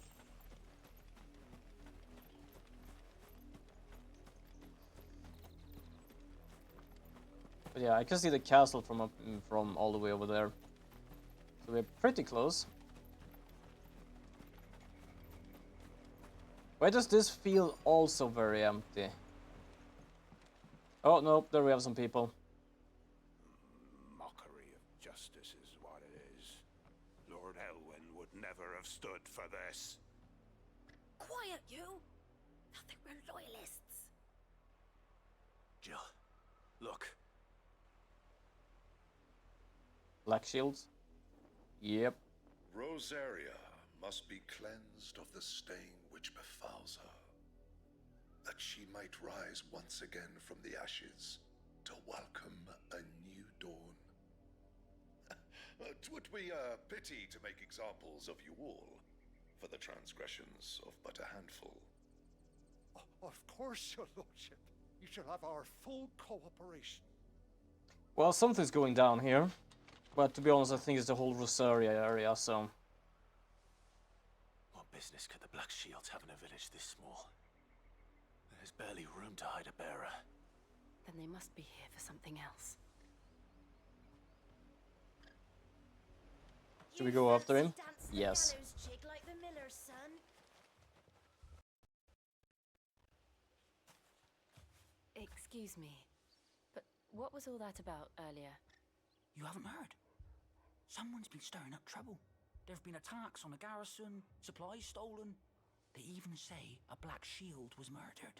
But yeah, I can see the castle from all the way over there. So we're pretty close. Why does this feel also very empty? Oh, no, there we have some people. Mockery of justice is what it is. Lord Elwyn would never have stood for this. Quiet, you! Nothing, we're loyalists. Jill, look. Black shields? Yep. Rosaria must be cleansed of the stain which befouls her, that she might rise once again from the ashes to welcome a new dawn. 'Twould be a pity to make examples of you all for the transgressions of but a handful. Of course, your lordship. You shall have our full cooperation. Well, something's going down here. But to be honest, I think it's the whole Rosaria area, so... What business could the Black Shields have in a village this small? There's barely room to hide a bearer. Then they must be here for something else. Should we go after him? Yes. Like the miller's son. Excuse me, but what was all that about earlier? You haven't heard? Someone's been stirring up trouble. There have been attacks on the garrison, supplies stolen. They even say a Black Shield was murdered.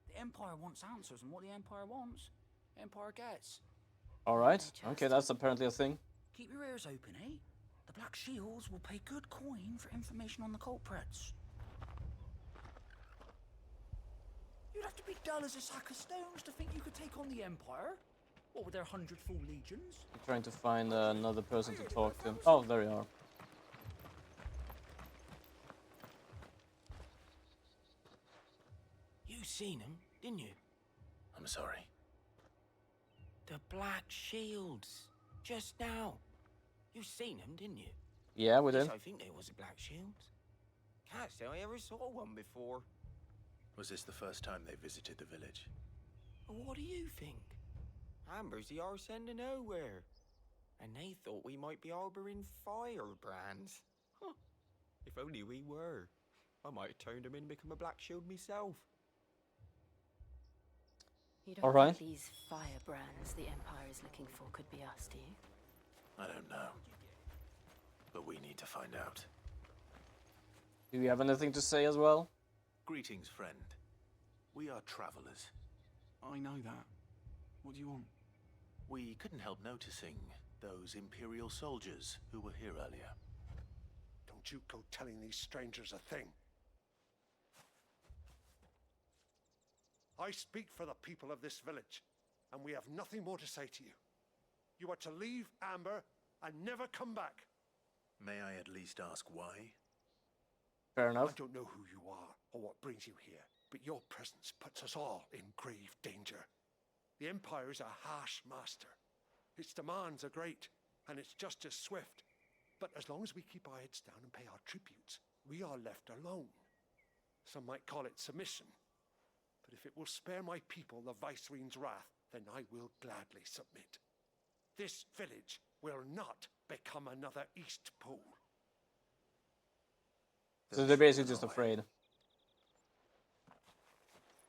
The Empire wants answers, and what the Empire wants, the Empire gets. Alright, okay, that's apparently a thing. Keep your ears open, eh? The Black Shields will pay good coin for information on the culprits. You'd have to be dull as a sack of stones to think you could take on the Empire. What with their 100 full legions? I'm trying to find another person to talk to. Oh, there you are. You seen him, didn't you? I'm sorry. The Black Shields. Just now. You seen them, didn't you? Yeah, we did. I think they was the Black Shields. Can't say I ever saw one before. Was this the first time they visited the village? What do you think? Amber's the arse end of nowhere. And they thought we might be harboring firebrands. Huh. If only we were. I might have turned them in and become a Black Shield myself. You don't think these firebrands the Empire is looking for could be us, do you? I don't know. But we need to find out. Do you have anything to say as well? Greetings, friend. We are travelers. I know that. What do you want? We couldn't help noticing those Imperial soldiers who were here earlier. Don't you go telling these strangers a thing. I speak for the people of this village, and we have nothing more to say to you. You are to leave Amber and never come back. May I at least ask why? Fair enough. I don't know who you are or what brings you here, but your presence puts us all in grave danger. The Empire is a harsh master. Its demands are great, and its justice swift. But as long as we keep our heads down and pay our tributes, we are left alone. Some might call it submission. But if it will spare my people the Viceroy's wrath, then I will gladly submit. This village will not become another East Pole. So they're basically just afraid.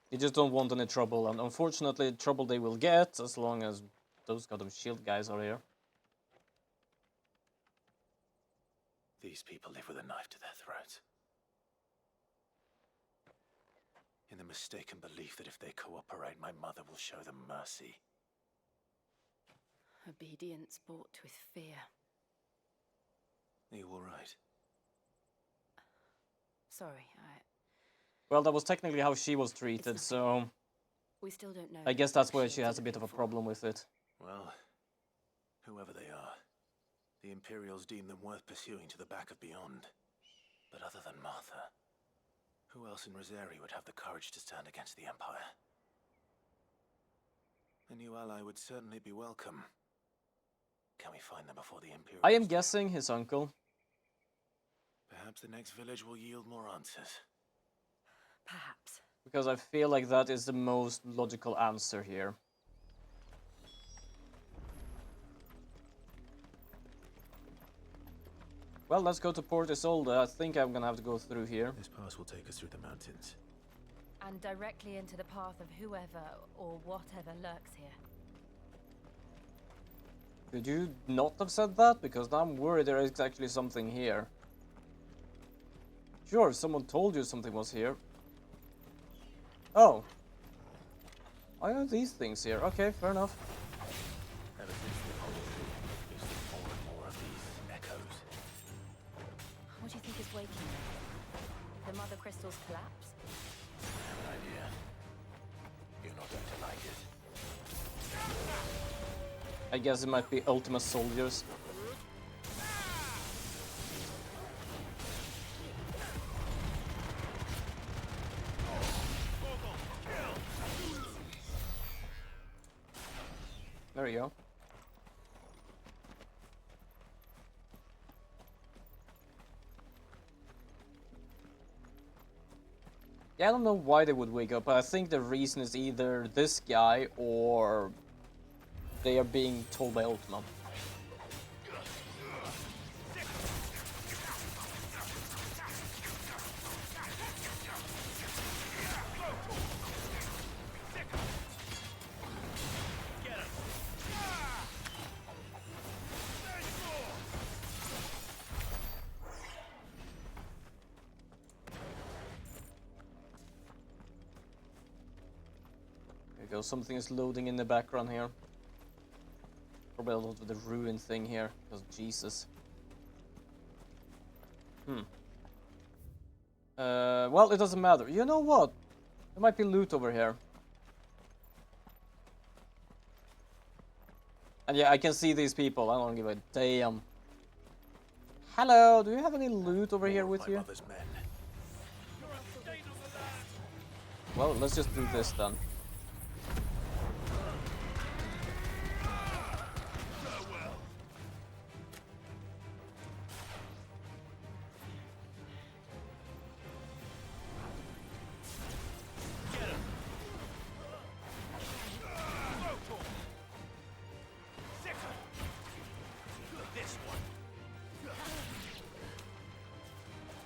They just don't want any trouble, and unfortunately, trouble they will get as long as those goddamn shield guys are here. These people live with a knife to their throats. In the mistaken belief that if they cooperate, my mother will show them mercy. Obedience bought with fear. Are you all right? Sorry, Well, that was technically how she was treated, so we still don't know. I guess that's why she has a bit of a problem with it. Well, whoever they are, the Imperials deem them worth pursuing to the back of beyond. But other than Martha, who else in Rosari would have the courage to stand against the Empire? A new ally would certainly be welcome. Can we find them before the Imperials? I am guessing his uncle. Perhaps the next village will yield more answers. Perhaps. Because I feel like that is the most logical answer here. Well, let's go to Port Isolde. I think I'm gonna have to go through here. This pass will take us through the mountains. And directly into the path of whoever or whatever lurks here. Could you not have said that? Because I'm worried there is actually something here. Sure, if someone told you something was here. Oh. Why are these things here? Okay, fair enough. Ever since the poetry, we've seen more and more of these echoes. What do you think is waking them? The Mother Crystal's collapse? I have an idea. You're not going to like it. I guess it might be Ultima Soldiers. There we go. Yeah, I don't know why they would wake up, but I think the reason is either this guy or they are being told by Ultima. go. Something is loading in the background here. Probably a lot of the ruin thing here, because Jesus. Well, it doesn't matter. You know what? There might be loot over here. And yeah, I can see these people. I don't give a damn. Hello, do you have any loot over here with you? Well, let's just do this then.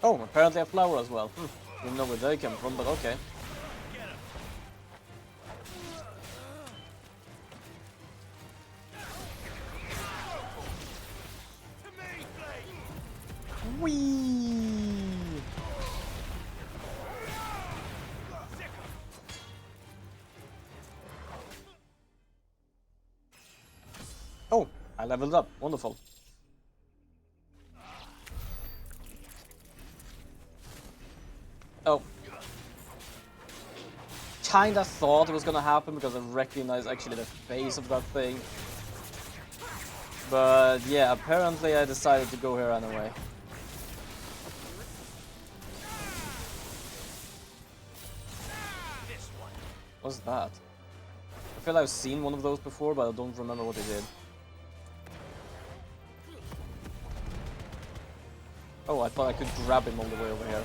Oh, apparently a flower as well. Didn't know where they came from, but okay. Whee! Oh, I leveled up. Wonderful. Oh. Kinda thought it was gonna happen because I recognized actually the face of that thing. But yeah, apparently I decided to go here anyway. What's that? I feel like I've seen one of those before, but I don't remember what it did. Oh, I thought I could grab him all the way over here.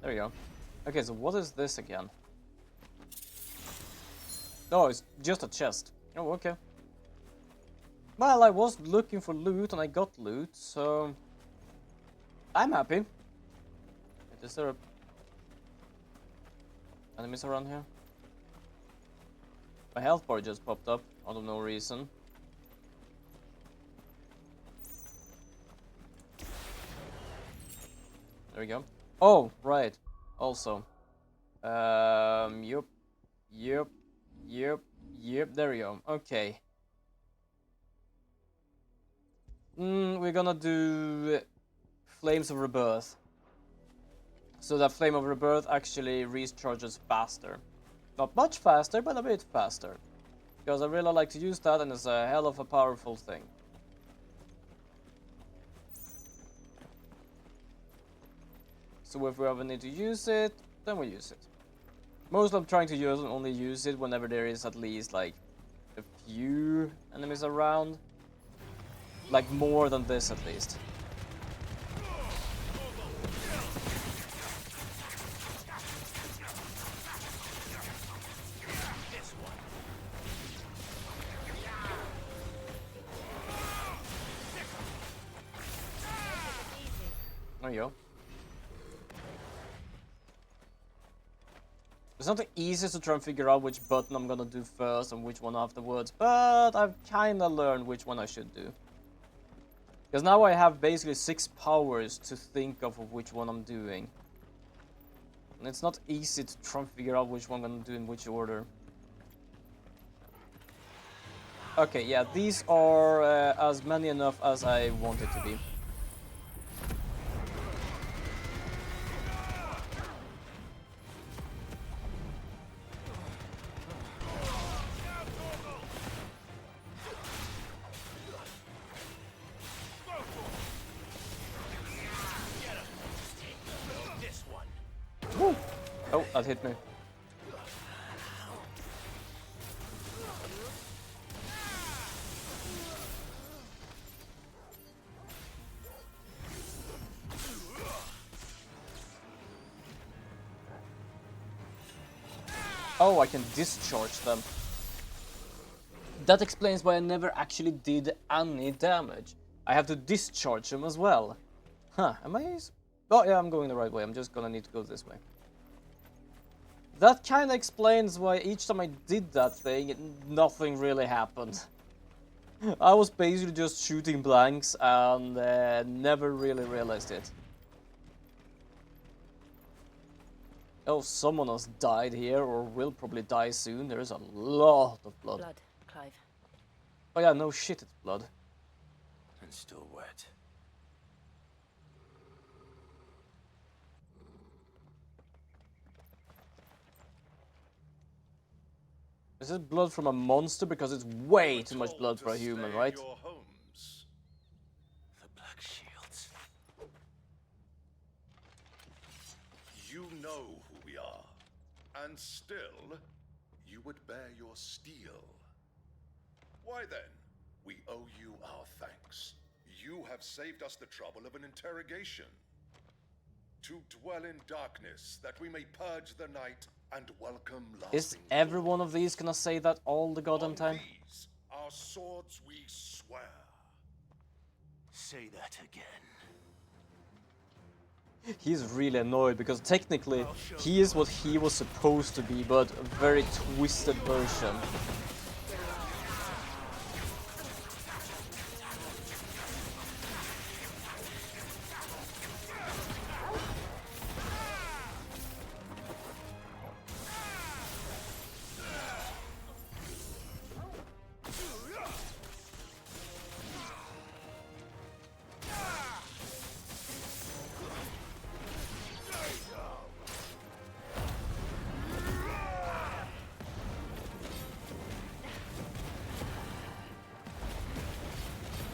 There we go. Okay, so what is this again? Oh, it's just a chest. Oh, okay. Well, I was looking for loot and I got loot, so I'm happy. Is there enemies around here? My health bar just popped up out of no reason. There we go. Oh, right. Also. Yep. There we go. Okay. We're gonna do Flames of Rebirth. So that Flame of Rebirth actually recharges faster. Not much faster, but a bit faster. Because I really like to use that and it's a hell of a powerful thing. So if we ever need to use it, then we use it. Mostly I'm trying to only use it whenever there is at least like a few enemies around. Like more than this at least. There you go. It's not the easiest to try and figure out which button I'm gonna do first and which one afterwards, but I've kinda learned which one I should do. Because now I have basically 6 powers to think of which one I'm doing. And it's not easy to try and figure out which one I'm gonna do in which order. Okay, yeah, these are as many enough as I want it to be. Woo! Oh, that hit me. Oh, I can discharge them. That explains why I never actually did any damage. I have to discharge them as well. Huh, am I... Oh yeah, I'm going the right way. I'm just gonna need to go this way. That kinda explains why each time I did that thing, nothing really happened. I was basically just shooting blanks and never really realized it. Oh, someone has died here or will probably die soon. There is a lot of blood. Blood, Clive. Oh yeah, no shit, it's blood. And still wet. Is this blood from a monster? Because it's way too much blood for a human, right? Your homes. The Black Shields. You know who we are, and still, you would bear your steel. Why then, we owe you our thanks. You have saved us the trouble of an interrogation. To dwell in darkness, that we may purge the night and welcome lasting. Is every one of these gonna say that all the goddamn time? These, our swords we swear. Say that again. He's really annoyed because technically he is what he was supposed to be, but a very twisted version.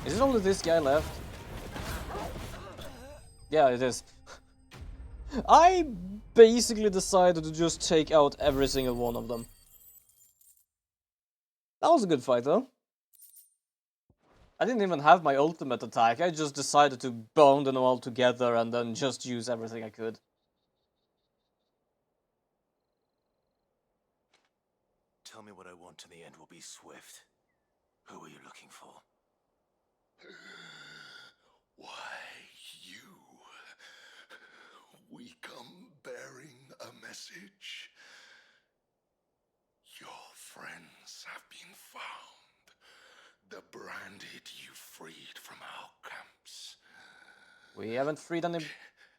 Is it only this guy left? Yeah, it is. I basically decided to just take out every single one of them. That was a good fight, though. I didn't even have my ultimate attack. I just decided to bond them all together and then just use everything I could. Tell me what I want and the end will be swift. Who are you looking for? Why, you. We come bearing a message. Your friends have been found. The branded you freed from our camps. We haven't freed any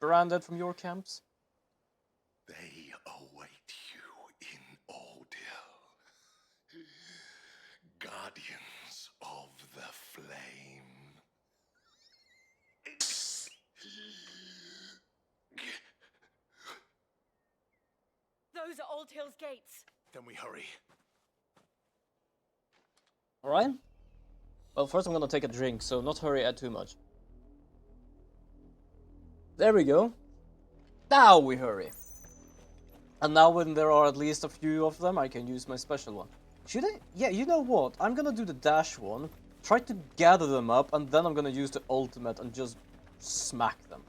branded from your camps? They await you in Ordeal. Guardians of the Flame. Those are Old Hill's gates. Then we hurry. Alright. Well, first I'm gonna take a drink, so not hurry too much. There we go. Now we hurry. And now when there are at least a few of them, I can use my special one. Should I? Yeah, you know what? I'm gonna do the dash one, try to gather them up, and then I'm gonna use the ultimate and just smack them.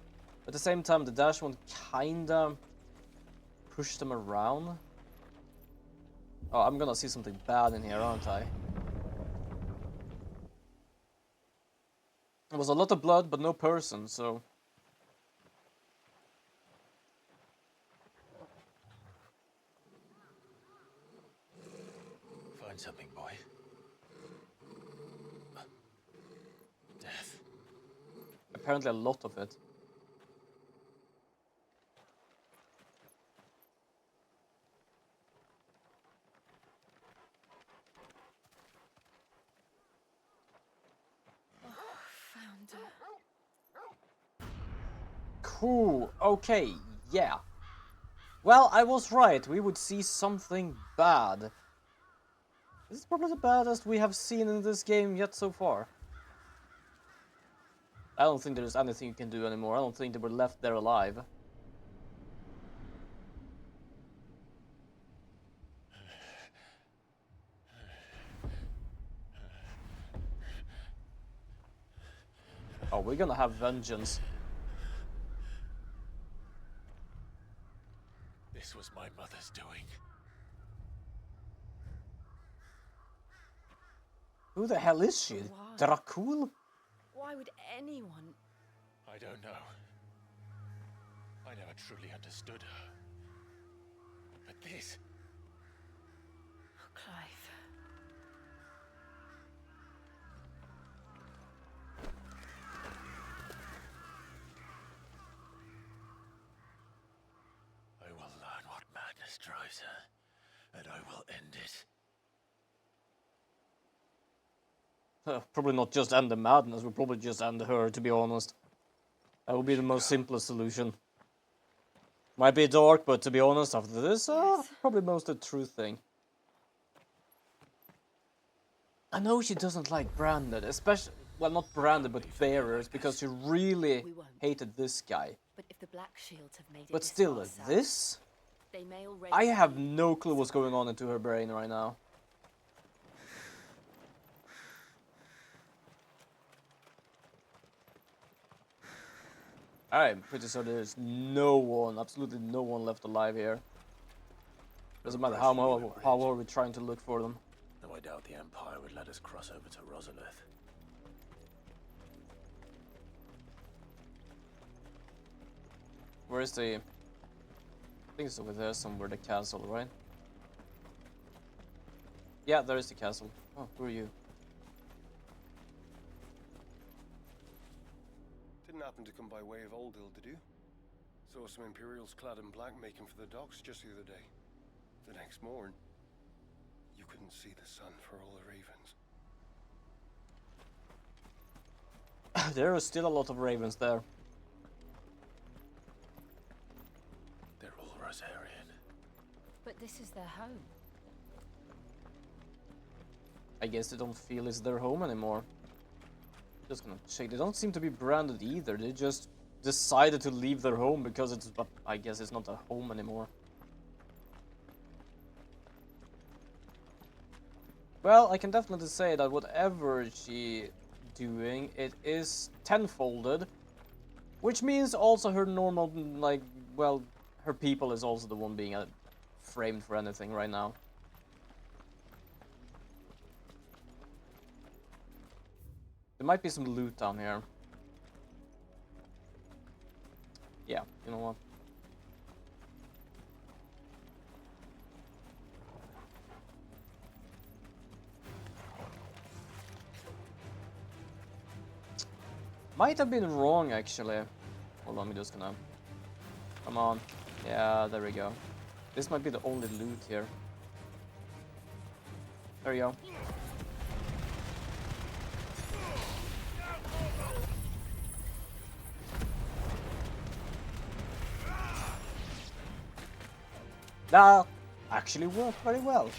At the same time, the dash one kinda push them around. Oh, I'm gonna see something bad in here, aren't I? There was a lot of blood, but no person, so... Find something, boy. Death. Apparently a lot of it. Cool, okay, yeah. Well, I was right, we would see something bad. This is probably the baddest we have seen in this game yet so far. I don't think there's anything you can do anymore. I don't think they were left there alive. Oh, we're gonna have vengeance. This was my mother's doing. Who the hell is she? Why? Dracul? Why would anyone? I don't know. I never truly understood her. But this... Clive. Probably not just end the madness, we'll probably just end her, to be honest. That would be the most simplest solution. Might be dark, but to be honest, after this, probably most the true thing. I know she doesn't like Branded, especially, well, not Branded, but Bearers, because she really hated this guy. But if the Black Shields have made it But this still, far south, this? they may already I have no clue what's going on into her brain right now. I'm pretty sure there's no one, absolutely no one left alive here. Doesn't matter how are we trying to look for them. Though I doubt the Empire would let us cross over to Rosalith. Where is the... I think it's over there somewhere, the castle, right? Yeah, there is the castle. Oh, who are you? Didn't happen to come by way of Oldhill, did you? Saw some Imperials clad in black making for the docks just the other day. The next morn, you couldn't see the sun for all the ravens. There are still a lot of ravens there. They're all Rosarian. But this is their home. I guess they don't feel it's their home anymore. Just gonna check. They don't seem to be branded either. They just decided to leave their home because it's... I guess it's not a home anymore. Well, I can definitely say that whatever she doing, it is tenfolded. Which means also her normal, like, well, her people is also the one being framed for anything right now. There might be some loot down here. Yeah, you know what? Might have been wrong, actually. Hold on, I'm just gonna... Come on. Yeah, there we go. This might be the only loot here. There we go. That actually worked very well.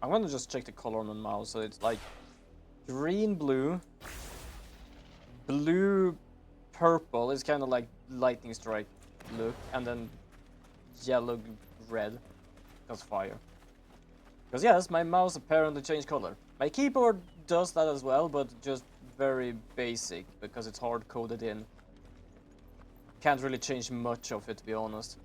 I'm gonna just check the color on the mouse, so it's like green, blue, blue, purple is kind of like lightning strike look, and then yellow, red, that's fire. Because yes, my mouse apparently changed color. My keyboard does that as well, but just very basic, because it's hard coded in. Can't really change much of it, to be honest.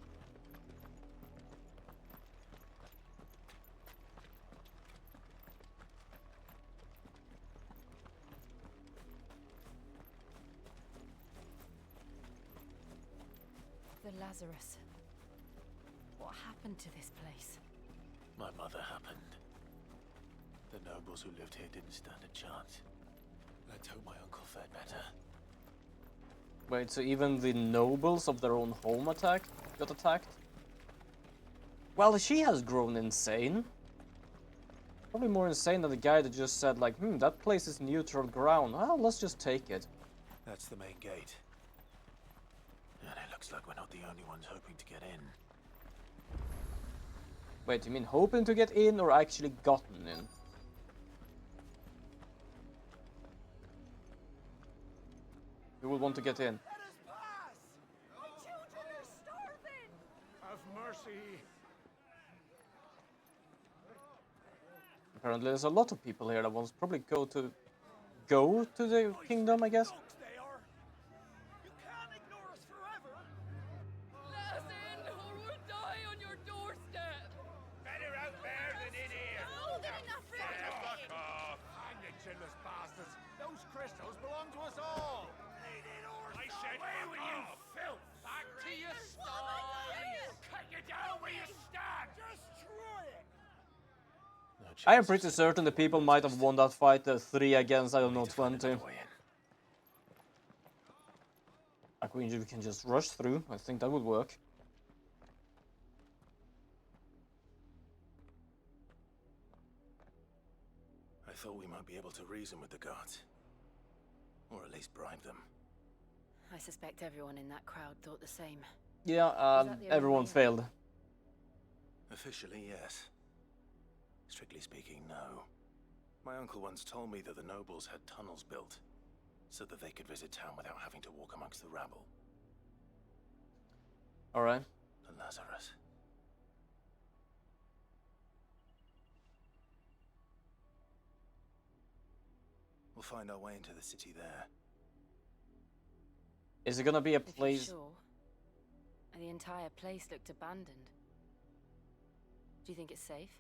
The Lazarus. What happened to this place? My mother happened. The nobles who lived here didn't stand a chance. Let's hope my uncle fared better. Wait, so even the nobles of their own home got attacked? Well, she has grown insane. Probably more insane than the guy that just said, like, that place is neutral ground. Well, let's just take it. That's the main gate. And it looks like we're not the only ones hoping to get in. Wait, you mean hoping to get in or actually gotten in? Who would want to get in? Have mercy. Apparently there's a lot of people here that wants to probably go to the kingdom, I guess. I am pretty certain the people might have won that fight 3 against, I don't know, 20. Like we can just rush through. I think that would work. I thought we might be able to reason with the guards. Or at least bribe them. I suspect everyone in that crowd thought the same. Yeah, everyone failed. Officially, yes. Strictly speaking, no. My uncle once told me that the nobles had tunnels built, so that they could visit town without having to walk amongst the rabble. Alright. The Lazarus. We'll find our way into the city there. Is it gonna be a If you're place? sure. The entire place looked abandoned. Do you think it's safe?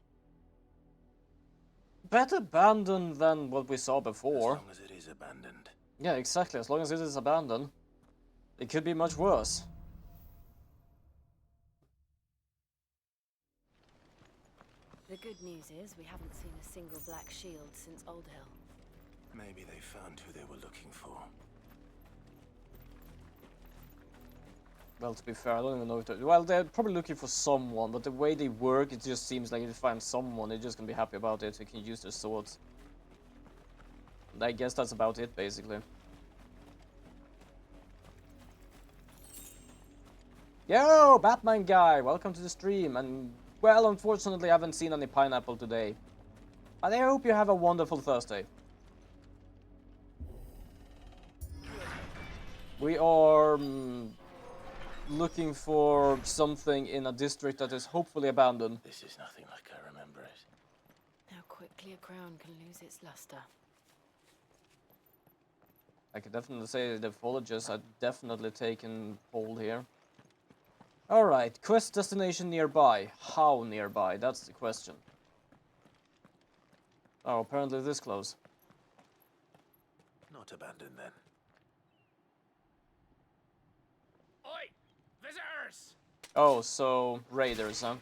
Better abandoned than what we saw before. As long as it is abandoned. Yeah, exactly. As long as it is abandoned. It could be much worse. The good news is we haven't seen a single black shield since Old Hill. Maybe they found who they were looking for. Well, to be fair, I don't even know if well, they're probably looking for someone, but the way they work, it just seems like if you find someone, they're just gonna be happy about it. They can use their swords. And I guess that's about it, basically. Yo, Batman guy, welcome to the stream. And, well, unfortunately, I haven't seen any pineapple today. But I hope you have a wonderful Thursday. We are looking for something in a district that is hopefully abandoned. This is nothing like I remember it. How quickly a crown can lose its luster. I could definitely say the Foliages are definitely taken hold here. Alright, quest destination nearby. How nearby? That's the question. Oh, apparently this close. Not abandoned then. Oi! Visitors! Oh, so raiders, huh?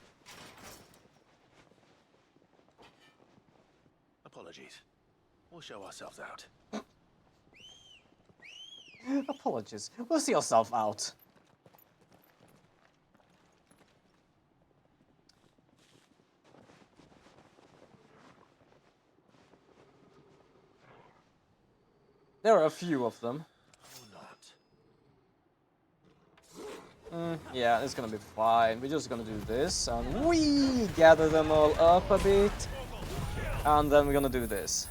Apologies. We'll show ourselves out. Apologies. We'll see yourself out. There are a few of them. Yeah, it's gonna be fine. We're just gonna do this, and we gather them all up a bit, and then we're gonna do this.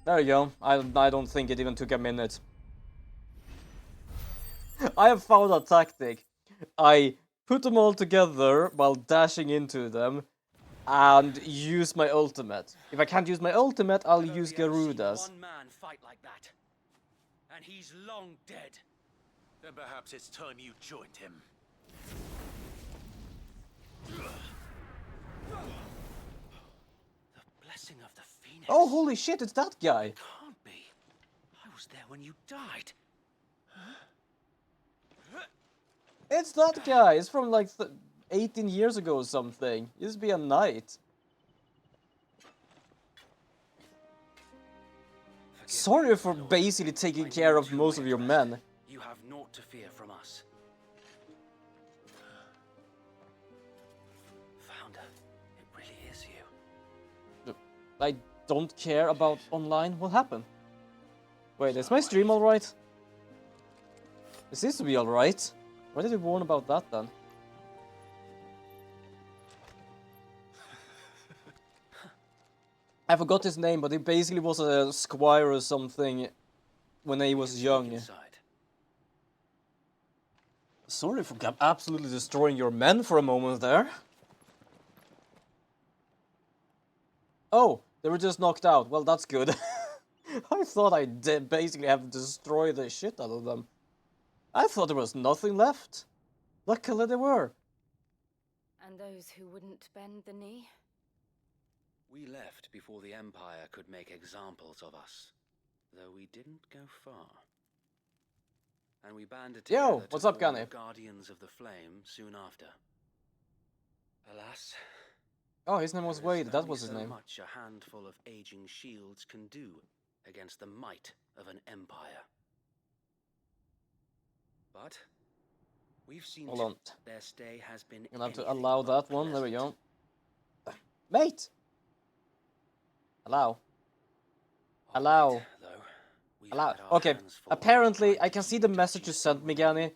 There you go. I don't think it even took a minute. I have found a tactic. I put them all together while dashing into them and use my ultimate. If I can't use my ultimate, I'll use Garuda's. One man fight like that, and he's long dead. Then perhaps it's time you joined him. The blessing of the Phoenix. Oh, holy shit, it's that guy. Can't be. I was there when you died. It's that guy. It's from like 18 years ago or something. He used to be a knight. Sorry for basically taking care of most of your men. You have naught to fear from us. Founder, it really is you. I don't care about online. What happened? Wait, is my stream alright? It seems to be alright. Why did you warn about that then? I forgot his name, but he basically was a squire or something when he was young. Sorry for absolutely destroying your men for a moment there. Oh, they were just knocked out. Well, that's good. I thought I did basically have to destroy the shit out of them. I thought there was nothing left. Luckily there were. And those who wouldn't bend the knee? We left before the Empire could make examples of us, though we didn't go far. And we banded together Yo, what's up, form Gunny? the Guardians of the Flame soon after. Alas, Oh, his name was there is Wade. That only was his so name. much a handful of aging shields can do against the might of an empire. But we've seen Hold on. their stay has been Gonna have to anything allow but that one. There we pleasant. go. Mate! Allow. Allow. Allow. Okay, apparently I can see the message you sent me, Gani.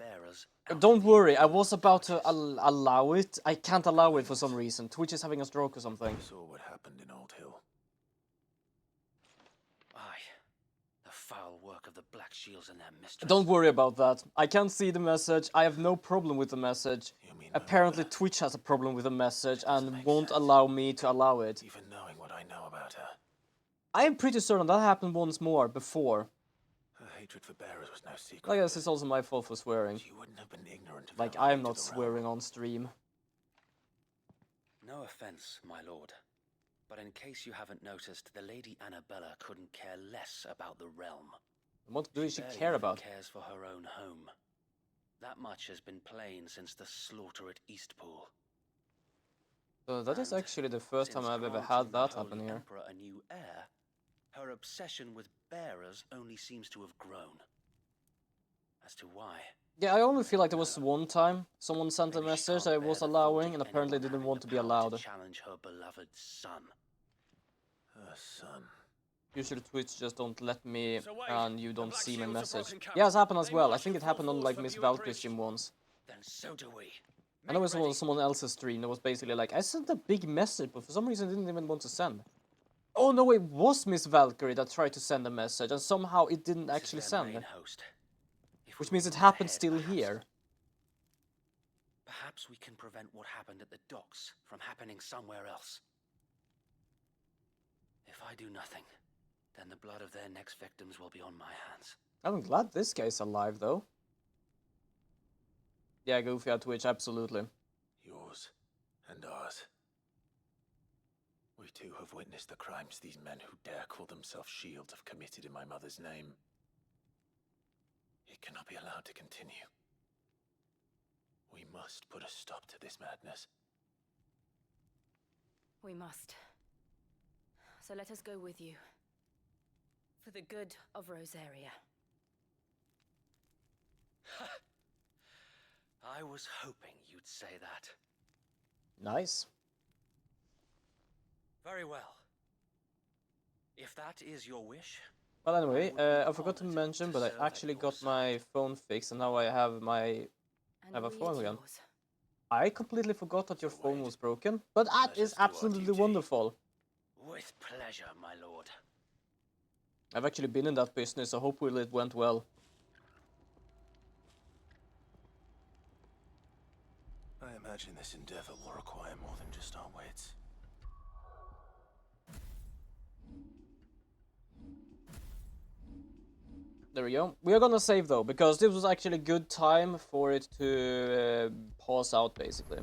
Don't worry, I was about to allow it. I can't allow it for some reason. Twitch is having a stroke or something. Saw what happened in Old Hill. Aye, the foul work of the Black Shields and their mistress. Don't worry about that. I can see the message. I have no problem with the message. Apparently Twitch has a problem with the message and won't allow me to allow it. Even knowing what I know about her. I am pretty certain that happened once more before. Her hatred for bearers was no secret. I guess it's also my fault for swearing. She wouldn't have been ignorant of Like, how I'm to not the realm. swearing on stream. No offense, my lord, but in case you haven't noticed, the Lady Annabella couldn't care less about the realm. What does she barely care even about? cares for her own home. That much has been plain since the slaughter at Eastpool. So that is actually the first time Since I've ever granting had the that Holy happen here. Emperor a new heir, her obsession with bearers only seems to have grown. As to why, Yeah, I only feel like there was one time someone sent a message I was allowing and apparently didn't want to be allowed. challenge her beloved son. Her son. Usually Twitch just don't let me So wait, and you the don't Black see my Shields are message. broken camp. Yeah, it's happened as They well. I march think in it happened full on force like from Miss Buell Valkyrie Bridge. stream once. Then so do we. I know it was on someone else's stream that was basically like, I sent a big message, but for some reason I didn't even want to send. Oh no, it was Miss Valkyrie that tried to send a message, and somehow it didn't actually Their send. main host. Which means it happened still here. Perhaps we can prevent what happened at the docks from happening somewhere else. If I do nothing, then the blood of their next victims will be on my hands. I'm glad this guy's alive though. Yeah, Goofy at Twitch, absolutely. Yours and ours. We too have witnessed the crimes these men who dare call themselves shields have committed in my mother's name. It cannot be allowed to continue. We must put a stop to this madness. We must. So let us go with you. For the good of Rosaria. I was hoping you'd say that. Nice. Very well. If that is your wish, Well, anyway, I forgot to mention, but I actually got my phone fixed, and now I have a phone again. I completely forgot that your phone was broken, but that is absolutely wonderful. with pleasure, my lord. I've actually been in that business, so hopefully it went well. I imagine this endeavor will require more than just our wits. There we go. We are gonna save though, because this was actually a good time for it to pause out, basically.